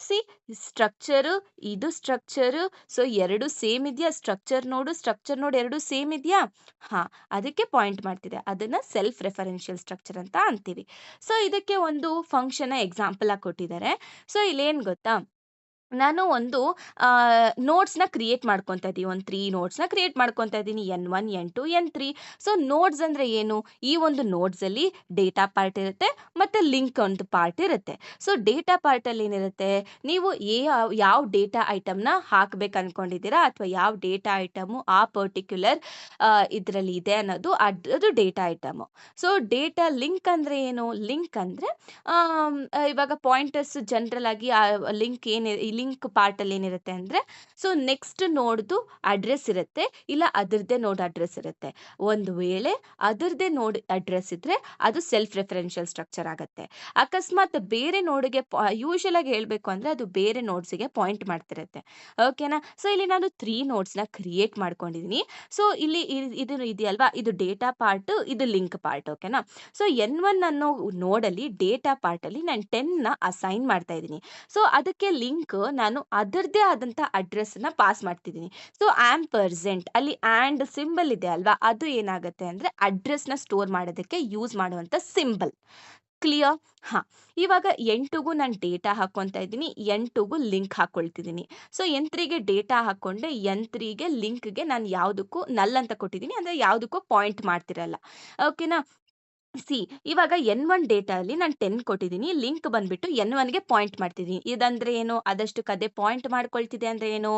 ಸಿ, ಸ್ಟ್ರಕ್ಚರ್ ಇದು ಸ್ಟ್ರಕ್ಚರ್, ಸೊ ಎರಡು ಸೇಮ್ ಇದೆಯಾ? ಸ್ಟ್ರಕ್ಚರ್ ನೋಡ್ ಎರಡು ಸೇಮ್ ಇದೆಯಾ? ಹಾ, ಅದಕ್ಕೆ ಪಾಯಿಂಟ್ ಮಾಡ್ತಿದೆ. ಅದನ್ನ ಸೆಲ್ಫ್ ರೆಫರೆನ್ಷಿಯಲ್ ಸ್ಟ್ರಕ್ಚರ್ ಅಂತ ಅಂತೀವಿ. ಸೊ ಇದಕ್ಕೆ ಒಂದು ಫಂಕ್ಷನ್ ಎಕ್ಸಾಂಪಲ್ ಆಗಿ ಕೊಟ್ಟಿದ್ದಾರೆ. ಸೊ ಇಲ್ಲೇನ್ ಗೊತ್ತಾ, ನಾನು ಒಂದು ನೋಟ್ಸ್ನ ಕ್ರಿಯೇಟ್ ಮಾಡ್ಕೊತಾ ಇದ್ದೀನಿ. ಒಂದು 3 ನೋಟ್ಸ್ನ ಕ್ರಿಯೇಟ್ ಮಾಡ್ಕೊತಾ ಇದ್ದೀನಿ, N1 N2 N3. So notes ಅಂದ್ರೆ ಏನು? ಈ ಒಂದು ನೋಟ್ಸ್ ಅಲ್ಲಿ ಡೇಟಾ ಪಾರ್ಟ್ ಇರುತ್ತೆ ಮತ್ತೆ ಲಿಂಕ್ ಒಂದು ಪಾರ್ಟ್ ಇರುತ್ತೆ. ಸೊ ಡೇಟಾ ಪಾರ್ಟ್ ಅಲ್ಲಿ ಏನಿರುತ್ತೆ, ನೀವು ಯಾವ ಡೇಟಾ ಐಟಮ್ನ ಹಾಕ್ಬೇಕು ಅನ್ಕೊಂಡಿದ್ದೀರಾ ಅಥವಾ ಯಾವ ಡೇಟಾ ಐಟಮ್ ಆ ಪರ್ಟಿಕ್ಯುಲರ್ ಇದರಲ್ಲಿ ಇದೆ ಅನ್ನೋದು ಅದು data item. So data link ಅಂದ್ರೆ ಏನು? ಲಿಂಕ್ ಅಂದ್ರೆ ಇವಾಗ ಪಾಯಿಂಟರ್ಸ್ ಜನರಲ್ ಆಗಿ ಆ ಲಿಂಕ್ ಪಾರ್ಟ್ ಅಲ್ಲಿ ಏನಿರುತ್ತೆ ಅಂದ್ರೆ, ಸೊ ನೆಕ್ಸ್ಟ್ ನೋಡ್ದು ಅಡ್ರೆಸ್ ಇರುತ್ತೆ, ಇಲ್ಲ ಅದರದೇ ನೋಡ್ ಅಡ್ರೆಸ್ ಇರುತ್ತೆ. ಒಂದು ವೇಳೆ ಅದರದೇ ನೋಡ್ ಅಡ್ರೆಸ್ ಇದ್ರೆ ಅದು ಸೆಲ್ಫ್ ರೆಫರೆನ್ಷಿಯಲ್ ಸ್ಟ್ರಕ್ಚರ್ ಆಗುತ್ತೆ. ಅಕಸ್ಮಾತ್ ಬೇರೆ ನೋಡ್ಗೆ ಯೂಶಲ್ ಆಗಿ ಹೇಳ್ಬೇಕು ಅಂದ್ರೆ ಅದು ಬೇರೆ ನೋಡ್ಸ್ಗೆ ಪಾಯಿಂಟ್ ಮಾಡ್ತಿರುತ್ತೆ. ಓಕೆನಾ? ಸೊ ಇಲ್ಲಿ ನಾನು 3 ನೋಟ್ಸ್ನ ಕ್ರಿಯೇಟ್ ಮಾಡ್ಕೊಂಡಿದೀನಿ. ಸೊ ಇಲ್ಲಿ ಇದು ಇದೆಯಲ್ವಾ, ಇದು ಡೇಟಾ ಪಾರ್ಟ್, ಇದು ಲಿಂಕ್ ಪಾರ್ಟ್. ಓಕೆನಾ? ಸೊ N1 ಅನ್ನೋ ನೋಡಲ್ಲಿ ಡೇಟಾ ಪಾರ್ಟ್ ಅಲ್ಲಿ ನಾನು 10 ನ ಅಸೈನ್ ಮಾಡ್ತಾ ಇದ್ದೀನಿ. ಸೊ ಅದಕ್ಕೆ ಲಿಂಕ್ ನಾನು ಅದರದೇ ಆದಂತ ಅಡ್ರೆಸ್ ನ ಪಾಸ್ ಮಾಡ್ತಿದ್ದೀನಿ. ಸೊ ಆಂಪರ್ಸೆಂಟ್ ಅಲ್ಲಿ ಆಂಡ್ ಸಿಂಬಲ್ ಇದೆ ಅಲ್ವಾ, ಅದು ಏನಾಗುತ್ತೆ ಅಂದ್ರೆ ಅಡ್ರೆಸ್ ನ ಸ್ಟೋರ್ ಮಾಡೋದಕ್ಕೆ ಯೂಸ್ ಮಾಡುವಂತ ಸಿಂಬಲ್. ಕ್ಲಿಯರ್? ಹಾ, ಇವಾಗ N2ಗೂ ನಾನು ಡೇಟಾ ಹಾಕೊಂತ ಇದ್ದೀನಿ, N2ಗೂ ಲಿಂಕ್ ಹಾಕೊಳ್ತಿದ್ದೀನಿ. ಸೊ N3ಗೆ ಡೇಟಾ ಹಾಕೊಂಡೆ, N3ಗೆ ಲಿಂಕ್ಗೆ ನಾನು ಯಾವುದಕ್ಕೂ ನಲ್ ಅಂತ ಕೊಟ್ಟಿದ್ದೀನಿ, ಅಂದ್ರೆ ಯಾವುದಕ್ಕೂ ಪಾಯಿಂಟ್ ಮಾಡ್ತಿರಲ್ಲ. ಓಕೆನಾ? ಸಿ, ಇವಾಗ N1 ಡೇಟಾ ಅಲ್ಲಿ ನಾನು 10 ಕೊಟ್ಟಿದ್ದೀನಿ, ಲಿಂಕ್ ಬಂದ್ಬಿಟ್ಟು N1ಗೆ ಪಾಯಿಂಟ್ ಮಾಡ್ತಿದ್ದೀನಿ. ಇದಂದ್ರೆ ಏನು? ಅದಷ್ಟು ಕದೆ ಪಾಯಿಂಟ್ ಮಾಡ್ಕೊಳ್ತಿದೆ ಅಂದ್ರೆ ಏನು?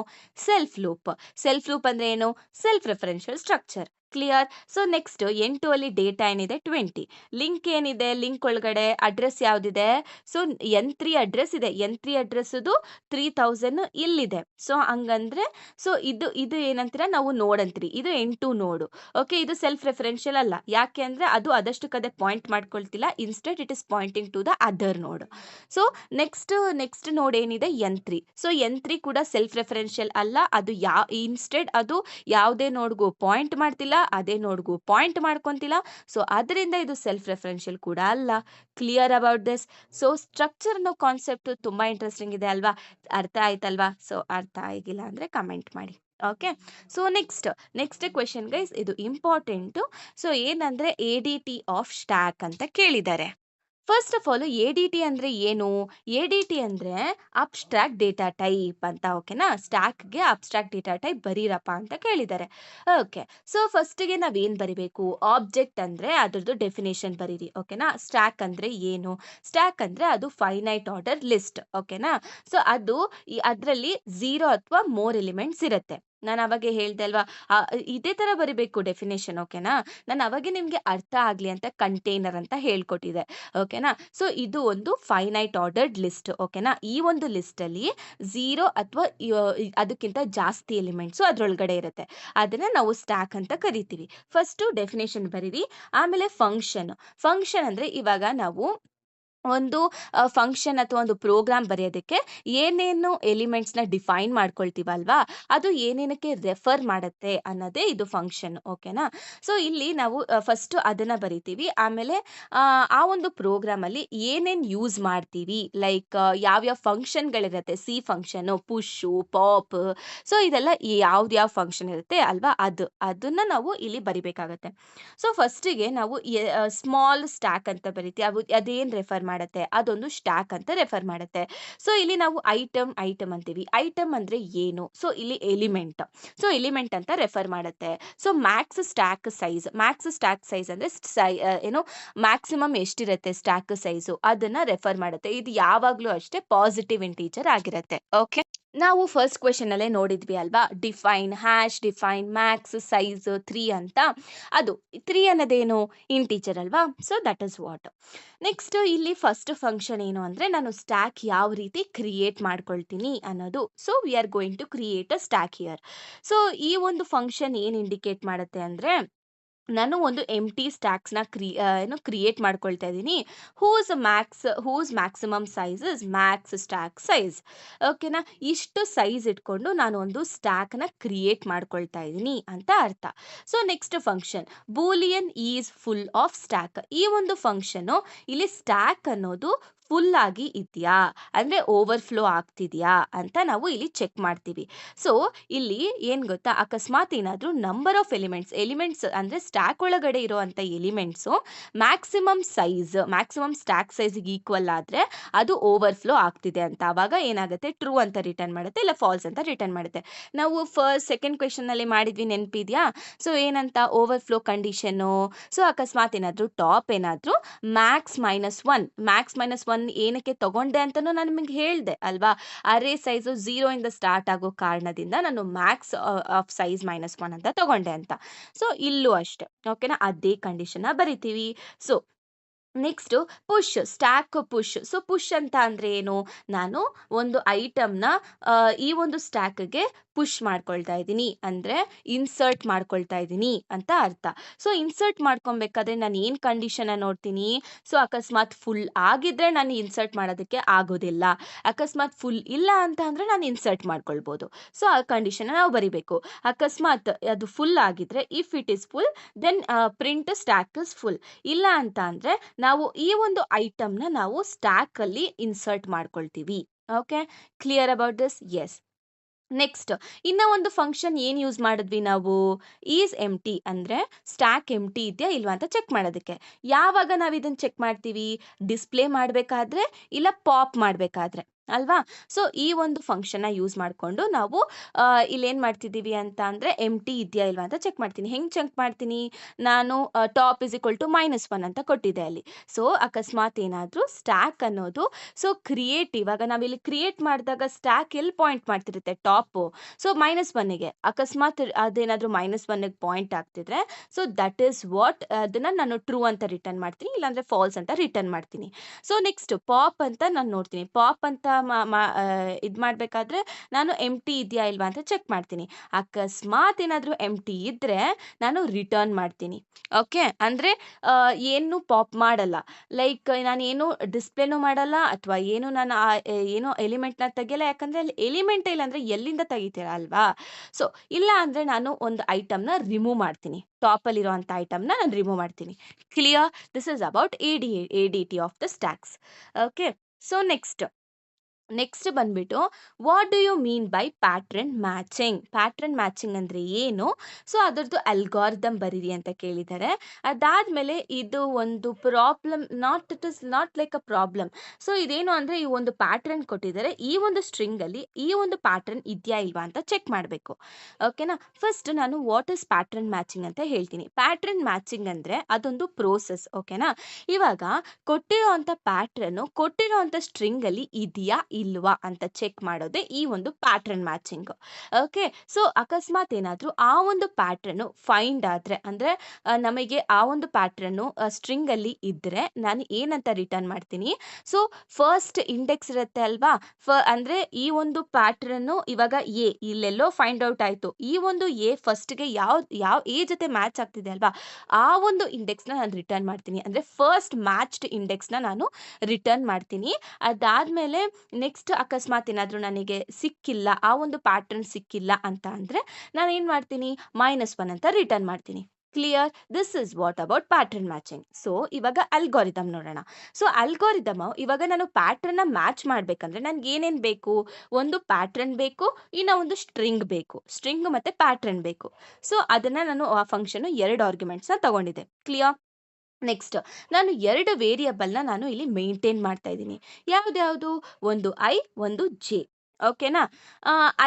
Self loop. ಸೆಲ್ಫ್ ಲೂಪ್ ಅಂದ್ರೆ ಏನು? Self referential structure. Clear? So next N2 ಅಲ್ಲಿ ಡೇಟಾ ಏನಿದೆ 20, ಲಿಂಕ್ ಏನಿದೆ, ಲಿಂಕ್ ಒಳಗಡೆ ಅಡ್ರೆಸ್ ಯಾವ್ದಿದೆ? ಸೊ N3 ಅಡ್ರೆಸ್ ಇದೆ, N3 ಅಡ್ರೆಸ್ 3000 ಇಲ್ಲಿದೆ. ಸೊ ಹಂಗಂದ್ರೆ ಸೊ ಇದು ಏನಂತೀರಾ ನಾವು ನೋಡ್ ಅಂತೀರಿ, ಇದು N2 ನೋಡು. ಓಕೆ, ಇದು ಸೆಲ್ಫ್ ರೆಫರೆನ್ಷಿಯಲ್ ಅಲ್ಲ. ಯಾಕೆ ಅಂದ್ರೆ ಅದು ಅದಷ್ಟು ಕದೆ ಪಾಯಿಂಟ್ ಮಾಡ್ಕೊಳ್ತಿಲ್ಲ, instead it is pointing to the other node. So next node ಏನಿದೆ N3. ಸೊ N3 ಕೂಡ ಸೆಲ್ಫ್ ರೆಫರೆನ್ಷಿಯಲ್ ಅಲ್ಲ, ಅದು ಇನ್ಸ್ಟೆಡ್ ಅದು ಯಾವುದೇ ನೋಡ್ಗೂ ಪಾಯಿಂಟ್ ಮಾಡ್ತಿಲ್ಲ, ಅದೇ ನೋಡ್ಗೂ ಪಾಯಿಂಟ್ ಮಾಡ್ಕೊಂತಿಲ್ಲ. ಸೊ ಅದರಿಂದ ಇದು ಸೆಲ್ಫ್ ರೆಫರೆನ್ಷಿಯಲ್ ಕೂಡ ಅಲ್ಲ. Clear about this? So structure ಅನ್ನೋ ಕಾನ್ಸೆಪ್ಟ್ ತುಂಬಾ ಇಂಟ್ರೆಸ್ಟಿಂಗ್ ಇದೆ ಅಲ್ವಾ? ಅರ್ಥ ಆಯ್ತಲ್ವಾ? ಸೊ ಅರ್ಥ ಆಗಿಲ್ಲ ಅಂದ್ರೆ ಕಮೆಂಟ್ ಮಾಡಿ. Okay. So next question guys, ಇದು ಇಂಪಾರ್ಟೆಂಟ್. ಸೊ ಏನಂದ್ರೆ ADT ಆಫ್ ಸ್ಟ್ಯಾಕ್ ಅಂತ ಕೇಳಿದ್ದಾರೆ. ಫಸ್ಟ್ ಆಫ್ ಆಲ್ ಎ.ಡಿ.ಟಿ ಅಂದ್ರೆ ಏನು? ಎ.ಡಿ.ಟಿ ಅಂದ್ರೆ ಅಬ್ಸ್ಟ್ರಾಕ್ಟ್ ಡೇಟಾ ಟೈಪ್ ಅಂತ. ಓಕೆನಾ? ಸ್ಟ್ಯಾಕ್‌ಗೆ ಅಬ್ಸ್ಟ್ರಾಕ್ಟ್ ಡೇಟಾ ಟೈಪ್ ಬರೀರಪ್ಪ ಅಂತ ಕೇಳಿದ್ದಾರೆ. ಓಕೆ. ಸೊ ಫಸ್ಟಿಗೆ ನಾವೇನ್ ಬರಿಬೇಕು? ಆಬ್ಜೆಕ್ಟ್ ಅಂದ್ರೆ ಅದ್ರದ್ದು ಡೆಫಿನಿಷನ್ ಬರೀರಿ. ಓಕೆನಾ? ಸ್ಟ್ಯಾಕ್ ಅಂದ್ರೆ ಏನು? ಸ್ಟ್ಯಾಕ್ ಅಂದ್ರೆ ಅದು ಫೈನೈಟ್ ಆರ್ಡರ್ ಲಿಸ್ಟ್. ಓಕೆನಾ? ಸೊ ಅದು ಅದ್ರಲ್ಲಿ 0 ಅಥವಾ ಮೋರ್ ಎಲಿಮೆಂಟ್ಸ್ ಇರುತ್ತೆ. ನಾನು ಅವಾಗೆ ಹೇಳ್ದೆ ಅಲ್ವಾ? ಇದೇ ತರ ಬರಿಬೇಕು ಡೆಫಿನಿಷನ್. ಓಕೆನಾ? ನಾನು ಅವಾಗೆ ನಿಮ್ಗೆ ಅರ್ಥ ಆಗ್ಲಿ ಅಂತ ಕಂಟೈನರ್ ಅಂತ ಹೇಳ್ಕೊಟ್ಟಿದ್ದೆ. ಓಕೆನಾ? ಸೊ ಇದು ಒಂದು ಫೈನೈಟ್ ಆರ್ಡರ್ಡ್ ಲಿಸ್ಟ್. ಓಕೆನಾ? ಈ ಒಂದು ಲಿಸ್ಟಲ್ಲಿ 0 ಅಥವಾ ಅದಕ್ಕಿಂತ ಜಾಸ್ತಿ ಎಲಿಮೆಂಟ್ಸು ಅದ್ರೊಳಗಡೆ ಇರುತ್ತೆ. ಅದನ್ನ ನಾವು ಸ್ಟ್ಯಾಕ್ ಅಂತ ಕರಿತೀವಿ. ಫಸ್ಟು ಡೆಫಿನಿಷನ್ ಬರೀರಿ. ಆಮೇಲೆ ಫಂಕ್ಷನ್. ಫಂಕ್ಷನ್ ಅಂದ್ರೆ ಇವಾಗ ನಾವು ಒಂದು ಫಂಕ್ಷನ್ ಅಥವಾ ಒಂದು ಪ್ರೋಗ್ರಾಮ್ ಬರೆಯೋದಕ್ಕೆ ಏನೇನು ಎಲಿಮೆಂಟ್ಸ್‌ನ ಡಿಫೈನ್ ಮಾಡ್ಕೊಳ್ತೀವಲ್ವಾ? ಅದು ಏನೇನಕ್ಕೆ ರೆಫರ್ ಮಾಡುತ್ತೆ ಅನ್ನೋದೇ ಇದು ಫಂಕ್ಷನ್. ಓಕೆನಾ? ಸೊ ಇಲ್ಲಿ ನಾವು ಫಸ್ಟು ಅದನ್ನ ಬರಿತೀವಿ. ಆಮೇಲೆ ಆ ಒಂದು ಪ್ರೋಗ್ರಾಮಲ್ಲಿ ಏನೇನ್ ಯೂಸ್ ಮಾಡ್ತೀವಿ, ಲೈಕ್ ಯಾವ್ಯಾವ ಫಂಕ್ಷನ್‌ಗಳಿರುತ್ತೆ. ಸಿ ಫಂಕ್ಷನು, ಪುಶ್ಶು, ಪಾಪ್, ಸೊ ಇದೆಲ್ಲ ಯಾವ್ದ್ಯಾವ್ ಫಂಕ್ಷನ್ ಇರುತ್ತೆ ಅಲ್ವಾ? ಅದನ್ನ ನಾವು ಇಲ್ಲಿ ಬರಿಬೇಕಾಗತ್ತೆ. ಸೊ ಫಸ್ಟಿಗೆ ನಾವು ಸ್ಮಾಲ್ ಸ್ಟ್ಯಾಕ್ ಅಂತ ಬರಿತೀವಿ. ಅದೇನ್ ರೆಫರ್ ಮಾಡುತ್ತೆ? ಅದೊಂದು ಸ್ಟ್ಯಾಕ್ ಅಂತ ರೆಫರ್ ಮಾಡುತ್ತೆ. ಸೊ ಇಲ್ಲಿ ನಾವು ಐಟಮ್ ಅಂತೀವಿ. ಐಟಮ್ ಅಂದ್ರೆ ಏನು? ಸೊ ಇಲ್ಲಿ ಎಲಿಮೆಂಟ್. ಸೊ ಎಲಿಮೆಂಟ್ ಅಂತ ರೆಫರ್ ಮಾಡುತ್ತೆ. ಸೊ ಮ್ಯಾಕ್ಸ್ ಸ್ಟ್ಯಾಕ್ ಸೈಜ್ ಅಂದ್ರೆ ಏನು ಮ್ಯಾಕ್ಸಿಮಮ್ ಎಷ್ಟಿರುತ್ತೆ ಸ್ಟ್ಯಾಕ್ ಸೈಜು ಅದನ್ನ ರೆಫರ್ ಮಾಡುತ್ತೆ. ಇದು ಯಾವಾಗ್ಲೂ ಅಷ್ಟೇ ಪಾಸಿಟಿವ್ ಇಂಟೀಜರ್ ಆಗಿರುತ್ತೆ. ಓಕೆ. ನಾವು ಫಸ್ಟ್ ಕ್ವೆಶ್ಚನ್ ಅಲ್ಲೇ ನೋಡಿದ್ವಿ ಅಲ್ವಾ? ಡಿಫೈನ್ ಮ್ಯಾಕ್ಸ್ ಸೈಜ್ 3 ಅಂತ. ಅದು 3 ಅನ್ನೋದೇನು? ಇಂಟೀಜರ್ ಅಲ್ವಾ? So that is what. Next ಇಲ್ಲಿ ಫಸ್ಟ್ ಫಂಕ್ಷನ್ ಏನು ಅಂದ್ರೆ ನಾನು ಸ್ಟ್ಯಾಕ್ ಯಾವ ರೀತಿ ಕ್ರಿಯೇಟ್ ಮಾಡ್ಕೊಳ್ತೀನಿ ಅನ್ನೋದು. So we are going to create a stack here. So ಈ ಒಂದು ಫಂಕ್ಷನ್ ಏನ್ ಇಂಡಿಕೇಟ್ ಮಾಡುತ್ತೆ ಅಂದ್ರೆ ನಾನು ಒಂದು ಎಂಪ್ಟಿ ಸ್ಟ್ಯಾಕ್ಸ್‌ನ ಕ್ರಿಯೇಟ್ ಮಾಡ್ಕೊಳ್ತಾ ಇದ್ದೀನಿ. Whose maximum size is max stack size. ಓಕೆನಾ? ಇಷ್ಟು ಸೈಜ್ ಇಟ್ಕೊಂಡು ನಾನು ಒಂದು ಸ್ಟ್ಯಾಕ್‌ನ ಕ್ರಿಯೇಟ್ ಮಾಡ್ಕೊಳ್ತಾ ಇದ್ದೀನಿ ಅಂತ ಅರ್ಥ. So next function Boolean is full of stack. ಈ ಒಂದು ಫಂಕ್ಷನು ಇಲ್ಲಿ ಸ್ಟ್ಯಾಕ್ ಅನ್ನೋದು ಫುಲ್ ಆಗಿ ಇದೆಯಾ? ಅಂದ್ರೆ ಓವರ್‌ಫ್ಲೋ ಆಗ್ತಿದ್ಯಾ? ಅಂತ ನಾವು ಇಲ್ಲಿ ಚೆಕ್ ಮಾಡ್ತೀವಿ. ಸೊ ಇಲ್ಲಿ ಏನ್ ಗೊತ್ತಾ? ಅಕಸ್ಮಾತ್ ಏನಾದ್ರೂ ನಂಬರ್ ಆಫ್ ಎಲಿಮೆಂಟ್ಸ್ ಅಂದ್ರೆ ಸ್ಟ್ಯಾಕ್ ಒಳಗಡೆ ಇರುವಂತ ಎಲಿಮೆಂಟ್ಸು ಮ್ಯಾಕ್ಸಿಮಮ್ ಸ್ಟ್ಯಾಕ್ ಸೈಜ್‌ಗೆ ಈಕ್ವಲ್ ಆದ್ರೆ ಅದು ಓವರ್‌ಫ್ಲೋ ಆಗ್ತಿದೆ ಅಂತ. ಅವಾಗ ಏನಾಗುತ್ತೆ? ಟ್ರೂ ಅಂತ ರಿಟರ್ನ್ ಮಾಡುತ್ತೆ, ಇಲ್ಲ ಫಾಲ್ಸ್ ಅಂತ ರಿಟರ್ನ್ ಮಾಡುತ್ತೆ. ನಾವು ಸೆಕೆಂಡ್ ಕ್ವೆಶ್ಚನ್ ಅಲ್ಲಿ ಮಾಡಿದ್ವಿ ನೆನಪಿದ್ಯಾ? ಸೊ ಏನಂತ? Overflow condition. ಸೊ ಅಕಸ್ಮಾತ್ ಏನಾದ್ರೂ ಟಾಪ್ ಏನಾದ್ರೂ ಮ್ಯಾಕ್ಸ್ ಮೈನಸ್ 1 ಏನಕ್ಕೆ ತಗೊಂಡೆ ಅಂತಾನೂ ನಾನು ನಿಮಗೆ ಹೇಳ್ದೆ ಅಲ್ವಾ? ಅರೇ ಸೈಜು 0 ಇಂದ ಸ್ಟಾರ್ಟ್ ಆಗೋ ಕಾರಣದಿಂದ ನಾನು ಮ್ಯಾಕ್ಸ್ ಆಫ್ ಸೈಜ್ -1 ಅಂತ ತಗೊಂಡೆ ಅಂತ. ಸೊ ಇಲ್ಲೂ ಅಷ್ಟೇ. ಓಕೆನಾ? ಅದೇ ಕಂಡೀಷನ್‌ನ ಬರಿತೀವಿ. So next stack push. So push ಅಂತ ಅಂದ್ರೆ ಏನು? ನಾನು ಒಂದು ಐಟಮ್‌ನ ಈ ಒಂದು ಸ್ಟ್ಯಾಕ್‌ಗೆ ಪುಷ್ ಮಾಡ್ಕೊಳ್ತಾ ಇದ್ದೀನಿ. ಅಂದ್ರೆ ಇನ್ಸರ್ಟ್ ಮಾಡ್ಕೊಳ್ತಾ ಇದ್ದೀನಿ ಅಂತ ಅರ್ಥ. ಸೊ ಇನ್ಸರ್ಟ್ ಮಾಡ್ಕೊಬೇಕಾದ್ರೆ ನಾನು ಏನ್ ಕಂಡೀಷನ್‌ನ ನೋಡ್ತೀನಿ? ಸೊ ಅಕಸ್ಮಾತ್ ಫುಲ್ ಆಗಿದ್ರೆ ನಾನು ಇನ್ಸರ್ಟ್ ಮಾಡೋದಕ್ಕೆ ಆಗೋದಿಲ್ಲ. ಅಕಸ್ಮಾತ್ ಫುಲ್ ಇಲ್ಲ ಅಂತ ಅಂದ್ರೆ ನಾನು ಇನ್ಸರ್ಟ್ ಮಾಡ್ಕೊಳ್ಬೋದು. ಸೊ ಆ ಕಂಡೀಷನ್‌ನ ನಾವು ಬರಿಬೇಕು. ಅಕಸ್ಮಾತ್ ಅದು ಫುಲ್ ಆಗಿದ್ರೆ if it is full then print stack is full. ಇಲ್ಲ ಅಂತ ಅಂದ್ರೆ ನಾವು ಈ ಒಂದು ಐಟಮ್‌ನ ನಾವು ಸ್ಟ್ಯಾಕ್ ಅಲ್ಲಿ ಇನ್ಸರ್ಟ್ ಮಾಡ್ಕೊಳ್ತೀವಿ. Okay. Clear about this? Yes. Next ಇನ್ನ ಒಂದು ಫಂಕ್ಷನ್ ಏನ್ ಯೂಸ್ ಮಾಡಿದ್ವಿ ನಾವು? ಈಸ್ ಎಂಪ್ಟಿ ಅಂದ್ರೆ ಸ್ಟ್ಯಾಕ್ ಎಂಪ್ಟಿ ಇದೆಯಾ ಇಲ್ವಾ ಅಂತ ಚೆಕ್ ಮಾಡೋದಕ್ಕೆ. ಯಾವಾಗ ನಾವು ಇದನ್ನ ಚೆಕ್ ಮಾಡ್ತೀವಿ? ಡಿಸ್ಪ್ಲೇ ಮಾಡ್ಬೇಕಾದ್ರೆ, ಇಲ್ಲ ಪಾಪ್ ಮಾಡ್ಬೇಕಾದ್ರೆ ಅಲ್ವಾ? ಸೊ ಈ ಒಂದು ಫಂಕ್ಷನ್‌ನ ಯೂಸ್ ಮಾಡ್ಕೊಂಡು ನಾವು ಇಲ್ಲೇನ್ ಮಾಡ್ತಿದ್ದೀವಿ ಅಂತ ಅಂದ್ರೆ ಎಂಪ್ಟಿ ಇದೆಯಾ ಇಲ್ವಾ ಅಂತ ಚೆಕ್ ಮಾಡ್ತೀನಿ. ಹೆಂಗ್ ಚೆಕ್ ಮಾಡ್ತೀನಿ? ನಾನು ಟಾಪ್ ಇಸ್ ಈಕ್ವಲ್ ಟು -1 ಅಂತ ಕೊಟ್ಟಿದ್ದೆ ಅಲ್ಲಿ. ಸೊ ಅಕಸ್ಮಾತ್ ಏನಾದ್ರೂ ಸ್ಟ್ಯಾಕ್ ಅನ್ನೋದು ಇವಾಗ ನಾವಿಲ್ಲಿ ಕ್ರಿಯೇಟ್ ಮಾಡಿದಾಗ ಸ್ಟ್ಯಾಕ್ ಎಲ್ಲಿ ಪಾಯಿಂಟ್ ಮಾಡ್ತಿರುತ್ತೆ? ಟಾಪು. ಸೊ -1ಗೆ ಅಕಸ್ಮಾತ್ ಅದೇನಾದ್ರೂ -1ಗೆ ಪಾಯಿಂಟ್ ಆಗ್ತಿದ್ರೆ ಸೊ ದಟ್ ಈಸ್ ವಾಟ್ ಅದನ್ನ ನಾನು ಟ್ರೂ ಅಂತ ರಿಟರ್ನ್ ಮಾಡ್ತೀನಿ, ಇಲ್ಲಾಂದ್ರೆ ಫಾಲ್ಸ್ ಅಂತ ರಿಟರ್ನ್ ಮಾಡ್ತೀನಿ. ಸೊ ನೆಕ್ಸ್ಟ್ ಪಾಪ್ ಅಂತ ನಾನು ನೋಡ್ತೀನಿ. ಪಾಪ್ ಅಂತ ಇದ್ ಮಾಡ್ಬೇಕಾದ್ರೆ ನಾನು ಎಂಪ್ಟಿ ಇದೆಯಾ ಇಲ್ವಾ ಅಂತ ಚೆಕ್ ಮಾಡ್ತೀನಿ. ಅಕಸ್ಮಾತ್ ಏನಾದ್ರೂ ಎಂಪ್ಟಿ ಇದ್ರೆ ನಾನು ರಿಟರ್ನ್ ಮಾಡ್ತೀನಿ. ಓಕೆ. ಅಂದ್ರೆ ಏನು ಪಾಪ್ ಮಾಡಲ್ಲ. ಲೈಕ್ ನಾನೇನು ಡಿಸ್ಪ್ಲೇನೂ ಮಾಡಲ್ಲ ಅಥವಾ ಏನು ನಾನು ಏನೋ ಎಲಿಮೆಂಟ್‌ನ ತೆಗಿಯಲ್ಲ. ಯಾಕಂದ್ರೆ ಅಲ್ಲಿ ಎಲಿಮೆಂಟೇ ಇಲ್ಲ ಅಂದ್ರೆ ಎಲ್ಲಿಂದ ತೆಗಿತೀರಾ ಅಲ್ವಾ? ಸೊ ಇಲ್ಲ ಅಂದ್ರೆ ನಾನು ಒಂದು ಐಟಮ್‌ನ ರಿಮೂವ್ ಮಾಡ್ತೀನಿ. ಟಾಪಲ್ಲಿರುವಂಥ ಐಟಮ್‌ನ ನಾನು ರಿಮೂವ್ ಮಾಡ್ತೀನಿ. Clear? This is about ADT of the stacks. Okay. So next next ಬಂದ್ಬಿಟ್ಟು what do you mean by pattern matching? Pattern matching ಅಂದರೆ ಏನು? ಸೊ ಅದರದ್ದು ಅಲ್ಗಾರಿದಮ್ ಬರೀರಿ ಅಂತ ಕೇಳಿದ್ದಾರೆ. ಅದಾದಮೇಲೆ ಇದು ಒಂದು problem, it is not like a problem. So ಇದೇನು ಅಂದರೆ ಈ ಒಂದು ಪ್ಯಾಟ್ರನ್ ಕೊಟ್ಟಿದ್ದಾರೆ, ಈ ಒಂದು ಸ್ಟ್ರಿಂಗಲ್ಲಿ ಈ ಒಂದು ಪ್ಯಾಟ್ರನ್ ಇದೆಯಾ ಇಲ್ವಾ ಅಂತ ಚೆಕ್ ಮಾಡಬೇಕು. ಓಕೆನಾ? ಫಸ್ಟ್ ನಾನು ವಾಟ್ ಇಸ್ ಪ್ಯಾಟ್ರನ್ ಮ್ಯಾಚಿಂಗ್ ಅಂತ ಹೇಳ್ತೀನಿ. ಪ್ಯಾಟ್ರನ್ ಮ್ಯಾಚಿಂಗ್ ಅಂದರೆ ಅದೊಂದು ಪ್ರೋಸೆಸ್. ಓಕೆನಾ? ಇವಾಗ ಕೊಟ್ಟಿರೋಂಥ ಪ್ಯಾಟ್ರನ್ನು ಕೊಟ್ಟಿರೋಂಥ ಸ್ಟ್ರಿಂಗಲ್ಲಿ ಇದೆಯಾ ಇಲ್ವಾ ಅಂತ ಚೆಕ್ ಮಾಡೋದೇ ಈ ಒಂದು ಪ್ಯಾಟ್ರನ್ ಮ್ಯಾಚಿಂಗ್. ಓಕೆ, ಸೊ ಅಕಸ್ಮಾತ್ ಏನಾದರೂ ಆ ಒಂದು ಪ್ಯಾಟ್ರನ್ನು ಫೈಂಡ್ ಆದರೆ, ಅಂದರೆ ನಮಗೆ ಆ ಒಂದು ಪ್ಯಾಟ್ರನ್ನು ಸ್ಟ್ರಿಂಗಲ್ಲಿ ಇದ್ದರೆ ನಾನು ಏನಂತ ರಿಟರ್ನ್ ಮಾಡ್ತೀನಿ. ಸೊ ಫಸ್ಟ್ ಇಂಡೆಕ್ಸ್ ಇರುತ್ತೆ ಅಲ್ವಾ, ಅಂದರೆ ಈ ಒಂದು ಪ್ಯಾಟ್ರನ್ನು ಇವಾಗ ಎ ಇಲ್ಲೆಲ್ಲೋ ಫೈಂಡ್ ಔಟ್ ಆಯಿತು, ಈ ಒಂದು ಎ ಫಸ್ಟ್ಗೆ ಯಾವ ಎ ಜೊತೆ ಮ್ಯಾಚ್ ಆಗ್ತಿದೆ ಅಲ್ವಾ, ಆ ಒಂದು ಇಂಡೆಕ್ಸ್ನ ನಾನು ರಿಟರ್ನ್ ಮಾಡ್ತೀನಿ. ಅಂದರೆ ಫಸ್ಟ್ ಮ್ಯಾಚ್ಡ್ ಇಂಡೆಕ್ಸ್ನ ನಾನು ರಿಟರ್ನ್ ಮಾಡ್ತೀನಿ. ಅದಾದಮೇಲೆ ನೆಕ್ಸ್ಟ್ ಅಕಸ್ಮಾತ್ ಏನಾದರೂ ನನಗೆ ಸಿಕ್ಕಿಲ್ಲ, ಆ ಒಂದು ಪ್ಯಾಟ್ರನ್ ಸಿಕ್ಕಿಲ್ಲ ಅಂತ ಅಂದರೆ ನಾನು ಏನು ಮಾಡ್ತೀನಿ, -1 ಅಂತ ರಿಟರ್ನ್ ಮಾಡ್ತೀನಿ. Clear? This is what about pattern matching. So ಇವಾಗ ಅಲ್ಗಾರಿದಮ್ ನೋಡೋಣ. ಸೊ ಅಲ್ಗಾರಿದಮ್ ಇವಾಗ ನಾನು ಪ್ಯಾಟ್ರನ್ನ ಮ್ಯಾಚ್ ಮಾಡಬೇಕಂದ್ರೆ ನನಗೆ ಏನೇನು ಬೇಕು? ಒಂದು ಪ್ಯಾಟ್ರನ್ ಬೇಕು, ಇನ್ನು ಒಂದು ಸ್ಟ್ರಿಂಗ್ ಬೇಕು. ಸ್ಟ್ರಿಂಗ್ ಮತ್ತು ಪ್ಯಾಟ್ರನ್ ಬೇಕು. ಸೊ ಅದನ್ನು ನಾನು ಆ ಫಂಕ್ಷನ್ನು 2 ಆರ್ಗ್ಯುಮೆಂಟ್ಸ್ನ ತಗೊಂಡಿದ್ದೆ. ಕ್ಲಿಯರ್? ನೆಕ್ಸ್ಟ್ ನಾನು 2 ವೇರಿಯಬಲ್ನ ನಾನು ಇಲ್ಲಿ ಮೇಂಟೈನ್ ಮಾಡ್ತಾ ಇದ್ದೀನಿ. ಯಾವ್ದ್ಯಾವುದು? ಒಂದು ಐ, ಒಂದು ಜೆ. ಓಕೆನಾ?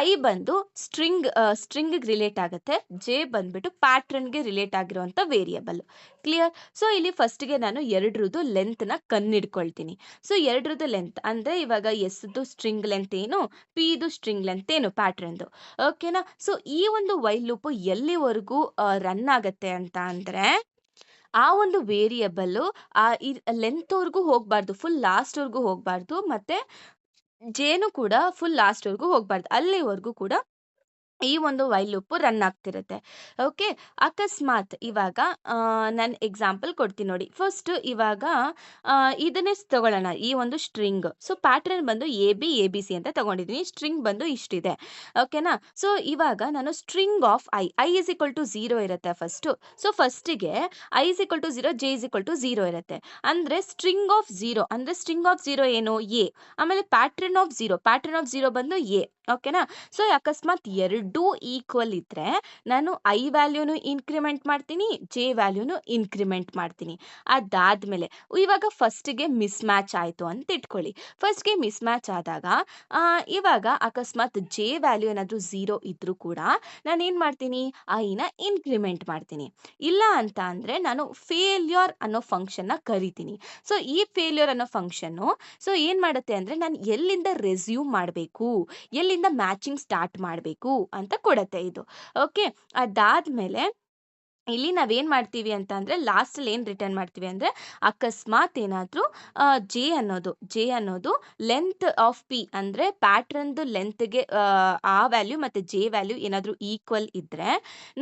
ಐ ಬಂದು ಸ್ಟ್ರಿಂಗಿಗೆ ರಿಲೇಟ್ ಆಗುತ್ತೆ, ಜೆ ಬಂದ್ಬಿಟ್ಟು ಪ್ಯಾಟ್ರನ್ಗೆ ರಿಲೇಟ್ ಆಗಿರುವಂಥ ವೇರಿಯಬಲ್. ಕ್ಲಿಯರ್? ಸೊ ಇಲ್ಲಿ ಫಸ್ಟಿಗೆ ನಾನು ಎರಡರದ್ದು ಲೆಂತ್ನ ಕಂಡಿಡ್ಕೊಳ್ತೀನಿ. ಸೊ ಎರಡರದ್ದು ಲೆಂತ್ ಅಂದರೆ ಇವಾಗ ಎಸ್ದು ಸ್ಟ್ರಿಂಗ್ ಲೆಂತ್ ಏನು, ಪಿದು ಸ್ಟ್ರಿಂಗ್ ಲೆಂತ್ ಏನು ಪ್ಯಾಟ್ರನ್ದು. ಓಕೆನಾ? ಸೊ ಈ ಒಂದು ವೈಲ್ ಲೂಪು ಎಲ್ಲಿವರೆಗೂ ರನ್ ಆಗುತ್ತೆ ಅಂತ ಅಂದರೆ ಆ ಒಂದು ವೇರಿಯಬಲ್ಲು ಈ ಲೆಂತ್‌ವರೆಗೂ ಹೋಗಬಾರ್ದು, ಫುಲ್ ಲಾಸ್ಟ್‌ವರೆಗೂ ಹೋಗಬಾರ್ದು, ಮತ್ತೆ ಜೇನು ಕೂಡ ಫುಲ್ ಲಾಸ್ಟ್‌ವರೆಗೂ ಹೋಗಬಾರ್ದು. ಅಲ್ಲಿವರೆಗೂ ಕೂಡ ಈ ಒಂದು ವೈಲ್ ಲೂಪು ರನ್ ಆಗ್ತಿರುತ್ತೆ. ಓಕೆ, ಅಕಸ್ಮಾತ್ ಇವಾಗ ನಾನು ಎಕ್ಸಾಂಪಲ್ ಕೊಡ್ತೀನಿ ನೋಡಿ. ಫಸ್ಟ್ ಇವಾಗ ಇದನ್ನೇ ತಗೊಳ್ಳೋಣ, ಈ ಒಂದು ಸ್ಟ್ರಿಂಗ್. ಸೊ ಪ್ಯಾಟ್ರನ್ ಬಂದು ಎ ಬಿ ಸಿ ಅಂತ ತಗೊಂಡಿದ್ದೀನಿ, ಸ್ಟ್ರಿಂಗ್ ಬಂದು ಇಷ್ಟಿದೆ. ಓಕೆನಾ? ಸೊ ಇವಾಗ ನಾನು string of I is equal to 0 ಇರುತ್ತೆ ಫಸ್ಟು. ಸೊ ಫಸ್ಟಿಗೆ I is equal to 0, J is equal to 0 ಇರುತ್ತೆ. ಅಂದರೆ ಸ್ಟ್ರಿಂಗ್ ಆಫ್ 0 ಅಂದರೆ ಸ್ಟ್ರಿಂಗ್ ಆಫ್ 0 ಏನು? ಎ. ಆಮೇಲೆ ಪ್ಯಾಟ್ರನ್ ಆಫ್ 0 ಬಂದು ಎ. ಓಕೆನಾ? ಸೊ ಅಕಸ್ಮಾತ್ ಎರಡೂ ಈಕ್ವಲ್ ಇದ್ದರೆ ನಾನು ಐ ವ್ಯಾಲ್ಯೂನು ಇನ್ಕ್ರಿಮೆಂಟ್ ಮಾಡ್ತೀನಿ, ಜೆ ವ್ಯಾಲ್ಯೂನು ಇನ್ಕ್ರಿಮೆಂಟ್ ಮಾಡ್ತೀನಿ. ಅದಾದಮೇಲೆ ಇವಾಗ ಫಸ್ಟಿಗೆ ಮಿಸ್ ಮ್ಯಾಚ್ ಆಯಿತು ಅಂತ ಇಟ್ಕೊಳ್ಳಿ. ಫಸ್ಟ್ಗೆ ಮಿಸ್ ಮ್ಯಾಚ್ ಆದಾಗ ಇವಾಗ ಅಕಸ್ಮಾತ್ ಜೆ ವ್ಯಾಲ್ಯೂ ಏನಾದರೂ 0 ಇದ್ದರೂ ಕೂಡ ನಾನೇನು ಮಾಡ್ತೀನಿ, ಐನ ಇನ್ಕ್ರಿಮೆಂಟ್ ಮಾಡ್ತೀನಿ. ಇಲ್ಲ ಅಂತ ಅಂದರೆ ನಾನು ಫೇಲ್ಯೂರ್ ಅನ್ನೋ ಫಂಕ್ಷನ್ನ ಕರಿತೀನಿ. ಸೊ ಈ ಫೇಲ್ಯೂರ್ ಅನ್ನೋ ಫಂಕ್ಷನ್ನು ಸೊ ಏನು ಮಾಡುತ್ತೆ ಅಂದರೆ ನಾನು ಎಲ್ಲಿಂದ ರೆಸ್ಯೂಮ್ ಮಾಡಬೇಕು, ಎಲ್ಲಿಂದ ಮ್ಯಾಚಿಂಗ್ ಸ್ಟಾರ್ಟ್ ಮಾಡಬೇಕು ಅಂತ ಕೊಡುತ್ತೆ ಇದು. ಓಕೆ, ಅದಾದಮೇಲೆ ಇಲ್ಲಿ ನಾವೇನು ಮಾಡ್ತೀವಿ ಅಂತ ಅಂದರೆ ಲಾಸ್ಟಲ್ಲಿ ಏನು ರಿಟರ್ನ್ ಮಾಡ್ತೀವಿ ಅಂದರೆ ಅಕಸ್ಮಾತ್ ಏನಾದರೂ ಜೆ ಅನ್ನೋದು ಲೆಂತ್ ಆಫ್ ಪಿ ಅಂದರೆ ಪ್ಯಾಟ್ರನ್ದು ಲೆಂತ್ಗೆ ಆ ವ್ಯಾಲ್ಯೂ ಮತ್ತು ಜೆ ವ್ಯಾಲ್ಯೂ ಏನಾದರೂ ಈಕ್ವಲ್ ಇದ್ದರೆ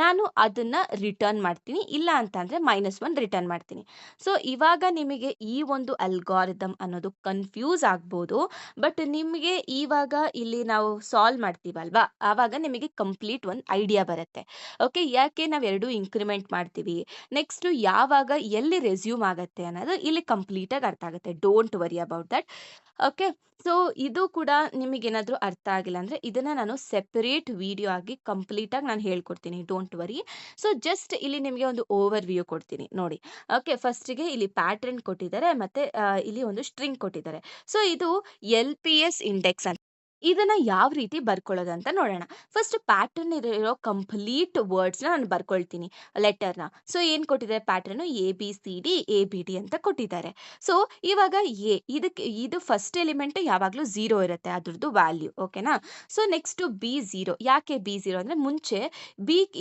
ನಾನು ಅದನ್ನು ರಿಟರ್ನ್ ಮಾಡ್ತೀನಿ. ಇಲ್ಲ ಅಂತ ಅಂದರೆ -1 ರಿಟರ್ನ್ ಮಾಡ್ತೀನಿ. ಸೊ ಇವಾಗ ನಿಮಗೆ ಈ ಒಂದು ಅಲ್ಗಾರಿದಮ್ ಅನ್ನೋದು ಕನ್ಫ್ಯೂಸ್ ಆಗ್ಬೋದು. ಬಟ್ ನಿಮಗೆ ಇವಾಗ ಇಲ್ಲಿ ನಾವು ಸಾಲ್ವ್ ಮಾಡ್ತೀವಲ್ವಾ, ಆವಾಗ ನಿಮಗೆ ಕಂಪ್ಲೀಟ್ ಒಂದು ಐಡಿಯಾ ಬರುತ್ತೆ. ಓಕೆ, ಯಾಕೆ ನಾವು ಎರಡು ಇನ್ಕ್ರಿಮೆಂಟ್ ಮಾಡ್ತೀವಿ, ನೆಕ್ಸ್ಟ್ ಯಾವಾಗ ಎಲ್ಲಿ ರೆಸ್ಯೂಮ್ ಆಗುತ್ತೆ ಅನ್ನೋದು ಇಲ್ಲಿ ಕಂಪ್ಲೀಟಾಗಿ ಅರ್ಥ ಆಗುತ್ತೆ. Don't worry about that. Okay, so ಇದು ಕೂಡ ನಿಮಗೇನಾದರೂ ಅರ್ಥ ಆಗಿಲ್ಲ ಅಂದರೆ ಇದನ್ನು ನಾನು ಸೆಪರೇಟ್ ವಿಡಿಯೋ ಆಗಿ ಕಂಪ್ಲೀಟಾಗಿ ನಾನು ಹೇಳ್ಕೊಡ್ತೀನಿ. Don't worry. ಸೊ ಜಸ್ಟ್ ಇಲ್ಲಿ ನಿಮಗೆ ಒಂದು ಓವರ್ ವ್ಯೂ ಕೊಡ್ತೀನಿ ನೋಡಿ. ಓಕೆ, ಫಸ್ಟಿಗೆ ಇಲ್ಲಿ ಪ್ಯಾಟ್ರನ್ ಕೊಟ್ಟಿದ್ದಾರೆ ಮತ್ತು ಇಲ್ಲಿ ಒಂದು ಸ್ಟ್ರಿಂಗ್ ಕೊಟ್ಟಿದ್ದಾರೆ. ಸೊ ಇದು LPS ಇಂಡೆಕ್ಸ್ ಅಂತ. ಇದನ್ನ ಯಾವ ರೀತಿ ಬರ್ಕೊಳ್ಳೋದು ಅಂತ ನೋಡೋಣ. ಫಸ್ಟ್ ಪ್ಯಾಟರ್ನ್ ಇರೋ ಕಂಪ್ಲೀಟ್ ವರ್ಡ್ಸ್ನ ನಾನು ಬರ್ಕೊಳ್ತೀನಿ, ಲೆಟರ್ನ. ಸೊ ಏನು ಕೊಟ್ಟಿದ್ದಾರೆ ಪ್ಯಾಟರ್ನು, ABCD ABD ಅಂತ ಕೊಟ್ಟಿದ್ದಾರೆ. ಸೊ ಇವಾಗ ಇದು ಫಸ್ಟ್ ಎಲಿಮೆಂಟ್ ಯಾವಾಗಲೂ 0 ಇರುತ್ತೆ ಅದ್ರದ್ದು ವ್ಯಾಲ್ಯೂ. ಓಕೆನಾ? So next B0. ಯಾಕೆ B0 ಅಂದರೆ ಮುಂಚೆ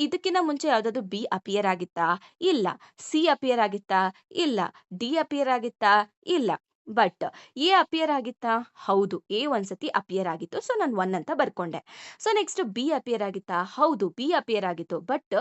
ಇದಕ್ಕಿಂತ ಮುಂಚೆ ಯಾವುದಾದ್ರು B ಅಪಿಯರ್ ಆಗಿತ್ತಾ? ಇಲ್ಲ. C ಅಪಿಯರ್ ಆಗಿತ್ತಾ? ಇಲ್ಲ. D ಅಪಿಯರ್ ಆಗಿತ್ತಾ? ಇಲ್ಲ. ಬಟ್ ಎ ಅಪಿಯರ್ ಆಗಿತ್ತಾ? ಹೌದು, ಎ ಒಂದ್ಸತಿ ಅಪಿಯರ್ ಆಗಿತ್ತು. ಸೊ ನಾನು 1 ಅಂತ ಬರ್ಕೊಂಡೆ. ಸೊ ನೆಕ್ಸ್ಟ್ ಬಿ ಅಪಿಯರ್ ಆಗಿತ್ತಾ? ಹೌದು, ಬಿ ಅಪಿಯರ್ ಆಗಿತ್ತು. ಬಟ್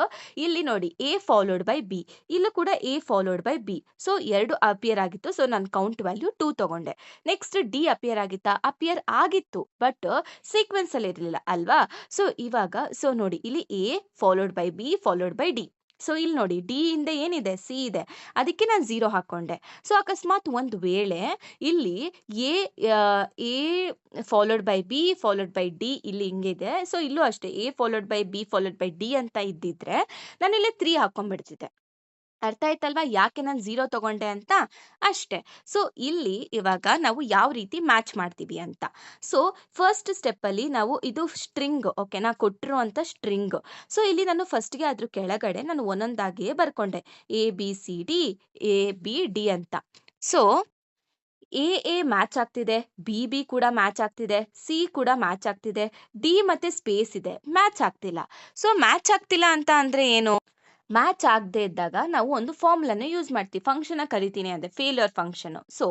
ಇಲ್ಲಿ ನೋಡಿ, ಎ ಫಾಲೋಡ್ ಬೈ ಬಿ, ಇಲ್ಲೂ ಕೂಡ A followed by B. So 2 appear ಆಗಿತ್ತು. ಸೊ ನಾನು ಕೌಂಟ್ ವ್ಯಾಲ್ಯೂ 2 ತಗೊಂಡೆ. ನೆಕ್ಸ್ಟ್ ಡಿ ಅಪಿಯರ್ ಆಗಿತ್ತಾ? ಅಪಿಯರ್ ಆಗಿತ್ತು, ಬಟ್ ಸೀಕ್ವೆನ್ಸ್ ಅಲ್ಲಿ ಇರಲಿಲ್ಲ ಅಲ್ವಾ? ಸೊ ಇವಾಗ ನೋಡಿ, ಇಲ್ಲಿ A followed by be followed by D. So ಇಲ್ಲಿ ನೋಡಿ ಡಿ ಇಂದ ಏನಿದೆ ಸಿ ಇದೆ, ಅದಕ್ಕೆ ನಾನು 0 ಹಾಕೊಂಡೆ. ಸೊ ಅಕಸ್ಮಾತ್ ಒಂದು ವೇಳೆ ಇಲ್ಲಿ A A followed by be followed by D ಇಲ್ಲಿ ಹಿಂಗಿದೆ. ಸೊ ಇಲ್ಲೂ ಅಷ್ಟೇ A followed by be followed by D ಅಂತ ಇದ್ದಿದ್ರೆ ನಾನು ಇಲ್ಲಿ 3 ಹಾಕೊಂಡ್ಬಿಡ್ತಿದ್ದೆ. ಅರ್ಥ ಆಯ್ತಲ್ವಾ ಯಾಕೆ ನಾನು 0 ತಗೊಂಡೆ ಅಂತ? ಅಷ್ಟೇ. ಸೊ ಇಲ್ಲಿ ಇವಾಗ ನಾವು ಯಾವ ರೀತಿ ಮ್ಯಾಚ್ ಮಾಡ್ತೀವಿ ಅಂತ. ಸೊ ಫಸ್ಟ್ ಸ್ಟೆಪ್ಪಲ್ಲಿ ನಾವು ಇದು ಸ್ಟ್ರಿಂಗ್ ಓಕೆನಾ, ಕೊಟ್ಟಿರುವಂಥ ಸ್ಟ್ರಿಂಗ್. ಸೊ ಇಲ್ಲಿ ನಾನು ಫಸ್ಟ್ಗೆ ಅದ್ರ ಕೆಳಗಡೆ ನಾನು ಒಂದೊಂದಾಗಿಯೇ ಬರ್ಕೊಂಡೆ A B C D A B D ಅಂತ. ಸೊ ಎ ಮ್ಯಾಚ್ ಆಗ್ತಿದೆ, ಬಿ ಕೂಡ ಮ್ಯಾಚ್ ಆಗ್ತಿದೆ, ಸಿ ಕೂಡ ಮ್ಯಾಚ್ ಆಗ್ತಿದೆ, ಡಿ ಮತ್ತೆ ಸ್ಪೇಸ್ ಇದೆ, ಮ್ಯಾಚ್ ಆಗ್ತಿಲ್ಲ. ಸೊ ಮ್ಯಾಚ್ ಆಗ್ತಿಲ್ಲ ಅಂತ ಅಂದ್ರೆ ಏನು? ಮ್ಯಾಚ್ ಆಗದೆ ಇದ್ದಾಗ ನಾವು ಒಂದು ಫಾರ್ಮುಲಾನ ಯೂಸ್ ಮಾಡ್ತೀವಿ, ಫಂಕ್ಷನ್ ಕರಿತೀನಿ ಅಂದರೆ ಫೇಲ್ಯೂರ್ ಫಂಕ್ಷನ್. ಸೊ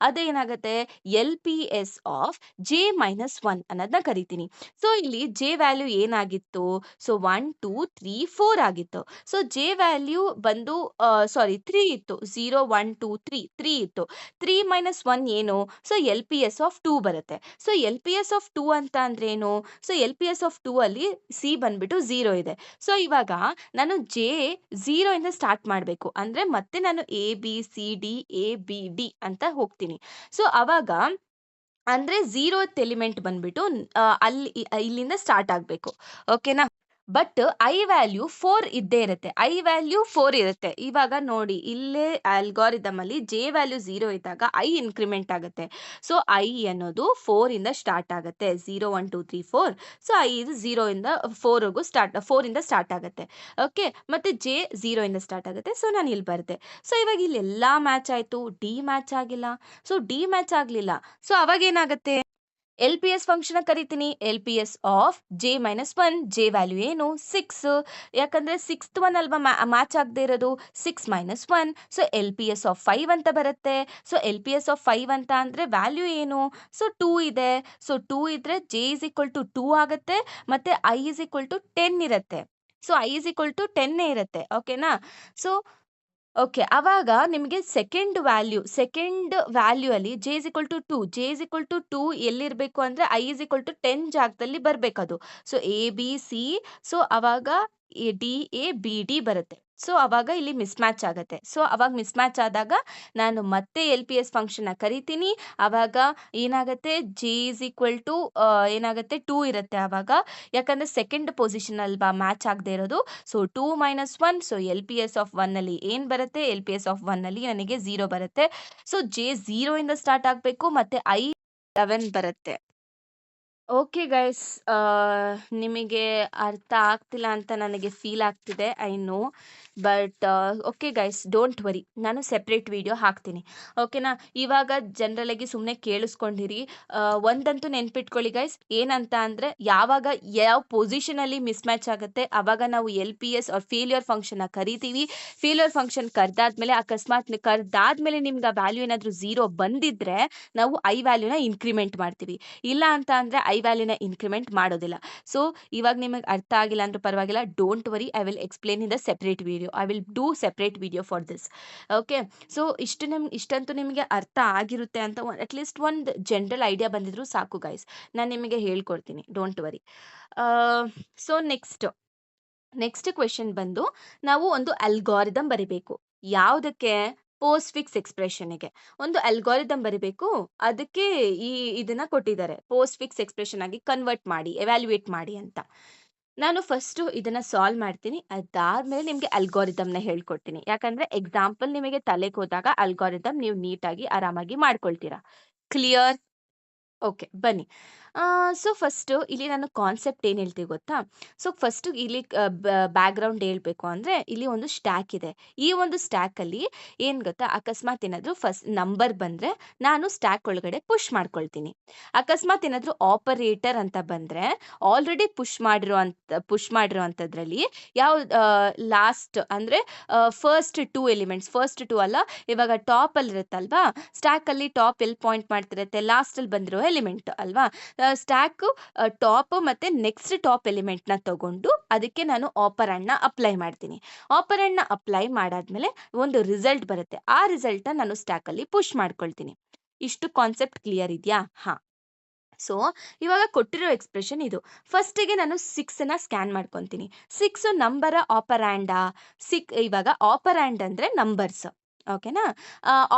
ಅದೇನಾಗುತ್ತೆ, L P S of J minus 1 ಅನ್ನೋದನ್ನ ಕರಿತೀನಿ. ಸೊ ಇಲ್ಲಿ ಜೆ ವ್ಯಾಲ್ಯೂ ಏನಾಗಿತ್ತು? ಸೊ 1 2 3 4 ಆಗಿತ್ತು. ಸೊ ಜೆ ವ್ಯಾಲ್ಯೂ ಬಂದು ಸಾರಿ 3 ಇತ್ತು. 0 1 2 3 ಇತ್ತು. 3 ಮೈನಸ್ 1 ಏನು? So L P S of 2 ಬರುತ್ತೆ. So L P S of 2 ಅಂತ ಅಂದ್ರೆ ಏನು? So L P S of 2 ಅಲ್ಲಿ ಸಿ ಬಂದ್ಬಿಟ್ಟು 0 ಇದೆ. ಸೊ ಇವಾಗ ನಾನು ಜೆ 0 ಇಂದ ಸ್ಟಾರ್ಟ್ ಮಾಡಬೇಕು ಅಂದ್ರೆ ಮತ್ತೆ ನಾನು A B C D A B D ಅಂತ ಹೋಗ್ತೀನಿ. ಸೊ ಅವಾಗ ಅಂದ್ರೆ 0th ಎಲಿಮೆಂಟ್ ಬಂದ್ಬಿಟ್ಟು ಇಲ್ಲಿಂದ ಸ್ಟಾರ್ಟ್ ಆಗಬೇಕು. ಓಕೆನಾ? ಬಟ್ ಐ ವ್ಯಾಲ್ಯೂ 4 ಇದ್ದೇ ಇರುತ್ತೆ. ಐ ವ್ಯಾಲ್ಯೂ 4 ಇರುತ್ತೆ. ಇವಾಗ ನೋಡಿ ಇಲ್ಲೇ ಅಲ್ಗಾರಿದಮ್ ಅಲ್ಲಿ ಜೆ ವ್ಯಾಲ್ಯೂ 0 ಇದ್ದಾಗ ಐ ಇನ್ಕ್ರಿಮೆಂಟ್ ಆಗುತ್ತೆ. ಸೊ ಐ ಅನ್ನೋದು 4 ಇಂದ ಸ್ಟಾರ್ಟ್ ಆಗುತ್ತೆ. 0 1 2 3 4. ಸೊ ಐ ಇದು 0 ಇಂದ 4 ಇಂದ ಸ್ಟಾರ್ಟ್ ಆಗುತ್ತೆ. ಓಕೆ, ಮತ್ತೆ ಜೆ 0 ಇಂದ ಸ್ಟಾರ್ಟ್ ಆಗುತ್ತೆ. ಸೊ ನಾನು ಇಲ್ಲಿ ಬರ್ದೆ. ಸೊ ಇವಾಗ ಇಲ್ಲಿ ಎಲ್ಲಾ ಮ್ಯಾಚ್ ಆಯ್ತು, ಡಿ ಮ್ಯಾಚ್ ಆಗಿಲ್ಲ. ಸೊ ಡಿ ಮ್ಯಾಚ್ ಆಗ್ಲಿಲ್ಲ. ಸೊ ಅವಾಗ ಏನಾಗುತ್ತೆ? ಎಲ್ ಪಿ ಎಸ್ ಫಂಕ್ಷನ್ ಕರಿತೀನಿ. L P S of J minus 1, J value ಏನು? 6. ಯಾಕಂದ್ರೆ 6th ಒನ್ ಅಲ್ವಾ ಮ್ಯಾಚ್ ಆಗದೆ ಇರೋದು. 6 minus 1. So L P S of 5 ಅಂತ ಬರುತ್ತೆ. So L P S of 5 ಅಂತ ಅಂದ್ರೆ ವ್ಯಾಲ್ಯೂ ಏನು? ಸೊ 2 ಇದೆ. ಸೊ 2 ಇದ್ರೆ ಜೆ ಇಸ್ ಈಕ್ವಲ್ ಟು 2 ಆಗುತ್ತೆ, ಮತ್ತೆ ಐ ಇಸ್ ಈಕ್ವಲ್ ಟು 10 ಇರುತ್ತೆ. So I is equal to 10 ಇರುತ್ತೆ. ಓಕೆನಾ? ಸೊ ಓಕೆ, ಅವಾಗ ನಿಮಗೆ ಸೆಕೆಂಡ್ ವ್ಯಾಲ್ಯೂ ಅಲ್ಲಿ J is equal to 2, J is equal to 2 ಎಲ್ಲಿರ್ಬೇಕು ಅಂದ್ರೆ ಐ ಇಸ್ ಈಕ್ವಲ್ ಟು 10 ಜಾಗದಲ್ಲಿ ಬರ್ಬೇಕದು. So A B C. So ಅವಾಗ ಡಿ ಎ ಬಿ ಡಿ ಬರುತ್ತೆ. ಸೊ ಅವಾಗ ಇಲ್ಲಿ ಮಿಸ್ ಮ್ಯಾಚ್ ಆಗುತ್ತೆ. ಸೊ ಅವಾಗ ಮಿಸ್ ಮ್ಯಾಚ್ ಆದಾಗ ನಾನು ಮತ್ತೆ ಎಲ್ ಪಿ ಎಸ್ ಫಂಕ್ಷನ್ ಕರಿತೀನಿ. ಅವಾಗ ಏನಾಗುತ್ತೆ? ಜೆ ಇಸ್ ಈಕ್ವಲ್ ಟು ಏನಾಗುತ್ತೆ? 2 ಇರುತ್ತೆ ಅವಾಗ. ಯಾಕಂದ್ರೆ ಸೆಕೆಂಡ್ ಪೊಸಿಷನ್ ಅಲ್ವಾ ಮ್ಯಾಚ್ ಆಗದೆ ಇರೋದು. So 2 minus 1. So L P S of 1 ಅಲ್ಲಿ ಏನ್ ಬರುತ್ತೆ? ಎಲ್ ಪಿ ಎಸ್ ಆಫ್ 1 ಅಲ್ಲಿ ನನಗೆ 0 ಬರುತ್ತೆ. ಸೊ ಜೆ 0 ಇಂದ ಸ್ಟಾರ್ಟ್ ಆಗಬೇಕು, ಮತ್ತೆ ಐ 11 ಬರುತ್ತೆ. ಓಕೆ ಗೈಸ್, ನಿಮಗೆ ಅರ್ಥ ಆಗ್ತಿಲ್ಲ ಅಂತ ನನಗೆ ಫೀಲ್ ಆಗ್ತಿದೆ, I know. But okay guys, don't worry, ನಾನು ಸೆಪ್ರೇಟ್ ವಿಡಿಯೋ ಹಾಕ್ತೀನಿ. ಓಕೆನಾ? ಇವಾಗ ಜನರಲ್ ಆಗಿ ಸುಮ್ಮನೆ ಕೇಳಿಸ್ಕೊಂಡಿರಿ. ಒಂದಂತೂ ನೆನ್ಪಿಟ್ಕೊಳ್ಳಿ ಗೈಸ್, ಏನಂತ ಅಂದರೆ ಯಾವಾಗ ಯಾವ ಪೊಸಿಷನಲ್ಲಿ ಮಿಸ್ ಮ್ಯಾಚ್ ಆಗುತ್ತೆ ಆವಾಗ ನಾವು L P S R failure ಫಂಕ್ಷನ್ನ ಕರಿತೀವಿ. ಫೇಲ್ಯೂರ್ ಫಂಕ್ಷನ್ ಕರೆದಾದ್ಮೇಲೆ ಅಕಸ್ಮಾತ್ ಕರೆದಾದ್ಮೇಲೆ ನಿಮ್ಗೆ ಆ ವ್ಯಾಲ್ಯೂ ಏನಾದರೂ 0 ಬಂದಿದ್ರೆ ನಾವು ಐ ವ್ಯಾಲ್ಯೂನ ಇನ್ಕ್ರಿಮೆಂಟ್ ಮಾಡ್ತೀವಿ. ಇಲ್ಲ ಅಂತ ಅಂದರೆ ಐ ವ್ಯಾಲ್ಯೂನ ಇನ್ಕ್ರಿಮೆಂಟ್ ಮಾಡೋದಿಲ್ಲ. ಸೊ ಇವಾಗ ನಿಮಗೆ ಅರ್ಥ ಆಗಿಲ್ಲ ಅಂದ್ರೆ ಪರವಾಗಿಲ್ಲ, don't worry, I will explain in the separate video. I will do separate video for this. Okay, so ಇಷ್ಟಂತೂ ನಿಮಗೆ ಅರ್ಥ ಆಗಿರುತ್ತೆ ಅಂತ ಅಟ್ಲೀಸ್ಟ್ ಒಂದು ಜನರಲ್ ಐಡಿಯಾ ಬಂದಿದ್ರು ಸಾಕು ಗೈಸ್. ನಾನು ನಿಮಗೆ ಹೇಳ್ಕೊಡ್ತೀನಿ, don't worry. So next question ಬಂದು ನಾವು ಒಂದು ಅಲ್ಗಾರಿದಮ್ ಬರಿಬೇಕು. ಯಾವುದಕ್ಕೆ? ಪೋಸ್ಟ್ ಫಿಕ್ಸ್ ಎಕ್ಸ್ಪ್ರೆಷನ್ಗೆ ಒಂದು ಅಲ್ಗಾರಿದಮ್ ಬರಿಬೇಕು. ಅದಕ್ಕೆ ಇದನ್ನ ಕೊಟ್ಟಿದ್ದಾರೆ, ಪೋಸ್ಟ್ ಫಿಕ್ಸ್ ಎಕ್ಸ್ಪ್ರೆಷನ್ ಆಗಿ ಕನ್ವರ್ಟ್ ಮಾಡಿ, ಎವ್ಯಾಲ್ಯೂಯೇಟ್ ಮಾಡಿ ಅಂತ. ನಾನು ಫಸ್ಟು ಇದನ್ನ ಸಾಲ್ವ್ ಮಾಡ್ತೀನಿ. ಅದಾದ್ಮೇಲೆ ನಿಮಗೆ ಅಲ್ಗಾರಿದಮ್ನ ಹೇಳ್ಕೊಡ್ತೀನಿ. ಯಾಕಂದ್ರೆ ಎಕ್ಸಾಂಪಲ್ ನಿಮಗೆ ತಲೆಗೆ ಹೋದಾಗ ಅಲ್ಗಾರಿದಮ್ ನೀವು ನೀಟಾಗಿ ಆರಾಮಾಗಿ ಮಾಡ್ಕೊಳ್ತೀರಾ. ಕ್ಲಿಯರ್? ಓಕೆ, ಬನ್ನಿ. ಸೊ ಫಸ್ಟು ಇಲ್ಲಿ ನಾನು ಕಾನ್ಸೆಪ್ಟ್ ಏನು ಹೇಳ್ತೀವಿ ಗೊತ್ತಾ? ಸೊ ಫಸ್ಟು ಇಲ್ಲಿ ಬ್ಯಾಕ್ಗ್ರೌಂಡ್ ಹೇಳ್ಬೇಕು ಅಂದರೆ ಇಲ್ಲಿ ಒಂದು ಸ್ಟ್ಯಾಕ್ ಇದೆ. ಈ ಒಂದು ಸ್ಟ್ಯಾಕಲ್ಲಿ ಏನು ಗೊತ್ತಾ, ಅಕಸ್ಮಾತ್ ಏನಾದರೂ ಫಸ್ಟ್ ನಂಬರ್ ಬಂದರೆ ನಾನು ಸ್ಟ್ಯಾಕ್ ಒಳಗಡೆ ಪುಷ್ ಮಾಡ್ಕೊಳ್ತೀನಿ. ಅಕಸ್ಮಾತ್ ಏನಾದರೂ ಆಪರೇಟರ್ ಅಂತ ಬಂದರೆ ಆಲ್ರೆಡಿ ಪುಷ್ ಮಾಡಿರೋ ಅಂಥದ್ರಲ್ಲಿ ಯಾವ ಲಾಸ್ಟ್ ಅಂದರೆ ಫಸ್ಟ್ 2 ಎಲಿಮೆಂಟ್ಸ್, ಫಸ್ಟ್ 2 ಅಲ್ಲ, ಇವಾಗ ಟಾಪಲ್ಲಿ ಇರುತ್ತಲ್ವಾ ಸ್ಟ್ಯಾಕಲ್ಲಿ, ಟಾಪ್ ಎಲ್ಲಿ ಪಾಯಿಂಟ್ ಮಾಡ್ತಿರುತ್ತೆ? ಲಾಸ್ಟಲ್ಲಿ ಬಂದಿರೋ ಎಲಿಮೆಂಟ್ ಅಲ್ವಾ? ಸ್ಟ್ಯಾಕ್ ಟಾಪ್ ಮತ್ತೆ ನೆಕ್ಸ್ಟ್ ಟಾಪ್ ಎಲಿಮೆಂಟ್ನ ತಗೊಂಡು ಅದಕ್ಕೆ ನಾನು ಆಪರಂಡ್ನ ಅಪ್ಲೈ ಮಾಡ್ತೀನಿ. ಆಪರಂಡ್ನ ಅಪ್ಲೈ ಮಾಡಾದ್ಮೇಲೆ ಒಂದು ರಿಸಲ್ಟ್ ಬರುತ್ತೆ. ಆ ರಿಸಲ್ಟ್ನ ನಾನು ಸ್ಟ್ಯಾಕಲ್ಲಿ ಪುಷ್ ಮಾಡ್ಕೊಳ್ತೀನಿ. ಇಷ್ಟು ಕಾನ್ಸೆಪ್ಟ್ ಕ್ಲಿಯರ್ ಇದೆಯಾ? ಹಾಂ. ಸೊ ಇವಾಗ ಕೊಟ್ಟಿರೋ ಎಕ್ಸ್ಪ್ರೆಷನ್ ಇದು. ಫಸ್ಟಿಗೆ ನಾನು 6ನ ಸ್ಕ್ಯಾನ್ ಮಾಡ್ಕೊತೀನಿ. 6 ನಂಬರ ಆಪರಾಂಡಾ? ಇವಾಗ ಆಪರಾಂಡ್ ಅಂದರೆ ನಂಬರ್ಸ್. ಓಕೆನಾ?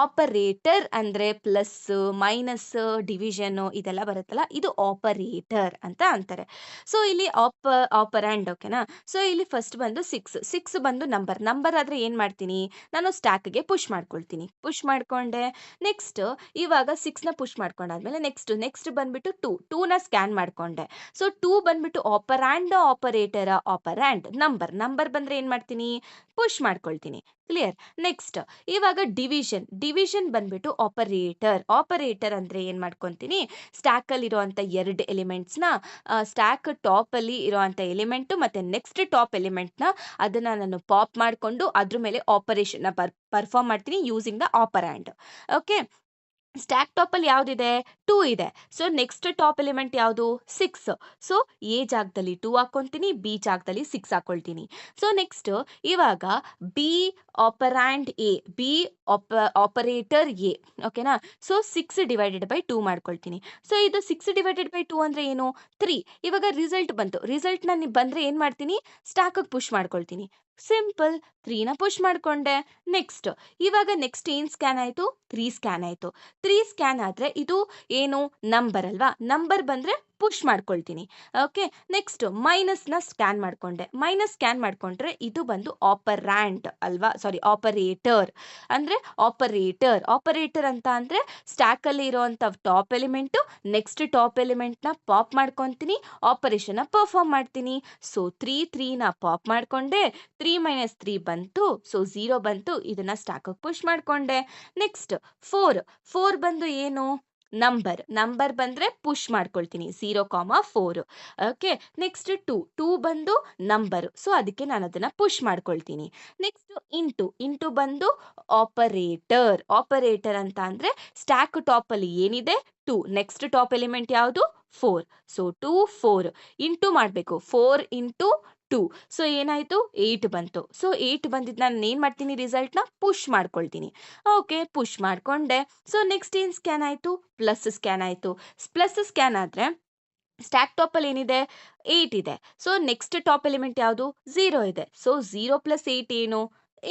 ಆಪರೇಟರ್ ಅಂದರೆ ಪ್ಲಸ್ಸು, ಮೈನಸ್ಸು, ಡಿವಿಷನ್ನು ಇದೆಲ್ಲ ಬರುತ್ತಲ್ಲ, ಇದು ಆಪರೇಟರ್ ಅಂತ ಅಂತಾರೆ. ಸೊ ಇಲ್ಲಿ ಆಪರಾಂಡ್. ಓಕೆನಾ? ಸೊ ಇಲ್ಲಿ ಫಸ್ಟ್ ಬಂದು 6 ಬಂದು ನಂಬರ್ ಆದರೆ ಏನು ಮಾಡ್ತೀನಿ ನಾನು ಸ್ಟ್ಯಾಕ್ಗೆ ಪುಷ್ ಮಾಡ್ಕೊಳ್ತೀನಿ. ಪುಷ್ ಮಾಡ್ಕೊಂಡೆ. ನೆಕ್ಸ್ಟ್ ಇವಾಗ 6ನ ಪುಷ್ ಮಾಡ್ಕೊಂಡಾದ್ಮೇಲೆ ನೆಕ್ಸ್ಟ್ ಬಂದ್ಬಿಟ್ಟು 2ನ ಸ್ಕ್ಯಾನ್ ಮಾಡ್ಕೊಂಡೆ. ಸೊ 2 ಬಂದ್ಬಿಟ್ಟು ಆಪರಾಂಡ್ ಆಪರೇಟರ? ಆಪರಾಂಡ್. ನಂಬರ್ ಬಂದ್ರೆ ಏನು ಮಾಡ್ತೀನಿ ಪುಷ್ ಮಾಡ್ಕೊಳ್ತೀನಿ. ಕ್ಲಿಯರ್? ನೆಕ್ಸ್ಟ್ ಇವಾಗ ಡಿವಿಷನ್ ಬಂದ್ಬಿಟ್ಟು ಆಪರೇಟರ್ ಅಂದ್ರೆ ಏನ್ ಮಾಡ್ಕೊಂತೀನಿ ಸ್ಟ್ಯಾಕ್ ಅಲ್ಲಿ ಇರುವಂತ 2 ಎಲಿಮೆಂಟ್ಸ್ನ ಸ್ಟ್ಯಾಕ್ ಟಾಪ್ ಅಲ್ಲಿ ಇರುವಂತ ಎಲಿಮೆಂಟ್ ಮತ್ತೆ ನೆಕ್ಸ್ಟ್ ಟಾಪ್ ಎಲಿಮೆಂಟ್ ನ ಅದನ್ನ ನಾನು ಪಾಪ್ ಮಾಡ್ಕೊಂಡು ಅದ್ರ ಮೇಲೆ ಆಪರೇಷನ್ ಪರ್ಫಾರ್ಮ್ ಮಾಡ್ತೀನಿ using the operand. Okay? Stack top ಅಲ್ಲಿ ಯಾವ್ದಿದೆ 2 ಇದೆ. ಸೊ ನೆಕ್ಸ್ಟ್ ಟಾಪ್ ಎಲಿಮೆಂಟ್ ಯಾವುದು 6. ಸೊ ಎ ಜಾಗದಲ್ಲಿ 2 ಹಾಕೊಂತೀನಿ, ಬಿ ಜಾಗದಲ್ಲಿ 6 ಹಾಕೊಳ್ತೀನಿ. ಸೊ ನೆಕ್ಸ್ಟ್ ಇವಾಗ B operand A, B operator A. ಓಕೆನಾ? ಸೊ 6 ಡಿವೈಡೆಡ್ ಬೈ 2 ಮಾಡ್ಕೊಳ್ತೀನಿ. ಸೊ ಇದು 6 ಡಿವೈಡೆಡ್ ಬೈ 2 ಅಂದ್ರೆ ಏನು 3. ಇವಾಗ ರಿಸಲ್ಟ್ ಬಂತು. ರಿಸಲ್ಟ್ ಬಂದ್ರೆ ಏನ್ ಮಾಡ್ತೀನಿ ಸ್ಟ್ಯಾಕ್ ಪುಷ್ ಮಾಡ್ಕೊಳ್ತೀನಿ. ಸಿಂಪಲ್. 3ನ ಪುಷ್ ಮಾಡ್ಕೊಂಡೆ. ಇವಾಗ ನೆಕ್ಸ್ಟ್ ಏನ್ ಸ್ಕ್ಯಾನ್ ಆಯ್ತು 3 ಸ್ಕ್ಯಾನ್ ಆಯ್ತು. 3 ಸ್ಕ್ಯಾನ್ ಆದ್ರೆ ಇದು ಏನು ನಂಬರ್ ಅಲ್ವಾ? ನಂಬರ್ ಬಂದ್ರೆ ಪುಷ್ ಮಾಡ್ಕೊಳ್ತೀನಿ. ಓಕೆ? ನೆಕ್ಸ್ಟ್ ಮೈನಸ್ನ ಸ್ಕ್ಯಾನ್ ಮಾಡ್ಕೊಂಡ್ರೆ ಇದು ಬಂದು ಆಪರಾಂಡ್ ಅಲ್ವಾ? ಸಾರಿ, ಆಪರೇಟರ್. ಅಂದ್ರೆ ಆಪರೇಟರ್ ಅಂತ ಅಂದ್ರೆ ಸ್ಟ್ಯಾಕ್ ಅಲ್ಲಿ ಇರುವಂತ top element next top element ನ ಪಾಪ್ ಮಾಡ್ಕೊಂತೀನಿ, ಆಪರೇಷನ್ ಪರ್ಫಾರ್ಮ್ ಮಾಡ್ತೀನಿ. ಸೊ 3ನ ಪಾಪ್ ಮಾಡ್ಕೊಂಡೆ. 3 - 3 ಬಂತು. ಸೊ 0 ಬಂತು. ಇದನ್ನ ಸ್ಟ್ಯಾಕ್ ಪುಷ್ ಮಾಡ್ಕೊಂಡೆ. ನೆಕ್ಸ್ಟ್ 4 ಬಂದು ಏನು ನಂಬರ್ ಬಂದ್ರೆ ಪುಷ್ ಮಾಡ್ಕೊಳ್ತೀನಿ 0, 4. ಓಕೆ? ನೆಕ್ಸ್ಟ್ 2 ಬಂದು ನಂಬರ್. ಸೊ ಅದಕ್ಕೆ ನಾನು ಅದನ್ನ ಪುಷ್ ಮಾಡ್ಕೊಳ್ತೀನಿ. ನೆಕ್ಸ್ಟ್ ಇಂಟು ಬಂದು ಆಪರೇಟರ್ ಅಂತ ಅಂದ್ರೆ ಸ್ಟ್ಯಾಕ್ ಟಾಪ್ ಅಲ್ಲಿ ಏನಿದೆ 2, ನೆಕ್ಸ್ಟ್ ಟಾಪ್ ಎಲಿಮೆಂಟ್ ಯಾವುದು 4. ಸೊ 2, 4 ಇಂಟು ಮಾಡಬೇಕು. 4 × 2. ಸೊ ಏನಾಯ್ತು 8 ಬಂತು. ಸೊ 8 ಬಂದಿದ್ದು ನಾನು ಏನ್ ಮಾಡ್ತೀನಿ ರಿಸಲ್ಟ್ನ ಪುಷ್ ಮಾಡ್ಕೊಳ್ತೀನಿ. ಓಕೆ? ಪುಷ್ ಮಾಡ್ಕೊಂಡೆ. ಸೊ ನೆಕ್ಸ್ಟ್ ಏನ್ ಸ್ಕ್ಯಾನ್ ಆಯ್ತು ಪ್ಲಸ್ ಸ್ಕ್ಯಾನ್ ಆಯ್ತು. ಪ್ಲಸ್ ಸ್ಕ್ಯಾನ್ ಆದ್ರೆ ಸ್ಟ್ಯಾಕ್ ಟಾಪ್ ಅಲ್ಲಿ ಏನಿದೆ 8 ಇದೆ. ಸೊ ನೆಕ್ಸ್ಟ್ ಟಾಪ್ ಎಲಿಮೆಂಟ್ ಯಾವುದು 0 ಇದೆ. ಸೊ 0 + 8 ಏನು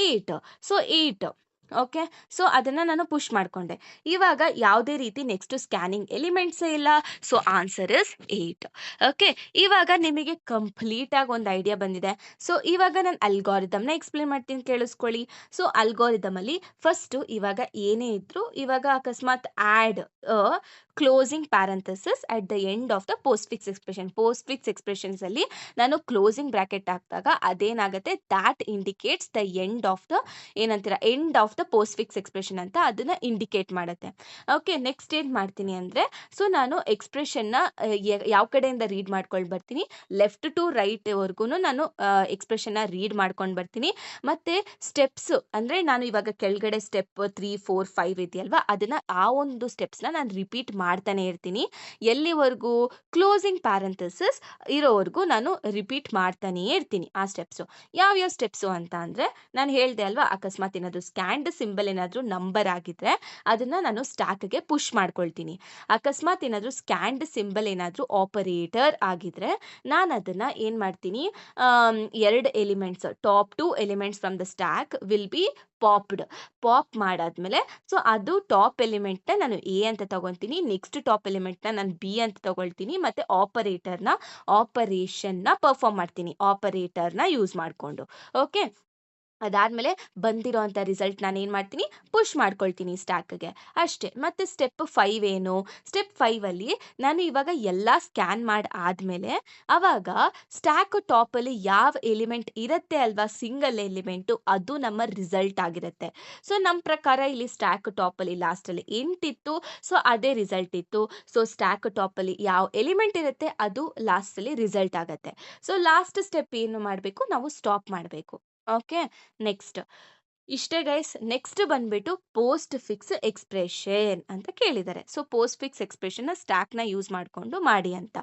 8. ಸೊ 8. ಓಕೆ? ಸೊ ಅದನ್ನ ನಾನು ಪುಷ್ ಮಾಡ್ಕೊಂಡೆ. ಇವಾಗ ಯಾವುದೇ ರೀತಿ ನೆಕ್ಸ್ಟ್ ಸ್ಕ್ಯಾನಿಂಗ್ ಎಲಿಮೆಂಟ್ಸ್ ಇಲ್ಲ. So answer is 8. ಓಕೆ? ಇವಾಗ ನಿಮಗೆ ಕಂಪ್ಲೀಟ್ ಆಗಿ ಒಂದು ಐಡಿಯಾ ಬಂದಿದೆ. ಸೊ ಇವಾಗ ನಾನು ಅಲ್ಗಾರಿದಮ್ನ ಎಕ್ಸ್ಪ್ಲೇನ್ ಮಾಡ್ತೀನಿ, ಕೇಳಿಸ್ಕೊಳ್ಳಿ. ಸೊ ಅಲ್ಗಾರಿದಮ್ ಅಲ್ಲಿ ಫಸ್ಟ್ ಇವಾಗ ಏನೇ ಇದ್ರು ಇವಾಗ ಅಕಸ್ಮಾತ್ add closing parenthesis at the end of the postfix expressions ಅಲ್ಲಿ ನಾನು ಕ್ಲೋಸಿಂಗ್ ಬ್ರಾಕೆಟ್ ಹಾಕಿದಾಗ ಅದೇನಾಗುತ್ತೆ that indicates the end of the end of the postfix expression ಅಂತ ಅದನ್ನ ಇಂಡಿಕೇಟ್ ಮಾಡುತ್ತೆ. ಓಕೆ? ನೆಕ್ಸ್ಟ್ ಏನ್ ಮಾಡ್ತೀನಿ ಅಂದ್ರೆ ಸೊ ನಾನು ಎಕ್ಸ್ಪ್ರೆಷನ್ನ ಯಾವ ಕಡೆಯಿಂದ ರೀಡ್ ಮಾಡ್ಕೊಂಡು ಬರ್ತೀನಿ ಲೆಫ್ಟ್ ಟು ರೈಟ್ ವರ್ಗು ನಾನು ಎಕ್ಸ್ಪ್ರೆಷನ್ನ ರೀಡ್ ಮಾಡ್ಕೊಂಡು ಬರ್ತೀನಿ. ಮತ್ತೆ ಸ್ಟೆಪ್ಸ್ ಅಂದ್ರೆ ನಾನು ಇವಾಗ ಕೆಳಗಡೆ ಸ್ಟೆಪ್ 3, 4, 5 ಇದೆಯಲ್ವಾ ಅದನ್ನ ಆ ಒಂದು ಸ್ಟೆಪ್ಸ್ನ ನಾನು ರಿಪೀಟ್ ಮಾಡ್ತಾನೆ ಇರ್ತೀನಿ. ಎಲ್ಲಿವರೆಗೂ ಕ್ಲೋಸಿಂಗ್ ಪ್ಯಾರಂಥೆಸಿಸ್ ಇರೋವರೆಗೂ ನಾನು ರಿಪೀಟ್ ಮಾಡ್ತಾನೆ ಇರ್ತೀನಿ ಆ ಸ್ಟೆಪ್ಸು. ಯಾವ್ಯಾವ ಸ್ಟೆಪ್ಸು ಅಂತ ಅಂದ್ರೆ ನಾನು ಹೇಳ್ದೆ ಅಲ್ವಾ ಅಕಸ್ಮಾತ್ ಏನಾದ್ರು ಸ್ಕ್ಯಾನ್ಡ್ ಸಿಂಬಲ್ ಏನಾದ್ರು ನಂಬರ್ ಆಗಿದ್ರೆ ಅದನ್ನ ನಾನು ಸ್ಟ್ಯಾಕ್ಗೆ ಪುಷ್ ಮಾಡ್ಕೊಳ್ತೀನಿ. ಅಕಸ್ಮಾತ್ ಏನಾದ್ರು ಸ್ಕ್ಯಾನ್ಡ್ ಸಿಂಬಲ್ ಏನಾದ್ರು ಆಪರೇಟರ್ ಆಗಿದ್ರೆ ನಾನು ಅದನ್ನ ಏನ್ ಮಾಡ್ತೀನಿ 2 elements top 2 elements from the stack will be pop ಮಾಡಾದ್ಮೇಲೆ ಸೊ ಅದು ಟಾಪ್ ಎಲಿಮೆಂಟ್ನ ನಾನು ಎ ಅಂತ ತಗೊತೀನಿ, ನೆಕ್ಸ್ಟ್ ಟಾಪ್ ಎಲಿಮೆಂಟ್ನ ನಾನು ಬಿ ಅಂತ ತಗೊಳ್ತೀನಿ, ಮತ್ತೆ ಆಪರೇಷನ್ನ ಪರ್ಫಾರ್ಮ್ ಮಾಡ್ತೀನಿ ಆಪರೇಟರ್ನ ಯೂಸ್ ಮಾಡಿಕೊಂಡು. ಓಕೆ? ಅದಾದ್ಮೇಲೆ ಬಂದಿರೋಂಥ ರಿಸಲ್ಟ್ ನಾನು ಏನು ಮಾಡ್ತೀನಿ ಪುಷ್ ಮಾಡ್ಕೊಳ್ತೀನಿ ಸ್ಟ್ಯಾಕ್ಗೆ ಅಷ್ಟೇ. ಮತ್ತು ಸ್ಟೆಪ್ 5 ಏನು ಸ್ಟೆಪ್ 5ಅಲ್ಲಿ ನಾನು ಇವಾಗ ಎಲ್ಲ ಸ್ಕ್ಯಾನ್ ಮಾಡಿ ಆದಮೇಲೆ ಆವಾಗ ಸ್ಟ್ಯಾಕ್ ಟಾಪಲ್ಲಿ ಯಾವ ಎಲಿಮೆಂಟ್ ಇರುತ್ತೆ ಅಲ್ವಾ ಸಿಂಗಲ್ ಎಲಿಮೆಂಟು ಅದು ನಮ್ಮ ರಿಸಲ್ಟ್ ಆಗಿರುತ್ತೆ. ಸೊ ನಮ್ಮ ಪ್ರಕಾರ ಇಲ್ಲಿ ಸ್ಟ್ಯಾಕ್ ಟಾಪಲ್ಲಿ ಲಾಸ್ಟಲ್ಲಿ 8 ಇತ್ತು. ಸೊ ಅದೇ ರಿಸಲ್ಟ್ ಇತ್ತು. ಸೊ ಸ್ಟ್ಯಾಕ್ ಟಾಪಲ್ಲಿ ಯಾವ ಎಲಿಮೆಂಟ್ ಇರುತ್ತೆ ಅದು ಲಾಸ್ಟಲ್ಲಿ ರಿಸಲ್ಟ್ ಆಗುತ್ತೆ. ಸೊ ಲಾಸ್ಟ್ ಸ್ಟೆಪ್ ಏನು ಮಾಡಬೇಕು ನಾವು ಸ್ಟಾಪ್ ಮಾಡಬೇಕು. ಓಕೆ? ನೆಕ್ಸ್ಟ್ ಇಷ್ಟೇ ಗೈಸ್. ನೆಕ್ಸ್ಟ್ ಬಂದ್ಬಿಟ್ಟು ಪೋಸ್ಟ್ ಫಿಕ್ಸ್ ಎಕ್ಸ್ಪ್ರೆಷನ್ ಅಂತ ಕೇಳಿದ್ದಾರೆ. ಸೊ ಪೋಸ್ಟ್ ಫಿಕ್ಸ್ ಎಕ್ಸ್ಪ್ರೆಷನ್ನ ಸ್ಟ್ಯಾಕ್ನ ಯೂಸ್ ಮಾಡಿಕೊಂಡು ಮಾಡಿ ಅಂತ.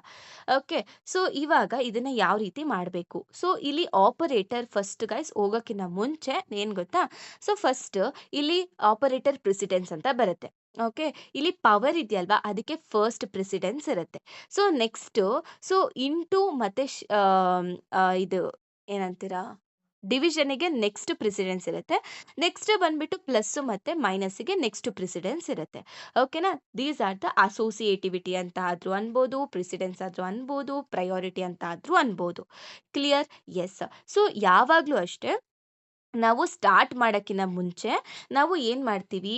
ಓಕೆ? ಸೊ ಇವಾಗ ಇದನ್ನ ಯಾವ ರೀತಿ ಮಾಡಬೇಕು ಸೊ ಇಲ್ಲಿ ಆಪರೇಟರ್ ಫಸ್ಟ್ ಗೈಸ್ ಹೋಗೋಕ್ಕಿಂತ ಮುಂಚೆ ಏನು ಗೊತ್ತಾ ಸೊ ಫಸ್ಟ್ ಇಲ್ಲಿ ಆಪರೇಟರ್ ಪ್ರೆಸಿಡೆನ್ಸ್ ಅಂತ ಬರುತ್ತೆ. ಓಕೆ. ಇಲ್ಲಿ ಪವರ್ ಇದೆಯಲ್ವಾ ಅದಕ್ಕೆ ಫಸ್ಟ್ ಪ್ರೆಸಿಡೆನ್ಸ್ ಇರುತ್ತೆ. ಸೊ ನೆಕ್ಸ್ಟು ಇಂಟು ಮತ್ತೆ ಇದು ಏನಂತೀರಾ ಡಿವಿಷನ್‌ಗೆ ನೆಕ್ಸ್ಟ್ ಪ್ರೆಸಿಡೆನ್ಸ್ ಇರುತ್ತೆ. ನೆಕ್ಸ್ಟ್ ಬಂದ್ಬಿಟ್ಟು ಪ್ಲಸ್ಸು ಮತ್ತೆ ಮೈನಸ್‌ಗೆ ನೆಕ್ಸ್ಟ್ ಪ್ರೆಸಿಡೆನ್ಸ್ ಇರುತ್ತೆ. ಓಕೆನಾ? ದೀಸ್ ಆರ್ ದ ಅಸೋಸಿಯೇಟಿವಿಟಿ ಅಂತ ಆದ್ರೂ ಅನ್ಬೋದು, ಪ್ರೆಸಿಡೆನ್ಸ್ ಆದ್ರೂ ಅನ್ಬೋದು, ಪ್ರಯಾರಿಟಿ ಅಂತ ಆದ್ರೂ ಅನ್ಬೋದು. ಕ್ಲಿಯರ್? ಯೆಸ್. ಸೊ ಯಾವಾಗ್ಲೂ ಅಷ್ಟೇ ನಾವು ಸ್ಟಾರ್ಟ್ ಮಾಡಕ್ಕಿಂತ ಮುಂಚೆ ನಾವು ಏನ್ ಮಾಡ್ತೀವಿ,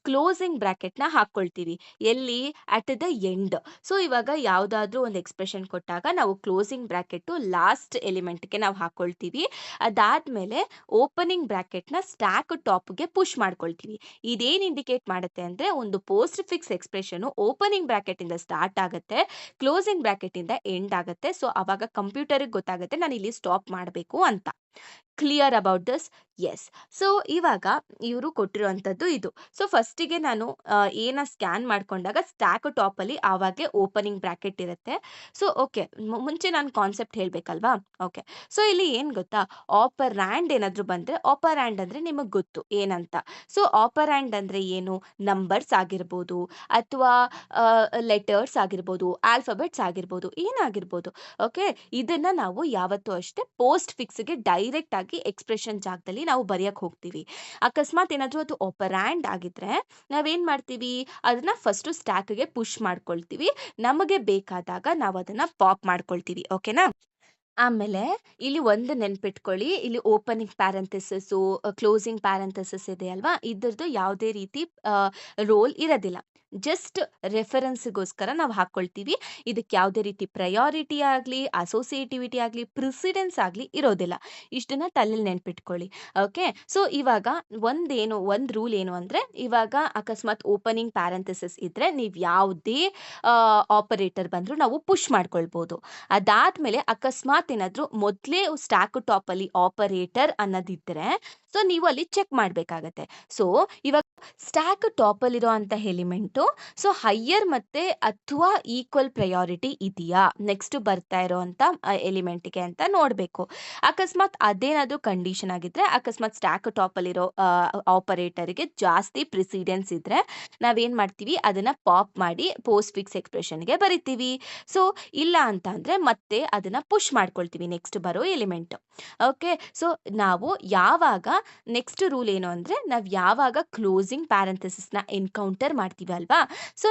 ಕ್ಲೋಸಿಂಗ್ ಬ್ರಾಕೆಟ್‌ನ ಹಾಕ್ಕೊಳ್ತೀವಿ. ಎಲ್ಲಿ? At the end. ಸೊ ಇವಾಗ ಯಾವ್ದಾದ್ರೂ ಒಂದು ಎಕ್ಸ್‌ಪ್ರೆಷನ್ ಕೊಟ್ಟಾಗ ನಾವು ಕ್ಲೋಸಿಂಗ್ ಬ್ರಾಕೆಟು ಲಾಸ್ಟ್ ಎಲಿಮೆಂಟ್‌ಗೆ ನಾವು ಹಾಕ್ಕೊಳ್ತೀವಿ. ಅದಾದ್ಮೇಲೆ ಓಪನಿಂಗ್ ಬ್ರಾಕೆಟ್‌ನ ಸ್ಟ್ಯಾಕ್ ಟಾಪ್‌ಗೆ ಪುಶ್ ಮಾಡ್ಕೊಳ್ತೀವಿ. ಇದೇನ್ ಇಂಡಿಕೇಟ್ ಮಾಡುತ್ತೆ ಅಂದ್ರೆ ಒಂದು ಪೋಸ್ಟ್ ಫಿಕ್ಸ್ ಎಕ್ಸ್‌ಪ್ರೆಷನು ಓಪನಿಂಗ್ ಬ್ರಾಕೆಟಿಂದ ಸ್ಟಾರ್ಟ್ ಆಗುತ್ತೆ, ಕ್ಲೋಸಿಂಗ್ ಬ್ರಾಕೆಟಿಂದ ಎಂಡ್ ಆಗುತ್ತೆ. ಸೊ ಅವಾಗ ಕಂಪ್ಯೂಟರ್‌ಗೆ ಗೊತ್ತಾಗುತ್ತೆ ನಾನಿಲ್ಲಿ ಸ್ಟಾಪ್ ಮಾಡಬೇಕು ಅಂತ. Clear about this? Yes. So ಇವಾಗ ಇವರು ಕೊಟ್ಟಿರುವಂಥದ್ದು ಇದು. ಸೊ ಫಸ್ಟಿಗೆ ನಾನು ಏನ ಸ್ಕ್ಯಾನ್ ಮಾಡ್ಕೊಂಡಾಗ ಸ್ಟ್ಯಾಕ್ ಟಾಪಲ್ಲಿ ಆವಾಗ್ಲೇ ಓಪನಿಂಗ್ ಬ್ರಾಕೆಟ್ ಇರುತ್ತೆ. So okay. ಮುಂಚೆ ನಾನು ಕಾನ್ಸೆಪ್ಟ್ ಹೇಳ್ಬೇಕಲ್ವಾ? ಓಕೆ. ಸೊ ಇಲ್ಲಿ ಏನ್ ಗೊತ್ತಾ? ಆಪರಾಂಡ್ ಏನಾದ್ರು ಬಂದ್ರೆ ಆಪರಾಂಡ್ ಅಂದ್ರೆ ನಿಮಗ್ ಗೊತ್ತು ಏನಂತ. ಸೊ ಆಪರಾಂಡ್ ಅಂದ್ರೆ ಏನು? ನಂಬರ್ಸ್ ಆಗಿರ್ಬೋದು ಅಥವಾ ಲೆಟರ್ಸ್ ಆಗಿರ್ಬೋದು, ಆಲ್ಫಾಬೆಟ್ಸ್ ಆಗಿರ್ಬೋದು, ಏನಾಗಿರ್ಬೋದು. ಓಕೆ. ಇದನ್ನ ನಾವು ಯಾವತ್ತೂ ಅಷ್ಟೇ ಪೋಸ್ಟ್ ಫಿಕ್ಸ್‌ಗೆ ಡೈರೆಕ್ಟ್ ಆಗಿ ಎಕ್ಸ್‌ಪ್ರೆಷನ್ ಜಾಗದಲ್ಲಿ ನಾವು ಬರೆಯಕ್ ಹೋಗ್ತೀವಿ. ಅಕಸ್ಮಾತ್ ಏನಾದ್ರೂ ಅದು ಆಪರಾಂಡ್ ಆಗಿದ್ರೆ ನಾವೇನ್ ಮಾಡ್ತೀವಿ? ಅದನ್ನ ಫಸ್ಟು ಸ್ಟ್ಯಾಕ್‌ಗೆ ಪುಶ್ ಮಾಡ್ಕೊಳ್ತೀವಿ. ನಮಗೆ ಬೇಕಾದಾಗ ನಾವು ಅದನ್ನ ಪಾಪ್ ಮಾಡ್ಕೊಳ್ತೀವಿ. ಓಕೆನಾ? ಆಮೇಲೆ ಇಲ್ಲಿ ಒಂದು ನೆನ್ಪಿಟ್ಕೊಳ್ಳಿ, ಇಲ್ಲಿ ಓಪನಿಂಗ್ ಪ್ಯಾರಂಥೆಸಿಸು, ಕ್ಲೋಸಿಂಗ್ ಪ್ಯಾರಂಥೆಸಿಸ್ ಇದೆ ಅಲ್ವಾ? ಇದ್ರದ್ದು ಯಾವುದೇ ರೀತಿ ರೋಲ್ ಇರೋದಿಲ್ಲ. ಜಸ್ಟ್ ರೆಫರೆನ್ಸ್‌ಗೋಸ್ಕರ ನಾವು ಹಾಕ್ಕೊಳ್ತೀವಿ. ಇದಕ್ಕೆ ಯಾವುದೇ ರೀತಿ ಪ್ರಯಾರಿಟಿ ಆಗ್ಲಿ, ಅಸೋಸಿಯೇಟಿವಿಟಿ ಆಗ್ಲಿ, ಪ್ರಿಸಿಡೆನ್ಸ್ ಆಗ್ಲಿ ಇರೋದಿಲ್ಲ. ಇಷ್ಟನ್ನ ತಲೆಯಲ್ಲಿ ನೆನ್ಪಿಟ್ಕೊಳ್ಳಿ. ಓಕೆ. ಸೊ ಇವಾಗ ಒಂದು ರೂಲ್ ಏನು ಅಂದ್ರೆ, ಇವಾಗ ಅಕಸ್ಮಾತ್ ಓಪನಿಂಗ್ ಪ್ಯಾರಂಥೆಸಿಸ್ ಇದ್ರೆ ನೀವು ಯಾವುದೇ ಆಪರೇಟರ್ ಬಂದ್ರು ನಾವು ಪುಶ್ ಮಾಡ್ಕೊಳ್ಬೋದು. ಅದಾದ್ಮೇಲೆ ಅಕಸ್ಮಾತ್ ಏನಾದ್ರು ಮೊದ್ಲೇ ಸ್ಟ್ಯಾಕ್ ಟಾಪಲ್ಲಿ ಆಪರೇಟರ್ ಅನ್ನೋದಿದ್ರೆ ಸೊ ನೀವು ಅಲ್ಲಿ ಚೆಕ್ ಮಾಡ್ಬೇಕಾಗತ್ತೆ. ಸೊ ಇವಾಗ ಸ್ಟ್ಯಾಕ್ ಟಾಪಲ್ಲಿರೋ ಅಂತ ಎಲಿಮೆಂಟು ಹೈಯರ್ ಮತ್ತೆ ಅಥವಾ ಈಕ್ವಲ್ ಪ್ರಯಾರಿಟಿ ಇದೆಯಾ ನೆಕ್ಸ್ಟ್ ಬರ್ತಾ ಇರೋಂಥ ಎಲಿಮೆಂಟ್‌ಗೆ ಅಂತ ನೋಡ್ಬೇಕು. ಅಕಸ್ಮಾತ್ ಅದೇನಾದ್ರೂ ಕಂಡೀಷನ್ ಆಗಿದ್ರೆ, ಅಕಸ್ಮಾತ್ ಸ್ಟ್ಯಾಕ್ ಟಾಪಲ್ಲಿರೋ ಆಪರೇಟರ್‌ಗೆ ಜಾಸ್ತಿ ಪ್ರಿಸಿಡೆನ್ಸ್ ಇದ್ರೆ ನಾವೇನ್ ಮಾಡ್ತೀವಿ? ಅದನ್ನ ಪಾಪ್ ಮಾಡಿ ಪೋಸ್ಟ್ ಫಿಕ್ಸ್ ಎಕ್ಸ್‌ಪ್ರೆಷನ್‌ಗೆ ಬರಿತೀವಿ. ಸೊ ಇಲ್ಲ ಅಂತ ಅಂದ್ರೆ ಮತ್ತೆ ಅದನ್ನ ಪುಶ್ ಮಾಡ್ಕೊಳ್ತೀವಿ ನೆಕ್ಸ್ಟ್ ಬರೋ ಎಲಿಮೆಂಟ್. ಓಕೆ. ಸೊ ನಾವು ಯಾವಾಗ ನೆಕ್ಸ್ಟ್ ರೂಲ್ ಏನು ಅಂದ್ರೆ, ನಾವು ಯಾವಾಗ ಕ್ಲೋಸಿಂಗ್ ಪ್ಯಾರಂಥೆಸಿಸ್‌ನ ಎನ್ಕೌಂಟರ್ ಮಾಡ್ತೀವಿ ಅಲ್ವಾ? ಸೊ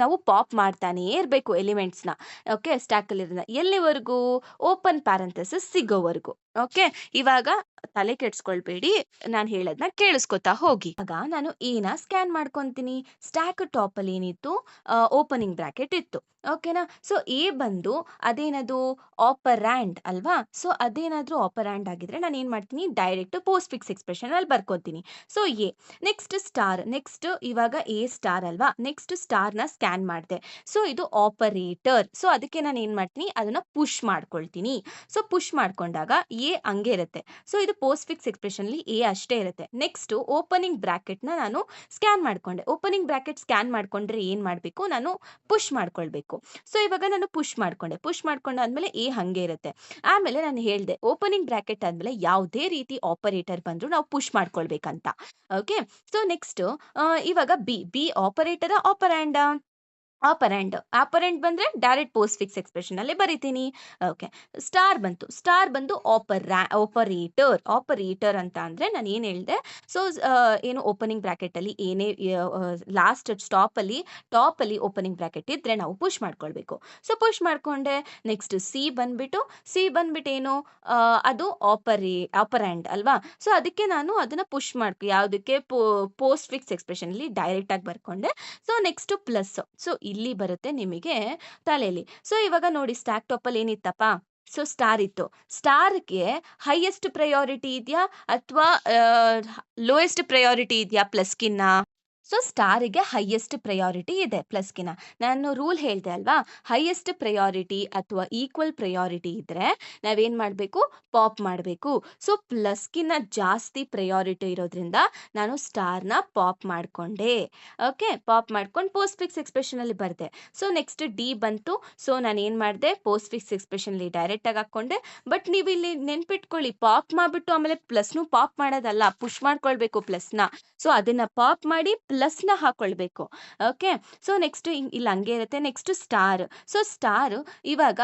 ನಾವು ಪಾಪ್ ಮಾಡ್ತಾನೇ ಇರಬೇಕು ಎಲಿಮೆಂಟ್ಸ್‌ನ. ಓಕೆ. ಸ್ಟ್ಯಾಕಲ್ಲಿರೋದ್ನ ಎಲ್ಲಿವರೆಗೂ? ಓಪನ್ ಪ್ಯಾರಂಥೆಸಿಸ್ ಸಿಗೋವರೆಗೂ. ಓಕೆ. ಇವಾಗ ತಲೆ ಕೆಡ್ಸ್ಕೊಳ್ಬೇಡಿ. ನಾನು ಹೇಳೋದ್ನ ಕೇಳಿಸ್ಕೊತಾ ಹೋಗಿ. ಆಗ ನಾನು ಎನ ಸ್ಕ್ಯಾನ್ ಮಾಡ್ಕೊಂತೀನಿ. ಸ್ಟ್ಯಾಕ್ ಟಾಪಲ್ಲಿ ಏನಿತ್ತು? ಓಪನಿಂಗ್ ಬ್ರಾಕೆಟ್ ಇತ್ತು. ಓಕೆನಾ? ಸೊ ಎ ಬಂದು ಅದೇನದು ಆಪರಾಂಡ್ ಅಲ್ವಾ? ಸೊ ಅದೇನಾದ್ರೂ ಆಪರಾಂಡ್ ಆಗಿದ್ರೆ ನಾನೇನ್ ಮಾಡ್ತೀನಿ? ಡೈರೆಕ್ಟ್ ಪೋಸ್ಟ್ ಫಿಕ್ಸ್ ಎಕ್ಸ್‌ಪ್ರೆಷನ್ ಅಲ್ಲಿ ಬರ್ಕೋತೀನಿ. So A. Next star. Next ಇವಾಗ ಎ ಸ್ಟಾರ್ ಅಲ್ವಾ? ನೆಕ್ಸ್ಟ್ ಸ್ಟಾರ್‌ನ ಸ್ಕ್ಯಾನ್ ಮಾಡ್ದೆ. ಸೊ ಇದು ಆಪರೇಟರ್. ಸೊ ಅದಕ್ಕೆ ನಾನೇನ್ ಮಾಡ್ತೀನಿ? ಅದನ್ನ ಪುಶ್ ಮಾಡ್ಕೊಳ್ತೀನಿ. ಸೊ ಪುಶ್ ಮಾಡ್ಕೊಂಡಾಗ ಎ ಹಂಗೆ ಇರುತ್ತೆ. ಸೊ ಇದು ಪೋಸ್ಟ್ ಫಿಕ್ಸ್ ಎಕ್ಸ್‌ಪ್ರೆಷನ್‌ಲಿ ಎ ಅಷ್ಟೇ ಇರುತ್ತೆ. ನೆಕ್ಸ್ಟ್ ಓಪನಿಂಗ್ ಬ್ರಾಕೆಟ್‌ನ ನಾನು ಸ್ಕ್ಯಾನ್ ಮಾಡ್ಕೊಂಡೆ. ಓಪನಿಂಗ್ ಬ್ರಾಕೆಟ್ ಸ್ಕ್ಯಾನ್ ಮಾಡ್ಕೊಂಡ್ರೆ ಏನ್ ಮಾಡ್ಬೇಕು? ನಾನು ಪುಶ್ ಮಾಡ್ಕೊಳ್ಬೇಕು. ಸೊ ಇವಾಗ ನಾನು ಪುಶ್ ಮಾಡ್ಕೊಂಡೆ. ಪುಶ್ ಮಾಡ್ಕೊಂಡಾದ್ಮೇಲೆ ಎ ಹಂಗೆ ಇರುತ್ತೆ. ಆಮೇಲೆ ನಾನು ಹೇಳ್ದೆ ಓಪನಿಂಗ್ ಬ್ರಾಕೆಟ್ ಆದ್ಮೇಲೆ ಯಾವುದೇ ರೀತಿ ಆಪರೇಟರ್ ಬಂದ್ರು ನಾವು ಪುಶ್ ಮಾಡ್ಕೊಳ್ಬೇಕಂತ. ಓಕೆ. ಸೊ ನೆಕ್ಸ್ಟ್ ಇವಾಗ ಬಿ ಆಪರೇಟರಾ? ಆಪರಾಂಡಾ? ಆಪರೆಂಡ್. ಆಪರೆಂಡ್ ಬಂದ್ರೆ ಡೈರೆಕ್ಟ್ ಪೋಸ್ಟ್ ಫಿಕ್ಸ್ ಎಕ್ಸ್‌ಪ್ರೆಷನ್ ಅಲ್ಲೇ ಬರಿತೀನಿ. ಓಕೆ. ಸ್ಟಾರ್ ಬಂತು. ಸ್ಟಾರ್ ಬಂದು ಆಪರೇಟರ್. ಆಪರೇಟರ್ ಅಂತ ಅಂದ್ರೆ ನಾನು ಏನ್ ಹೇಳ್ದೆ? ಸೊ ಏನು ಓಪನಿಂಗ್ ಬ್ರಾಕೆಟ್ ಅಲ್ಲಿ ಏನೇ ಲಾಸ್ಟ್ ಟಾಪಲ್ಲಿ ಓಪನಿಂಗ್ ಬ್ರಾಕೆಟ್ ಇದ್ರೆ ನಾವು ಪುಶ್ ಮಾಡ್ಕೊಳ್ಬೇಕು. ಸೊ ಪುಶ್ ಮಾಡ್ಕೊಂಡೆ. ನೆಕ್ಸ್ಟ್ ಸಿ ಬಂದ್ಬಿಟ್ಟು ಏನು? ಅದು ಆಪರಾಂಡ್ ಅಲ್ವಾ? ಸೊ ಅದಕ್ಕೆ ನಾನು ಅದನ್ನ ಪುಶ್ ಯಾವುದಕ್ಕೆ? ಪೋಸ್ಟ್ ಫಿಕ್ಸ್ ಎಕ್ಸ್‌ಪ್ರೆಷನ್ ಅಲ್ಲಿ ಡೈರೆಕ್ಟ್ ಆಗಿ ಬರ್ಕೊಂಡೆ. So next plus. ಸೊ ಇಲ್ಲಿ ಬರುತ್ತೆ ನಿಮಗೆ ತಲೆಯಲ್ಲಿ. ಸೊ ಇವಾಗ ನೋಡಿ ಸ್ಟ್ಯಾಕ್ ಟಾಪಲ್ಲಿ ಏನಿತ್ತಪ್ಪ? ಸೊ ಸ್ಟಾರ್ ಇತ್ತು. ಸ್ಟಾರ್‌ಗೆ ಹೈಯೆಸ್ಟ್ ಪ್ರಯಾರಿಟಿ ಇದೆಯಾ? ಅಥವಾ ಲೋಯೆಸ್ಟ್ ಪ್ರಯಾರಿಟಿ ಇದೆಯಾ ಪ್ಲಸ್‌ಗಿನ್ನ? ಸೊ ಸ್ಟಾರಿಗೆ ಹೈಯೆಸ್ಟ್ ಪ್ರಯಾರಿಟಿ ಇದೆ ಪ್ಲಸ್‌ಗಿನ. ನಾನು ರೂಲ್ ಹೇಳ್ದೆ ಅಲ್ವಾ? ಹೈಯೆಸ್ಟ್ ಪ್ರಯಾರಿಟಿ ಅಥವಾ ಈಕ್ವಲ್ ಪ್ರಯಾರಿಟಿ ಇದ್ರೆ ನಾವೇನ್ ಮಾಡ್ಬೇಕು? ಪಾಪ್ ಮಾಡ್ಬೇಕು. ಸೊ ಪ್ಲಸ್‌ಗಿನ್ನ ಜಾಸ್ತಿ ಪ್ರಯಾರಿಟಿ ಇರೋದ್ರಿಂದ ನಾನು ಸ್ಟಾರ್‌ನ ಪಾಪ್ ಮಾಡ್ಕೊಂಡೆ. ಓಕೆ. ಪಾಪ್ ಮಾಡ್ಕೊಂಡು ಪೋಸ್ಟ್ ಫಿಕ್ಸ್ ಎಕ್ಸ್‌ಪ್ರೆಷನ್ ಅಲ್ಲಿ ಬರ್ದೆ. ಸೊ ನೆಕ್ಸ್ಟ್ ಡಿ ಬಂತು. ಸೊ ನಾನೇನ್ ಮಾಡ್ದೆ? ಪೋಸ್ಟ್ ಫಿಕ್ಸ್ ಎಕ್ಸ್‌ಪ್ರೆಷನ್ ಅಲ್ಲಿ ಡೈರೆಕ್ಟ್ ಆಗಿ ಹಾಕ್ಕೊಂಡೆ. ಬಟ್ ನೀವಿಲ್ಲಿ ನೆನ್ಪಿಟ್ಕೊಳ್ಳಿ, ಪಾಪ್ ಮಾಡ್ಬಿಟ್ಟು ಆಮೇಲೆ ಪ್ಲಸ್‌ನು ಪಾಪ್ ಮಾಡೋದಲ್ಲ. ಪುಶ್ ಮಾಡ್ಕೊಳ್ಬೇಕು ಪ್ಲಸ್‌ನ. ಸೊ ಅದನ್ನ ಪಾಪ್ ಮಾಡಿ ಪ್ಲಸ್ನ ಹಾಕೊಳ್ಬೇಕು. ಓಕೆ. ಸೊ ನೆಕ್ಸ್ಟ್ ಇಲ್ಲಿ ಹಂಗೆ ಇರುತ್ತೆ. Next star. ಸೊ ಸ್ಟಾರ್ ಇವಾಗ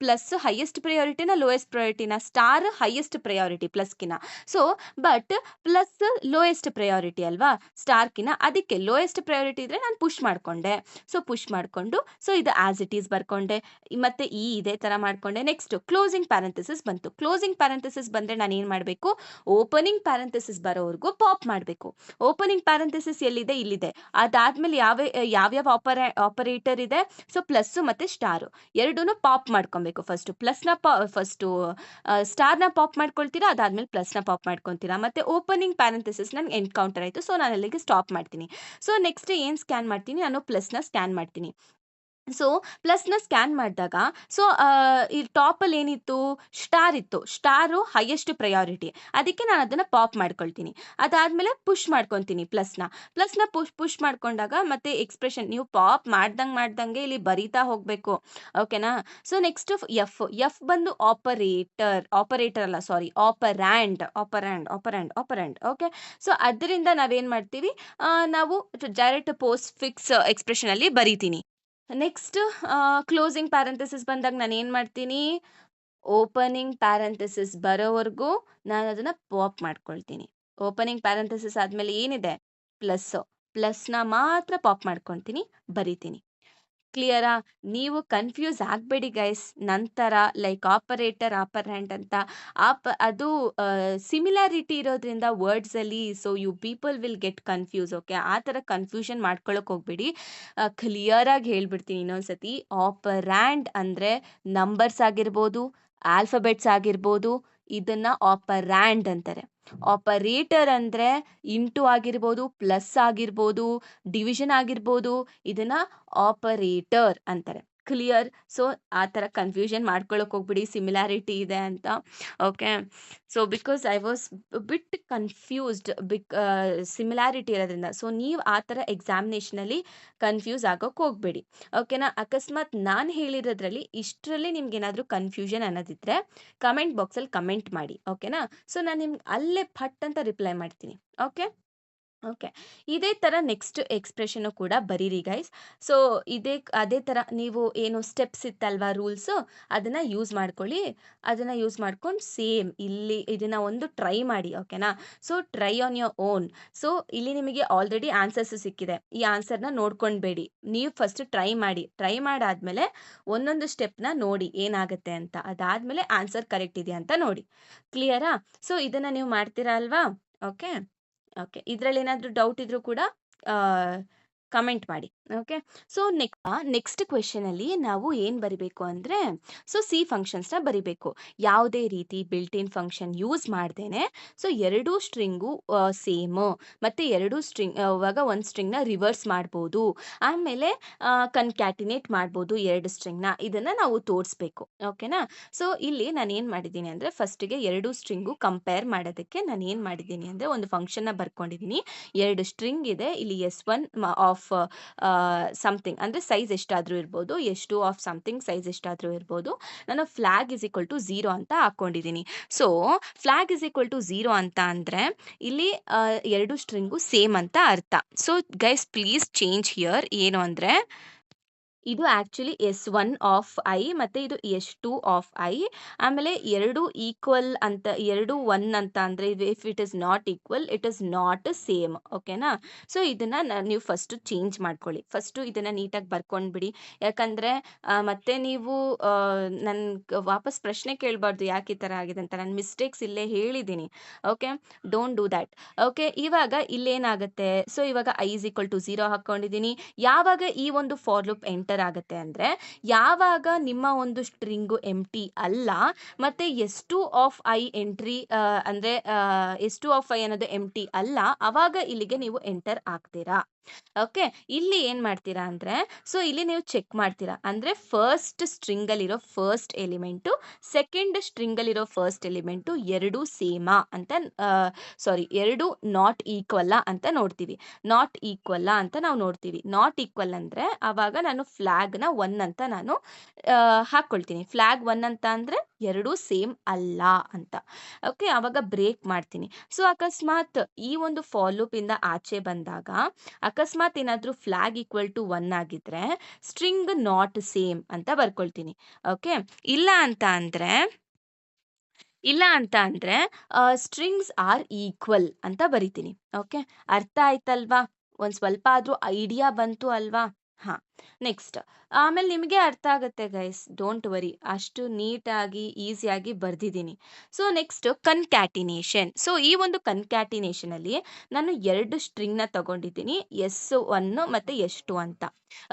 ಪ್ಲಸ್ ಹೈಯೆಸ್ಟ್ ಪ್ರಯಾರಿಟಿನ ಲೋಯೆಸ್ಟ್ ಪ್ರಯಾರಿಟಿನ? ಸ್ಟಾರ್ ಹೈಯೆಸ್ಟ್ ಪ್ರಯಾರಿಟಿ ಪ್ಲಸ್ಕಿನ. So but plus lowest priority ಅಲ್ವಾ ಸ್ಟಾರ್ಕಿನ, ಅದಕ್ಕೆ ಲೋಯೆಸ್ಟ್ ಪ್ರಯಾರಿಟಿ ಇದ್ರೆ ನಾನು ಪುಷ್ ಮಾಡ್ಕೊಂಡೆ. ಸೊ ಪುಷ್ ಮಾಡ್ಕೊಂಡು ಸೊ ಇದು ಆಸ್ ಇಟ್ ಈಸ್ ಬರ್ಕೊಂಡೆ. ಮತ್ತೆ ಇದೇ ತರ ಮಾಡ್ಕೊಂಡೆ. ನೆಕ್ಸ್ಟ್ ಕ್ಲೋಸಿಂಗ್ ಪ್ಯಾರಂಥೆಸಿಸ್ ಬಂತು. ಕ್ಲೋಸಿಂಗ್ ಪ್ಯಾರಂಥೆಸಿಸ್ ಬಂದ್ರೆ ನಾನು ಏನ್ ಮಾಡ್ಬೇಕು? ಓಪನಿಂಗ್ ಪ್ಯಾರಂಥೆಸಿಸ್ ಬರೋವರೆಗೂ ಪಾಪ್ ಮಾಡ್ಬೇಕು. ಓಪನಿಂಗ್ ಪ್ಯಾರಂಥೆಸಿಸ್ ಎಲ್ಲಿದೆ? ಇಲ್ಲಿದೆ. ಅದಾದ್ಮೇಲೆ ಯಾವ್ಯಾವ ಆಪರೇಟರ್ ಇದೆ? ಸೊ ಪ್ಲಸ್ ಮತ್ತೆ ಸ್ಟಾರ್ ಎರಡೂನು ಪಾಪ್ ಮಾಡ್ಕೊಬೇಕು. ಫಸ್ಟ್ ಸ್ಟಾರ್ನ ಪಾಪ್ ಮಾಡ್ಕೊಳ್ತೀರಾ, ಅದಾದ್ಮೇಲೆ ಪ್ಲಸ್ನ ಪಾಪ್ ಮಾಡ್ಕೊತೀರಾ. ಮತ್ತೆ ಓಪನಿಂಗ್ ಪ್ಯಾರಂಥೆಸಿಸ್ ನನ್ಗೆ ಎನ್ಕೌಂಟರ್ ಆಯ್ತು. ಸೊ ನಾನು ಅಲ್ಲಿಗೆ ಸ್ಟಾಪ್ ಮಾಡ್ತೀನಿ. ಸೊ ನೆಕ್ಸ್ಟ್ ಏನ್ ಸ್ಕ್ಯಾನ್ ಮಾಡ್ತೀನಿ? ನಾನು ಪ್ಲಸ್ನ ಸ್ಕ್ಯಾನ್ ಮಾಡ್ತೀನಿ. ಸೊ ಪ್ಲಸ್ನ ಸ್ಕ್ಯಾನ್ ಮಾಡಿದಾಗ ಸೊ ಈ ಟಾಪಲ್ಲಿ ಏನಿತ್ತು? ಸ್ಟಾರ್ ಇತ್ತು. ಸ್ಟಾರು ಹೈಯೆಸ್ಟ್ ಪ್ರಯಾರಿಟಿ, ಅದಕ್ಕೆ ನಾನು ಅದನ್ನು ಪಾಪ್ ಮಾಡ್ಕೊಳ್ತೀನಿ. ಅದಾದಮೇಲೆ ಪುಷ್ ಮಾಡ್ಕೊತೀನಿ ಪ್ಲಸ್ನ ಪುಷ್ ಮಾಡ್ಕೊಂಡಾಗ ಮತ್ತೆ ಎಕ್ಸ್ಪ್ರೆಷನ್ ನೀವು ಪಾಪ್ ಮಾಡ್ದಂಗೆ ಇಲ್ಲಿ ಬರೀತಾ ಹೋಗಬೇಕು. ಓಕೆನಾ? ಸೊ ನೆಕ್ಸ್ಟ್ ಎಫ್ ಬಂದು ಆಪರೇಟರ್ ಅಲ್ಲ, ಸಾರಿ, ಆಪರಂಡ್. ಓಕೆ. ಸೊ ಅದರಿಂದ ನಾವೇನು ಮಾಡ್ತೀವಿ? ನಾವು ಡೈರೆಕ್ಟ್ ಪೋಸ್ಟ್ ಫಿಕ್ಸ್ ಎಕ್ಸ್ಪ್ರೆಷನ್ ಅಲ್ಲಿ ಬರೀತೀನಿ. ನೆಕ್ಸ್ಟ್ ಕ್ಲೋಸಿಂಗ್ ಪ್ಯಾರಂಥೆಸಿಸ್ ಬಂದಾಗ ನಾನು ಏನು ಮಾಡ್ತೀನಿ? ಓಪನಿಂಗ್ ಪ್ಯಾರಂಥೆಸಿಸ್ ಬರೋವರೆಗೂ ನಾನು ಅದನ್ನು ಪಾಪ್ ಮಾಡ್ಕೊಳ್ತೀನಿ. ಓಪನಿಂಗ್ ಪ್ಯಾರಂಥೆಸಿಸ್ ಆದಮೇಲೆ ಏನಿದೆ? ಪ್ಲಸ್ನ ಮಾತ್ರ ಪಾಪ್ ಮಾಡ್ಕೊತೀನಿ, ಬರಿತೀನಿ. ಕ್ಲಿಯರಾ? ನೀವು ಕನ್ಫ್ಯೂಸ್ ಆಗಬೇಡಿ ಗೈಸ್. ನಂತರ ಲೈಕ್ ಆಪರಂಡ್ ಅಂತ ಅದು ಸಿಮಿಲಾರಿಟಿ ಇರೋದ್ರಿಂದ ವರ್ಡ್ಸಲ್ಲಿ, so you people will get confuse. Okay, ಆ ಥರ ಕನ್ಫ್ಯೂಷನ್ ಮಾಡ್ಕೊಳ್ಳೋಕೆ ಹೋಗ್ಬೇಡಿ. ಕ್ಲಿಯರಾಗಿ ಹೇಳ್ಬಿಡ್ತೀನಿ ಇನ್ನೊಂದ್ಸತಿ. ಆಪರ್ಯಾಂಡ್ ಅಂದರೆ ನಂಬರ್ಸ್ ಆಗಿರ್ಬೋದು, ಆಲ್ಫಬೆಟ್ಸ್ ಆಗಿರ್ಬೋದು, ಇದನ್ನ ಆಪರ್ಯಾಂಡ್ ಅಂತಾರೆ. ಆಪರೇಟರ್ ಅಂದರೆ ಇಂಟು ಆಗಿರ್ಬೋದು, ಪ್ಲಸ್ ಆಗಿರ್ಬೋದು, ಡಿವಿಷನ್ ಆಗಿರ್ಬೋದು, ಇದನ್ನ ಆಪರೇಟರ್ ಅಂತಾರೆ. ಕ್ಲಿಯರ್? ಸೊ ಆ ಥರ ಕನ್ಫ್ಯೂಷನ್ ಮಾಡ್ಕೊಳ್ಳೋಕೆ ಹೋಗ್ಬಿಡಿ ಸಿಮಿಲಾರಿಟಿ ಇದೆ ಅಂತ. Okay. So because I was bit confused similarity ಇರೋದ್ರಿಂದ. ಸೊ ನೀವು ಆ ಥರ ಎಕ್ಸಾಮಿನೇಷನಲ್ಲಿ ಕನ್ಫ್ಯೂಸ್ ಆಗೋಕೆ ಹೋಗ್ಬೇಡಿ. ಓಕೆನಾ? ಅಕಸ್ಮಾತ್ ನಾನು ಹೇಳಿರೋದ್ರಲ್ಲಿ ಇಷ್ಟರಲ್ಲಿ ನಿಮ್ಗೆ ಏನಾದರೂ ಕನ್ಫ್ಯೂಷನ್ ಅನ್ನೋದಿದ್ರೆ ಕಮೆಂಟ್ ಬಾಕ್ಸಲ್ಲಿ ಕಮೆಂಟ್ ಮಾಡಿ. ಓಕೆನಾ? ಸೊ ನಾನು ನಿಮ್ಗೆ ಅಲ್ಲೇ ಫಟ್ ಅಂತ ರಿಪ್ಲೈ ಮಾಡ್ತೀನಿ. ಓಕೆ. ಇದೇ ಥರ ನೆಕ್ಸ್ಟ್ ಎಕ್ಸ್ಪ್ರೆಷನ್ನು ಕೂಡ ಬರೀರಿ ಗೈಸ್. ಸೊ ಅದೇ ಥರ ನೀವು ಏನು ಸ್ಟೆಪ್ಸ್ ಇತ್ತಲ್ವಾ ರೂಲ್ಸು, ಅದನ್ನು ಯೂಸ್ ಮಾಡ್ಕೊಳ್ಳಿ. ಅದನ್ನು ಯೂಸ್ ಮಾಡ್ಕೊಂಡು ಸೇಮ್ ಇಲ್ಲಿ ಇದನ್ನು ಒಂದು ಟ್ರೈ ಮಾಡಿ. ಓಕೆನಾ? So try on your own. So ಇಲ್ಲಿ ನಿಮಗೆ ಆಲ್ರೆಡಿ ಆನ್ಸರ್ಸ್ ಸಿಕ್ಕಿದೆ. ಈ ಆನ್ಸರ್ನ ನೋಡ್ಕೊಳ್ಬೇಡಿ, ನೀವು ಫಸ್ಟ್ ಟ್ರೈ ಮಾಡಾದ್ಮೇಲೆ ಒಂದೊಂದು ಸ್ಟೆಪ್ನ ನೋಡಿ ಏನಾಗುತ್ತೆ ಅಂತ. ಅದಾದಮೇಲೆ ಆನ್ಸರ್ ಕರೆಕ್ಟ್ ಇದೆಯಾ ಅಂತ ನೋಡಿ. ಕ್ಲಿಯರಾ? ಸೊ ಇದನ್ನು ನೀವು ಮಾಡ್ತೀರಾ ಅಲ್ವಾ? ಓಕೆ. ಇದರಲ್ಲಿ ಏನಾದರೂ ಡೌಟ್ ಇದ್ರೂ ಕೂಡ ಕಮೆಂಟ್ ಮಾಡಿ. ಓಕೆ. ಸೊ ನೆಕ್ಸ್ಟ್ ಕ್ವೆಶನಲ್ಲಿ ನಾವು ಏನು ಬರಿಬೇಕು ಅಂದರೆ, ಸೊ ಸಿ ಫಂಕ್ಷನ್ಸ್ನ ಬರಿಬೇಕು. ಯಾವುದೇ ರೀತಿ ಬಿಲ್ಟ್ ಇನ್ ಫಂಕ್ಷನ್ ಯೂಸ್ ಮಾಡ್ದೇನೆ. ಸೊ ಎರಡೂ ಸ್ಟ್ರಿಂಗು ಸೇಮು, ಮತ್ತು ಎರಡೂ ಇವಾಗ ಒಂದು ಸ್ಟ್ರಿಂಗ್ನ ರಿವರ್ಸ್ ಮಾಡ್ಬೋದು, ಆಮೇಲೆ ಕನ್ಕ್ಯಾಟಿನೇಟ್ ಮಾಡ್ಬೋದು ಎರಡು ಸ್ಟ್ರಿಂಗ್ನ. ಇದನ್ನು ನಾವು ತೋರಿಸ್ಬೇಕು. ಓಕೆನಾ? ಸೊ ಇಲ್ಲಿ ನಾನು ಏನು ಮಾಡಿದ್ದೀನಿ ಅಂದರೆ, ಫಸ್ಟಿಗೆ ಎರಡೂ ಸ್ಟ್ರಿಂಗು ಕಂಪೇರ್ ಮಾಡೋದಕ್ಕೆ ನಾನು ಏನು ಮಾಡಿದ್ದೀನಿ ಅಂದರೆ, ಒಂದು ಫಂಕ್ಷನ್ನ ಬರ್ಕೊಂಡಿದ್ದೀನಿ. ಎರಡು ಸ್ಟ್ರಿಂಗ್ ಇದೆ ಇಲ್ಲಿ. S1 ಆಫ್ ಸಮಥಿಂಗ್ ಅಂದರೆ ಸೈಜ್ ಎಷ್ಟಾದರೂ ಇರ್ಬೋದು, S2 ಆಫ್ ಸಮಥಿಂಗ್ ಸೈಜ್ ಎಷ್ಟಾದರೂ ಇರ್ಬೋದು. ನಾನು ಫ್ಲಾಗ್ ಇಸ್ ಈಕ್ವಲ್ ಟು 0 ಅಂತ ಹಾಕ್ಕೊಂಡಿದ್ದೀನಿ. So flag is equal to 0 ಅಂತ ಅಂದರೆ ಇಲ್ಲಿ ಎರಡು ಸ್ಟ್ರಿಂಗು ಸೇಮ್ ಅಂತ ಅರ್ಥ. So guys please change here. ಏನು ಅಂದರೆ, ಇದು ಆ್ಯಕ್ಚುಲಿ S1 ಆಫ್ ಐ ಮತ್ತು ಇದು S2 ಆಫ್ ಐ. ಆಮೇಲೆ ಎರಡು ಈಕ್ವಲ್ ಅಂತ, ಎರಡು 1 ಅಂತ ಅಂದರೆ if it is not equal, it is not same. ಓಕೆನಾ? ಸೊ ಇದನ್ನು ನೀವು ಫಸ್ಟು ಚೇಂಜ್ ಮಾಡ್ಕೊಳ್ಳಿ. ಫಸ್ಟು ಇದನ್ನು ನೀಟಾಗಿ ಬರ್ಕೊಂಡ್ಬಿಡಿ. ಯಾಕಂದರೆ ಮತ್ತೆ ನೀವು ನನ್ನ ವಾಪಸ್ ಪ್ರಶ್ನೆ ಕೇಳಬಾರ್ದು ಯಾಕೆ ಈ ಥರ ಆಗಿದೆ ಅಂತ. ನಾನು ಮಿಸ್ಟೇಕ್ಸ್ ಇಲ್ಲೇ ಹೇಳಿದ್ದೀನಿ. Okay, don't do that. Okay. ಇವಾಗ ಇಲ್ಲೇನಾಗುತ್ತೆ? ಸೊ ಇವಾಗ I ಇಸ್ ಈಕ್ವಲ್ ಟು 0 ಹಾಕ್ಕೊಂಡಿದ್ದೀನಿ. ಯಾವಾಗ ಈ ಒಂದು ಫಾರ್ ಲೂಪ್ ಎಂಟರ್ ಆಗುತ್ತೆ ಅಂದರೆ, ಯಾವಾಗ ನಿಮ್ಮ ಒಂದು ಸ್ಟ್ರಿಂಗು ಎಂಟಿ ಅಲ್ಲ ಮತ್ತು S2 ಆಫ್ ಐ ಎಂಟ್ರಿ ಅಂದರೆ S2 ಆಫ್ ಐ ಅನ್ನೋದು ಎಂಟಿ ಅಲ್ಲ, ಅವಾಗ ಇಲ್ಲಿಗೆ ನೀವು ಎಂಟರ್ ಆಗ್ತೀರಾ. ಓಕೆ. ಇಲ್ಲಿ ಏನ್ ಮಾಡ್ತೀರಾ ಅಂದ್ರೆ, ಸೊ ಇಲ್ಲಿ ನೀವು ಚೆಕ್ ಮಾಡ್ತೀರಾ. ಅಂದ್ರೆ ಫಸ್ಟ್ ಸ್ಟ್ರಿಂಗ್ ಅಲ್ಲಿರೋ ಫಸ್ಟ್ ಎಲಿಮೆಂಟು, ಸೆಕೆಂಡ್ ಸ್ಟ್ರಿಂಗ್ ಅಲ್ಲಿರೋ ಫಸ್ಟ್ ಎಲಿಮೆಂಟು 2 ಸೇಮಾ ಅಂತ ಸಾರಿ 2 ನಾಟ್ ಈಕ್ವಲ್ಲ ಅಂತ ನೋಡ್ತೀವಿ. ನಾಟ್ ಈಕ್ವಲ್ಲ ಅಂತ ನಾವು ನೋಡ್ತೀವಿ. ನಾಟ್ ಈಕ್ವಲ್ ಅಂದ್ರೆ ಅವಾಗ ನಾನು ಫ್ಲಾಗ್‌ನ 1 ಅಂತ ನಾನು ಹಾಕ್ಕೊಳ್ತೀನಿ. ಫ್ಲಾಗ್ 1 ಅಂತ ಅಂದ್ರೆ 2 ಸೇಮ್ ಅಲ್ಲ ಅಂತ. ಓಕೆ. ಅವಾಗ ಬ್ರೇಕ್ ಮಾಡ್ತೀನಿ. ಸೊ ಅಕಸ್ಮಾತ್ ಈ ಒಂದು ಫಾರ್ ಲೂಪ್ ಇಂದ ಆಚೆ ಬಂದಾಗ ಅಕಸ್ಮಾತ್ ಏನಾದ್ರೂ ಫ್ಲಾಗ್ ಈಕ್ವಲ್ ಟು 1 ಆಗಿದ್ರೆ ಸ್ಟ್ರಿಂಗ್ ನಾಟ್ ಸೇಮ್ ಅಂತ ಬರ್ಕೊಳ್ತೀನಿ. ಓಕೆ. ಇಲ್ಲ ಅಂತ ಅಂದ್ರೆ ಇಲ್ಲ ಅಂತ ಅಂದ್ರೆ ಸ್ಟ್ರಿಂಗ್ಸ್ ಆರ್ ಈಕ್ವಲ್ ಅಂತ ಬರಿತೀನಿ. ಓಕೆ. ಅರ್ಥ ಆಯ್ತಲ್ವಾ? ಒಂದ್ ಸ್ವಲ್ಪ ಆದ್ರೂ ಐಡಿಯಾ ಬಂತು ಅಲ್ವಾ? ಹಾ. ನೆಕ್ಸ್ಟ್ ಆಮೇಲೆ ನಿಮಗೆ ಅರ್ಥ ಆಗತ್ತೆ ಗೈಸ್, ಡೋಂಟ್ ವರಿ. ಅಷ್ಟು ನೀಟಾಗಿ ಈಸಿಯಾಗಿ ಬರ್ದಿದ್ದೀನಿ. So next concatenation. ಸೊ ಈ ಒಂದು ಕನ್ಕ್ಯಾಟಿನೇಷನ್ ಅಲ್ಲಿ ನಾನು 2 ಸ್ಟ್ರಿಂಗ್‌ನ ತಗೊಂಡಿದ್ದೀನಿ. S1 ಮತ್ತೆ S2 ಅಂತ.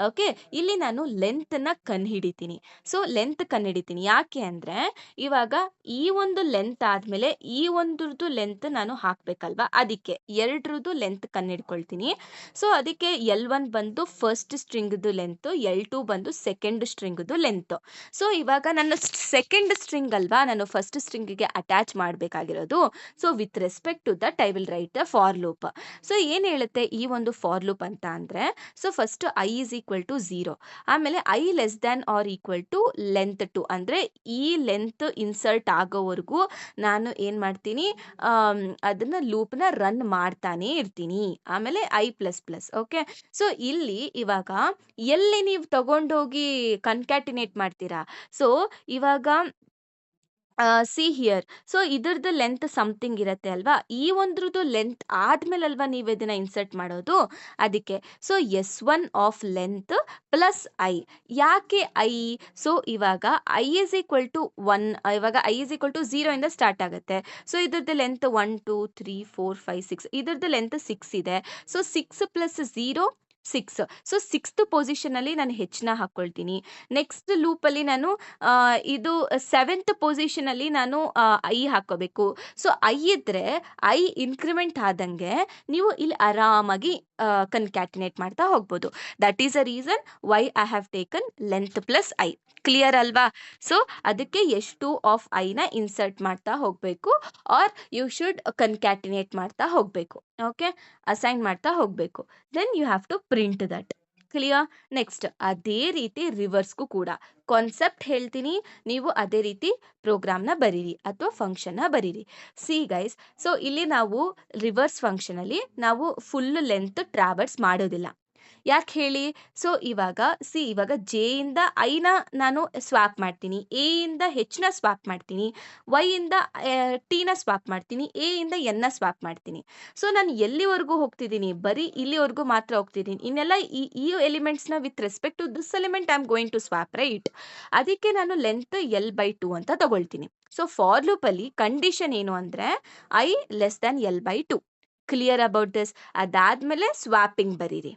ಓಕೆ. ಇಲ್ಲಿ ನಾನು ಲೆಂತ್‌ನ ಕಂಡುಹಿಡಿತೀನಿ. So length ಕಂಡುಹಿಡಿತೀನಿ. ಯಾಕೆ ಅಂದ್ರೆ ಇವಾಗ ಈ ಒಂದು ಲೆಂತ್ ಆದ್ಮೇಲೆ ಈ ಒಂದ್ರದ್ದು ಲೆಂತ್ ನಾನು ಹಾಕ್ಬೇಕಲ್ವಾ? ಅದಕ್ಕೆ 2ರದ್ದು ಲೆಂತ್ ಕಂಡುಹಿಡ್ಕೊಳ್ತೀನಿ. ಸೊ ಅದಕ್ಕೆ L1 ಬಂದು ಫಸ್ಟ್ ಸ್ಟ್ರಿಂಗ್‌ದು ಲೆಂತ್, L2 ಬಂದು ಸೆಕೆಂಡ್ ಸ್ಟ್ರಿಂಗ್‌ದು ಲೆಂತ್. ಸೊ ಇವಾಗ ನನ್ನ ಸೆಕೆಂಡ್ ಸ್ಟ್ರಿಂಗ್ ಅಲ್ವಾ ನಾನು ಫಸ್ಟ್ ಸ್ಟ್ರಿಂಗಿಗೆ ಅಟ್ಯಾಚ್ ಮಾಡಬೇಕಾಗಿರೋದು. So with respect to that I will write a for loop. So ಏನ್ ಹೇಳುತ್ತೆ ಈ ಒಂದು ಫಾರ್ ಲೂಪ್ ಅಂತ ಅಂದ್ರೆ, so first I is equal to 0, ಆಮೇಲೆ I less than or equal to length 2 ಅಂದ್ರೆ ಈ ಲೆಂತ್ ಇನ್ಸರ್ಟ್ ಆಗೋವರೆಗೂ ನಾನು ಏನ್ ಮಾಡ್ತೀನಿ, ಅದನ್ನ ಲೂಪ್‌ನ ರನ್ ಮಾಡ್ತಾನೆ ಇರ್ತೀನಿ. ಆಮೇಲೆ I plus plus. Okay. So ಇಲ್ಲಿ ಇವಾಗ ಎಲ್ಲಿ ನೀವು ತಗೊಂಡೋಗಿ ಕನ್ಕ್ಯಾಟಿನೇಟ್ ಮಾಡ್ತೀರಾ? ಸೊ ಇವಾಗ ಸಿ ಹಿಯರ್. ಸೊ ಇದ್ರದ್ದು ಲೆಂತ್ ಸಮಥಿಂಗ್ ಇರತ್ತೆ ಅಲ್ವಾ? ಈ ಒಂದ್ರದ್ದು ಲೆಂತ್ ಆದ್ಮೇಲೆ ಅಲ್ವಾ ನೀವು ಇದನ್ನ ಇನ್ಸರ್ಟ್ ಮಾಡೋದು? ಅದಕ್ಕೆ. So S1 of length plus I. ಯಾಕೆ ಐ? ಸೊ ಇವಾಗ ಐ ಈಸ್ ಈಕ್ವಲ್ ಟು 1, ಇವಾಗ ಐ ಈಸ್ ಈಕ್ವಲ್ ಟು 0 ಇಂದ ಸ್ಟಾರ್ಟ್ ಆಗುತ್ತೆ. ಸೊ ಇದ್ರದ್ದು ಲೆಂತ್ 1 2 3 4 5 6. ಇದ್ರದ್ದು ಲೆಂತ್ 6 ಇದೆ. So 6 plus 0 6. So 6th position ಅಲ್ಲಿ ನಾನು ಹೆಚ್ಚಿನ ಹಾಕೊಳ್ತೀನಿ. ನೆಕ್ಸ್ಟ್ ಲೂಪ್ ಅಲ್ಲಿ ನಾನು ಇದು 7th ಪೊಸಿಷನ್ ಅಲ್ಲಿ ನಾನು ಐ ಹಾಕೋಬೇಕು. ಸೊ ಐ ಇದ್ರೆ ಐ ಇನ್ಕ್ರಿಮೆಂಟ್ ಆದಂಗೆ ನೀವು ಇಲ್ಲಿ ಆರಾಮಾಗಿ ಕನ್ಕ್ಯಾಟಿನೇಟ್ ಮಾಡ್ತಾ ಹೋಗ್ಬೋದು. That is a reason why I have taken length plus I. Clear ಅಲ್ವಾ? ಸೊ ಅದಕ್ಕೆ ಎಷ್ಟು ಆಫ್ ಐನ ಇನ್ಸರ್ಟ್ ಮಾಡ್ತಾ ಹೋಗ್ಬೇಕು, ಆರ್ ಯು ಶುಡ್ ಕನ್ಕ್ಯಾಟಿನೇಟ್ ಮಾಡ್ತಾ ಹೋಗ್ಬೇಕು. ಓಕೆ. ಅಸೈನ್ ಮಾಡ್ತಾ ಹೋಗ್ಬೇಕು. Then you have to print that. Clear? Next ಅದೇ ರೀತಿ ರಿವರ್ಸ್ಗೂ ಕೂಡ ಕಾನ್ಸೆಪ್ಟ್ ಹೇಳ್ತೀನಿ, ನೀವು ಅದೇ ರೀತಿ ಪ್ರೋಗ್ರಾಮ್‌ನ ಬರೀರಿ ಅಥವಾ ಫಂಕ್ಷನ್‌ನ ಬರೀರಿ. ಸಿ ಗೈಸ್, ಸೊ ಇಲ್ಲಿ ನಾವು ರಿವರ್ಸ್ ಫಂಕ್ಷನ್ ಅಲ್ಲಿ ನಾವು ಫುಲ್ ಲೆಂತ್ ಟ್ರಾವರ್ಸ್ ಮಾಡೋದಿಲ್ಲ. ಯಾಕೆ ಹೇಳಿ? ಸೊ ಇವಾಗ ಜೆ ಇಂದ ಐನ ನಾನು ಸ್ವಾಪ್ ಮಾಡ್ತೀನಿ, ಎ ಇಂದ ಹೆಚ್‌ನ ಸ್ವಾಪ್ ಮಾಡ್ತೀನಿ, ವೈ ಇಂದ ಟಿನ ಸ್ವಾಪ್ ಮಾಡ್ತೀನಿ, ಎ ಇಂದ ಎನ್ನ ಸ್ವಾಪ್ ಮಾಡ್ತೀನಿ. ಸೊ ನಾನು ಎಲ್ಲಿವರೆಗೂ ಹೋಗ್ತಿದ್ದೀನಿ? ಬರೀ ಇಲ್ಲಿವರೆಗೂ ಮಾತ್ರ ಹೋಗ್ತಿದ್ದೀನಿ. ಇನ್ನೆಲ್ಲ ಈ ಎಲಿಮೆಂಟ್ಸ್‌ನ with respect to this element I am going to swap, right? ಅದಕ್ಕೆ ನಾನು ಲೆಂತ್ L/2 ಅಂತ ತಗೊಳ್ತೀನಿ. ಸೊ ಫಾರ್ ಲೂಪ್ ಅಲ್ಲಿ ಕಂಡೀಷನ್ ಏನು ಅಂದ್ರೆ I less than L/2. Clear about this? ಅದಾದ್ಮೇಲೆ ಸ್ವಾಪಿಂಗ್ ಬರೀರಿ.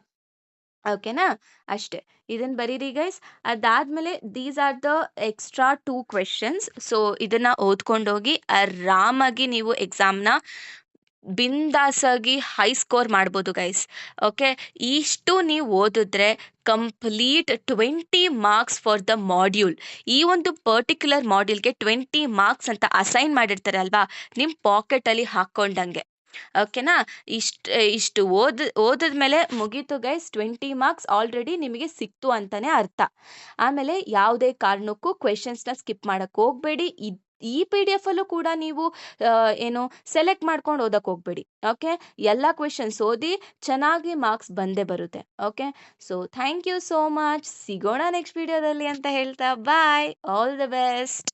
ಓಕೆನಾ? ಅಷ್ಟೇ. ಇದನ್ನ ಬರೀರಿ ಗೈಸ್. ಅದಾದ್ಮೇಲೆ these are the extra 2 questions. So ಇದನ್ನ ಓದ್ಕೊಂಡೋಗಿ ಆರಾಮಾಗಿ ನೀವು ಎಕ್ಸಾಮ್‌ನ ಬಿಂದಾಸಾಗಿ ಹೈ ಸ್ಕೋರ್ ಮಾಡ್ಬೋದು ಗೈಸ್. ಓಕೆ. ಇಷ್ಟು ನೀವು ಓದಿದ್ರೆ complete 20 marks for the module. ಈ ಒಂದು ಪರ್ಟಿಕ್ಯುಲರ್ ಮಾಡ್ಯೂಲ್ಗೆ 20 ಮಾರ್ಕ್ಸ್ ಅಂತ ಅಸೈನ್ ಮಾಡಿರ್ತಾರೆ ಅಲ್ವಾ? ನಿಮ್ಮ ಪಾಕೆಟಲ್ಲಿ ಹಾಕ್ಕೊಂಡಂಗೆ. ಓಕೆನಾ? ಇಷ್ಟು ಓದಿದ್ಮೇಲೆ ಮುಗೀತು ಗೈಸ್. 20 ಮಾರ್ಕ್ಸ್ ಆಲ್ರೆಡಿ ನಿಮಗೆ ಸಿಕ್ತು ಅಂತಾನೆ ಅರ್ಥ. ಆಮೇಲೆ ಯಾವುದೇ ಕಾರಣಕ್ಕೂ ಕ್ವೆಶನ್ಸ್‌ನ ಸ್ಕಿಪ್ ಮಾಡಕ್ ಹೋಗ್ಬೇಡಿ. ಈ PDF ಅಲ್ಲೂ ಕೂಡ ನೀವು ಏನು ಸೆಲೆಕ್ಟ್ ಮಾಡ್ಕೊಂಡು ಓದಕ್ ಹೋಗ್ಬೇಡಿ. ಓಕೆ. ಎಲ್ಲ ಕ್ವೆಶನ್ಸ್ ಓದಿ ಚೆನ್ನಾಗಿ ಮಾರ್ಕ್ಸ್ ಬಂದೇ ಬರುತ್ತೆ. Okay. So thank you so much. ಸಿಗೋಣ ನೆಕ್ಸ್ಟ್ ವಿಡಿಯೋದಲ್ಲಿ ಅಂತ ಹೇಳ್ತಾ ಬಾಯ್. All the best.